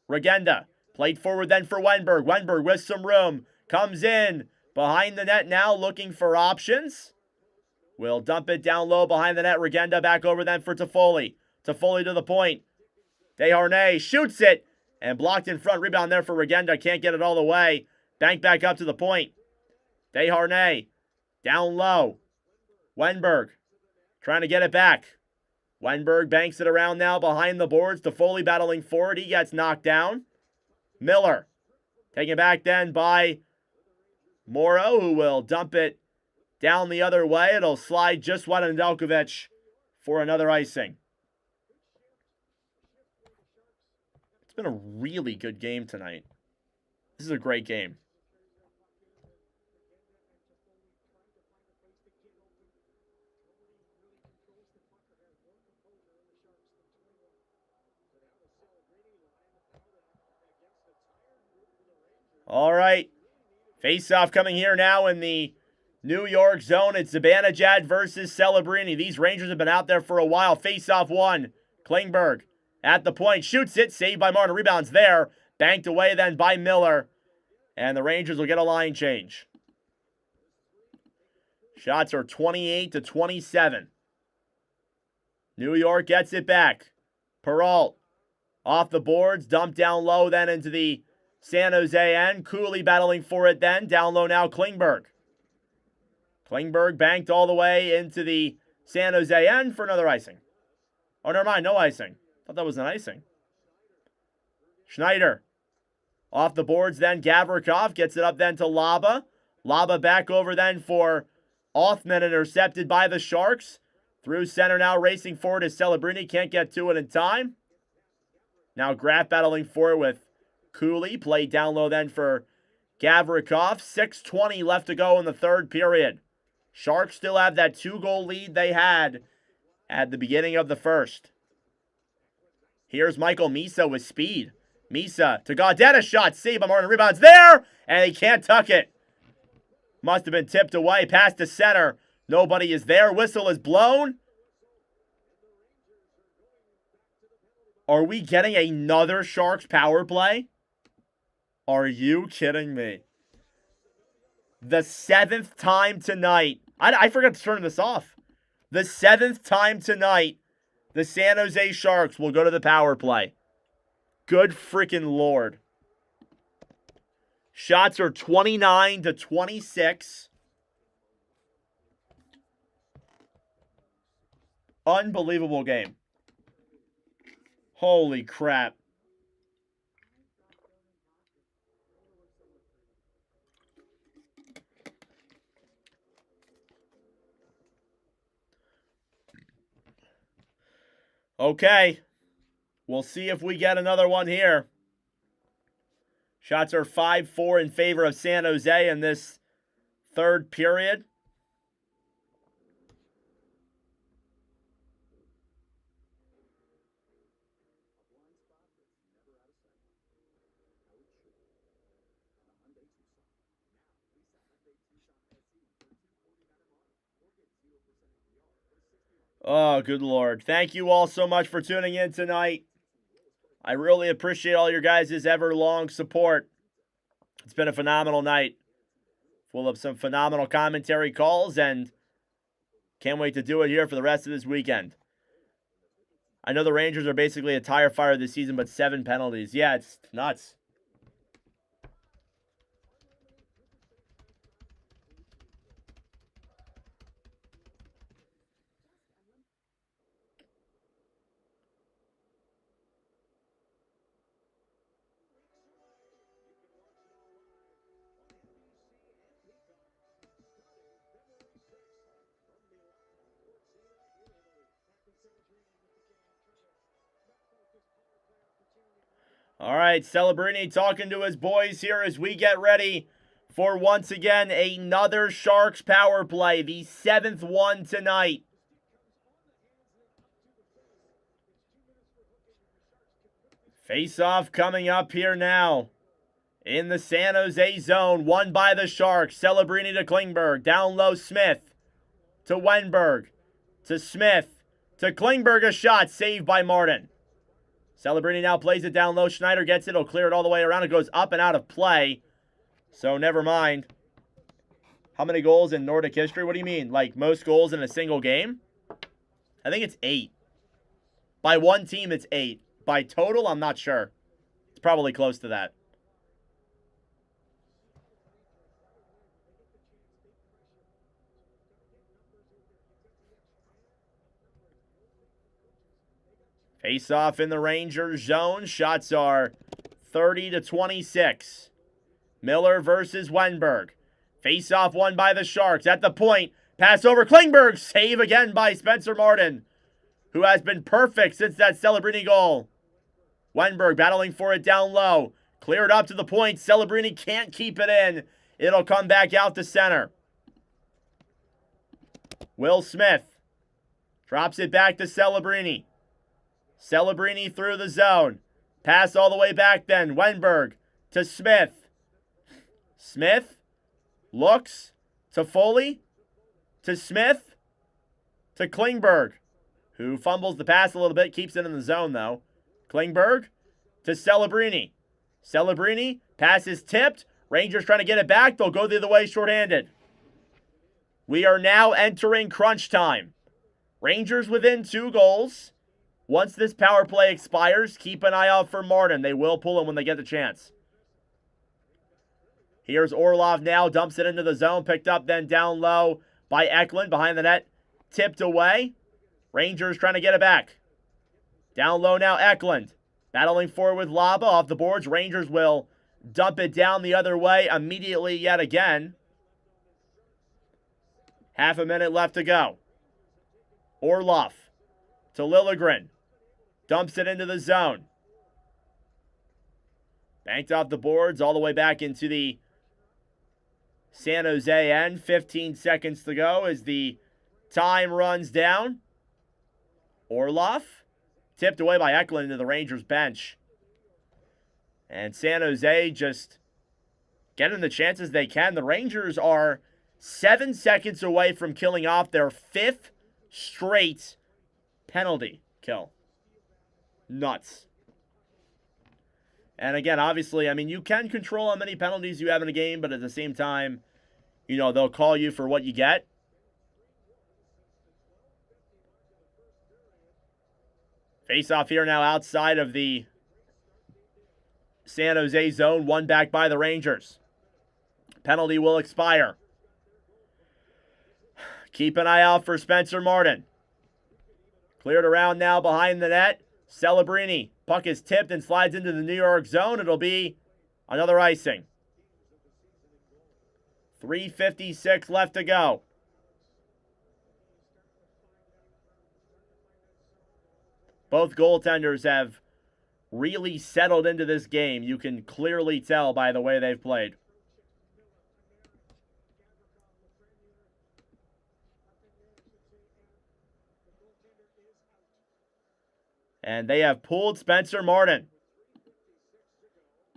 [SPEAKER 1] Regenda. Played forward then for Wenberg. Wenberg with some room. Comes in. Behind the net now, looking for options. Will dump it down low behind the net. Regenda back over then for Toffoli. Toffoli to the point. Desharnais shoots it. And blocked in front. Rebound there for Regenda. Can't get it all the way. Bank back up to the point. Desharnais. Down low. Wenberg. Trying to get it back. Wenberg banks it around now behind the boards. Toffoli battling forward. He gets knocked down. Miller. Taken back then by Morrow, who will dump it down the other way. It'll slide just wide of Nedeljkovic for another icing. It's been a really good game tonight. This is a great game. All right. Face-off coming here now in the New York zone. It's Zibanejad versus Celebrini. These Rangers have been out there for a while. Face-off one. Klingberg at the point. Shoots it. Saved by Martin. Rebounds there. Banked away then by Miller. And the Rangers will get a line change. Shots are 28-27. New York gets it back. Peralt off the boards. Dumped down low then into the San Jose end. Cooley battling for it then. Down low now, Klingberg. Klingberg banked all the way into the San Jose end for another icing. Oh, never mind, no icing. Thought that was an icing. Schneider. Off the boards then, Gavrikov gets it up then to Laba. Laba back over then for Othman, intercepted by the Sharks. Through center now, racing forward is Celebrini. Can't get to it in time. Now Graf battling for it with Cooley. Played down low then for Gavrikov. 6:20 left to go in the third period. Sharks still have that 2-goal lead they had at the beginning of the first. Here's Michael Misa with speed. Misa to Gaudette, a shot. Saved by Martin. Rebounds there, and he can't tuck it. Must have been tipped away. Pass to center. Nobody is there. Whistle is blown. Are we getting another Sharks power play? Are you kidding me? The 7th time tonight. I forgot to turn this off. The 7th time tonight, the San Jose Sharks will go to the power play. Good freaking Lord. Shots are 29-26. Unbelievable game. Holy crap. Okay. We'll see if we get another one here. Shots are 5-4 in favor of San Jose in this third period. Oh, good Lord. Thank you all so much for tuning in tonight. I really appreciate all your guys' ever-long support. It's been a phenomenal night. Full of some phenomenal commentary calls, and can't wait to do it here for the rest of this weekend. I know the Rangers are basically a tire fire this season, but 7 penalties. Yeah, it's nuts. All right, Celebrini talking to his boys here as we get ready for, once again, another Sharks power play, the 7th one tonight. Face-off coming up here now in the San Jose zone, won by the Sharks. Celebrini to Klingberg, down low Smith to Wenberg, to Smith, to Klingberg, a shot saved by Martin. Celebrini now plays it down low. Schneider gets it. He'll clear it all the way around. It goes up and out of play. So never mind. How many goals in Nordic history? What do you mean? Like most goals in a single game? I think it's 8. By one team, it's 8. By total, I'm not sure. It's probably close to that. Face off in the Rangers zone. Shots are 30-26. Miller versus Wenberg. Face off won by the Sharks. At the point. Pass over Klingberg. Save again by Spencer Martin, who has been perfect since that Celebrini goal. Wenberg battling for it down low. Cleared up to the point. Celebrini can't keep it in. It'll come back out to center. Will Smith drops it back to Celebrini. Celebrini through the zone. Pass all the way back then. Wenberg to Smith. Smith looks to Foley. To Smith. To Klingberg, who fumbles the pass a little bit. Keeps it in the zone, though. Klingberg to Celebrini. Celebrini. Pass is tipped. Rangers trying to get it back. They'll go the other way shorthanded. We are now entering crunch time. Rangers within 2 goals. Once this power play expires, keep an eye out for Martin. They will pull him when they get the chance. Here's Orlov now. Dumps it into the zone. Picked up then down low by Eklund. Behind the net. Tipped away. Rangers trying to get it back. Down low now, Eklund. Battling forward with Laba off the boards. Rangers will dump it down the other way immediately yet again. Half a minute left to go. Orlov to Liljegren. Dumps it into the zone. Banked off the boards all the way back into the San Jose end. 15 seconds to go as the time runs down. Orlov tipped away by Eklund into the Rangers bench. And San Jose just getting the chances they can. The Rangers are 7 seconds away from killing off their 5th straight penalty kill. Nuts. And again, obviously, I mean, you can control how many penalties you have in a game, but at the same time, you know, they'll call you for what you get. Face off here now outside of the San Jose zone. One back by the Rangers. Penalty will expire. Keep an eye out for Spencer Martin. Cleared around now behind the net. Celebrini. Puck is tipped and slides into the New York zone. It'll be another icing. 3:56 left to go. Both goaltenders have really settled into this game. You can clearly tell by the way they've played. And they have pulled Spencer Martin.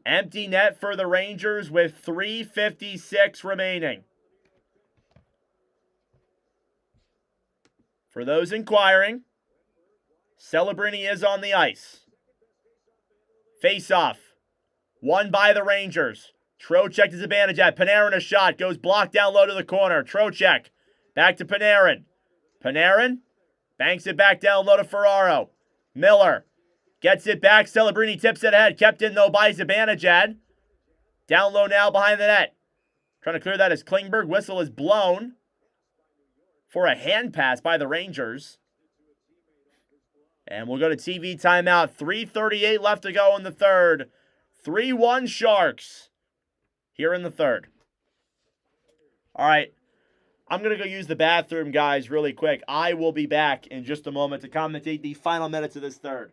[SPEAKER 1] Empty net for the Rangers with 3:56 remaining. For those inquiring, Celebrini is on the ice. Face-off. Won by the Rangers. Trocheck to Zibanejad. Panarin a shot. Goes blocked down low to the corner. Trocheck. Back to Panarin. Panarin banks it back down low to Ferraro. Miller gets it back. Celebrini tips it ahead. Kept in, though, by Zibanejad. Down low now behind the net. Trying to clear that as Klingberg. Whistle is blown for a hand pass by the Rangers. And we'll go to TV timeout. 3:38 left to go in the third. 3-1 Sharks here in the third. All right. I'm going to go use the bathroom, guys, really quick. I will be back in just a moment to commentate the final minutes of this third.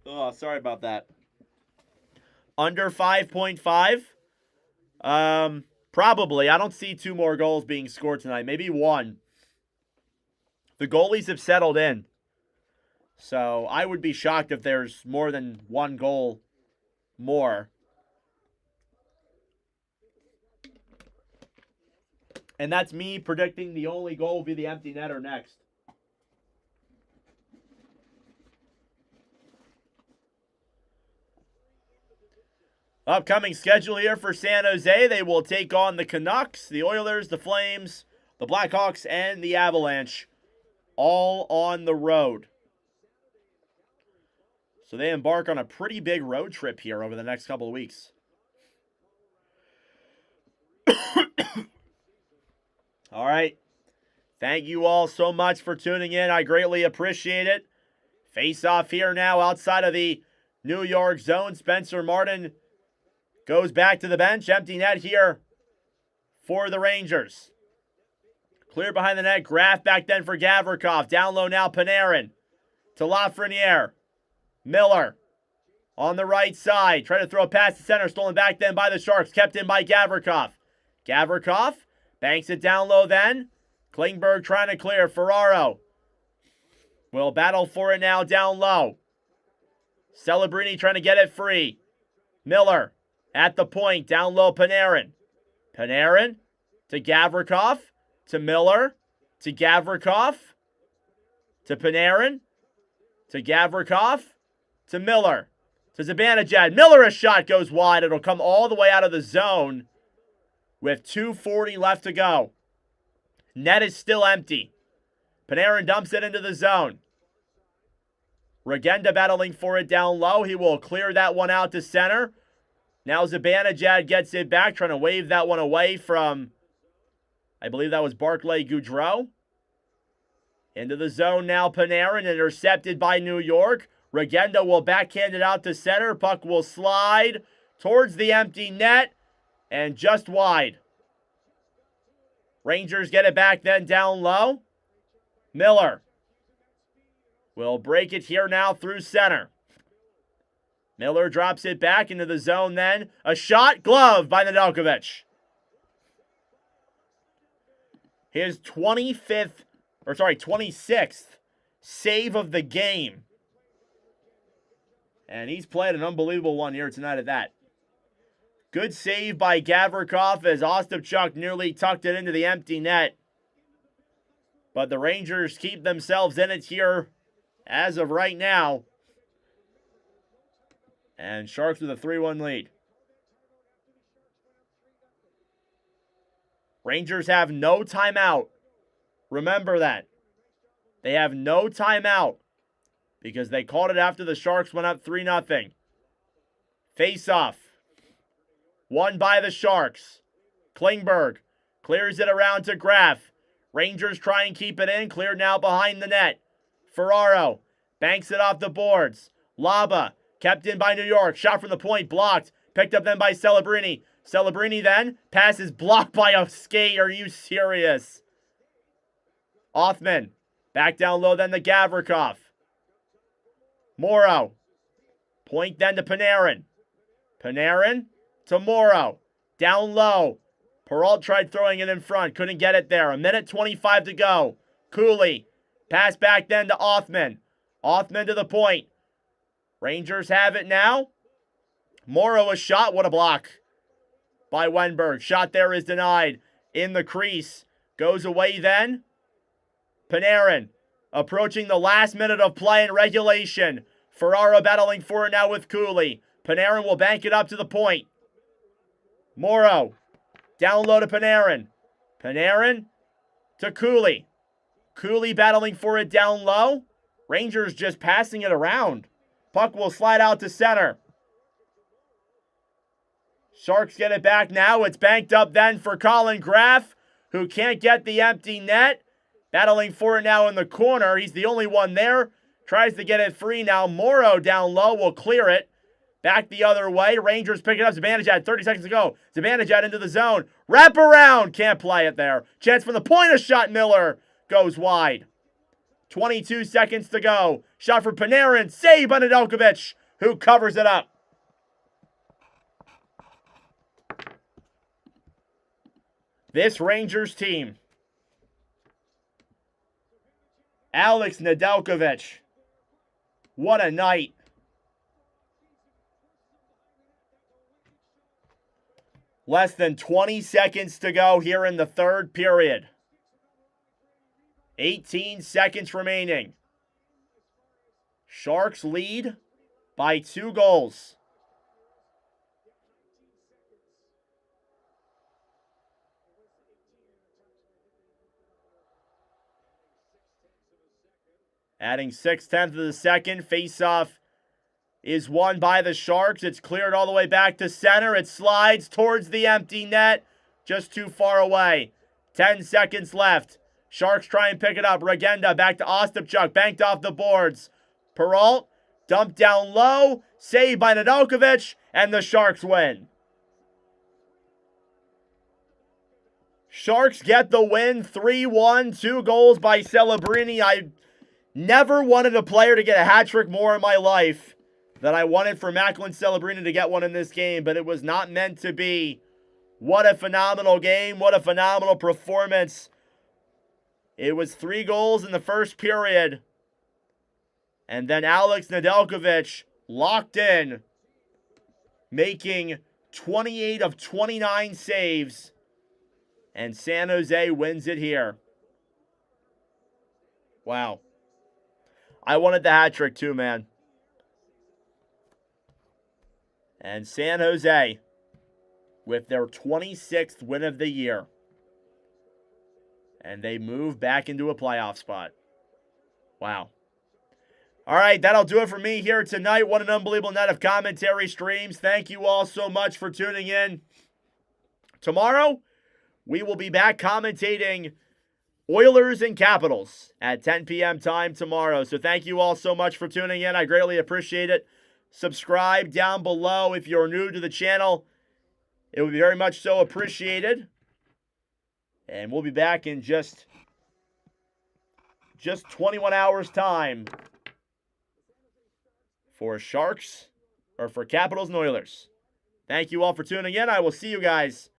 [SPEAKER 1] Oh, sorry about that. Under 5.5? Probably. I don't see 2 more goals being scored tonight. Maybe 1. The goalies have settled in. So I would be shocked if there's more than 1 goal more. And that's me predicting the only goal will be the empty netter next. Upcoming schedule here for San Jose. They will take on the Canucks, the Oilers, the Flames, the Blackhawks, and the Avalanche. All on the road. So they embark on a pretty big road trip here over the next couple of weeks. All right. Thank you all so much for tuning in. I greatly appreciate it. Face off here now outside of the New York zone. Spencer Martin goes back to the bench. Empty net here for the Rangers. Clear behind the net. Graf back then for Gavrikov. Down low now Panarin to Lafreniere. Miller on the right side. Trying to throw a pass to center. Stolen back then by the Sharks. Kept in by Gavrikov. Gavrikov banks it down low then. Klingberg trying to clear. Ferraro will battle for it now down low. Celebrini trying to get it free. Miller at the point. Down low Panarin. Panarin to Gavrikov. To Miller. To Gavrikov. To Panarin. To Gavrikov. To Miller. To Zibanejad. Miller, a shot goes wide. It'll come all the way out of the zone with 2:40 left to go. Net is still empty. Panarin dumps it into the zone. Regenda battling for it down low. He will clear that one out to center. Now Zibanejad gets it back, trying to wave that one away from, I believe that was Barclay Goudreau. Into the zone now, Panarin, intercepted by New York. Regenda will backhand it out to center. Puck will slide towards the empty net and just wide. Rangers get it back then down low. Miller will break it here now through center. Miller drops it back into the zone then. A shot, glove by Nedeljkovic. His 26th save of the game. And he's played an unbelievable one here tonight at that. Good save by Gavrikov as Ostapchuk nearly tucked it into the empty net. But the Rangers keep themselves in it here as of right now. And Sharks with a 3-1 lead. Rangers have no timeout. Remember that. They have no timeout because they called it after the Sharks went up 3-0. Face-off. Won by the Sharks. Klingberg clears it around to Graf. Rangers try and keep it in. Cleared now behind the net. Ferraro banks it off the boards. Laba kept in by New York. Shot from the point. Blocked. Picked up then by Celebrini. Celebrini then passes blocked by a skate. Are you serious? Othman back down low then to Gavrikov. Morrow. Point then to Panarin. Panarin to Morrow. Down low. Peralt tried throwing it in front. Couldn't get it there. 1:25 to go. Cooley. Pass back then to Othman. Othman to the point. Rangers have it now. Morrow a shot. What a block by Wenberg. Shot there is denied. In the crease. Goes away then. Panarin approaching the last minute of play in regulation. Ferraro battling for it now with Cooley. Panarin will bank it up to the point. Morrow. Down low to Panarin. Panarin to Cooley. Cooley battling for it down low. Rangers just passing it around. Puck will slide out to center. Sharks get it back now. It's banked up then for Colin Graf, who can't get the empty net. Battling for it now in the corner. He's the only one there. Tries to get it free now. Morrow down low will clear it. Back the other way. Rangers pick it up. Zibanejad, 30 seconds to go. Zibanejad into the zone. Wrap around. Can't play it there. Chance for the point. A shot. Miller goes wide. 22 seconds to go. Shot for Panarin. Save by Nedeljkovic, who covers it up. This Rangers team. Alex Nedeljkovic. What a night. Less than 20 seconds to go here in the third period. 18 seconds remaining. Sharks lead by 2 goals. Adding 6/10 of the second. Face-off is won by the Sharks. It's cleared all the way back to center. It slides towards the empty net. Just too far away. 10 seconds left. Sharks try and pick it up. Regenda back to Ostapchuk. Banked off the boards. Peralt dumped down low. Saved by Nedeljkovic. And the Sharks win. Sharks get the win. 3-1. 2 goals by Celebrini. I never wanted a player to get a hat trick more in my life than I wanted for Macklin Celebrini to get one in this game, but it was not meant to be. What a phenomenal game. What a phenomenal performance. It was 3 goals in the first period. And then Alex Nedeljkovic locked in, making 28 of 29 saves. And San Jose wins it here. Wow. I wanted the hat trick too, man. And San Jose, with their 26th win of the year. And they move back into a playoff spot. Wow. All right, that'll do it for me here tonight. What an unbelievable night of commentary streams. Thank you all so much for tuning in. Tomorrow, we will be back commentating Oilers and Capitals at 10 p.m. time tomorrow. So thank you all so much for tuning in. I greatly appreciate it. Subscribe down below if you're new to the channel. It would be very much so appreciated. And we'll be back in just 21 hours time for Sharks, or for Capitals and Oilers. Thank you all for tuning in. I will see you guys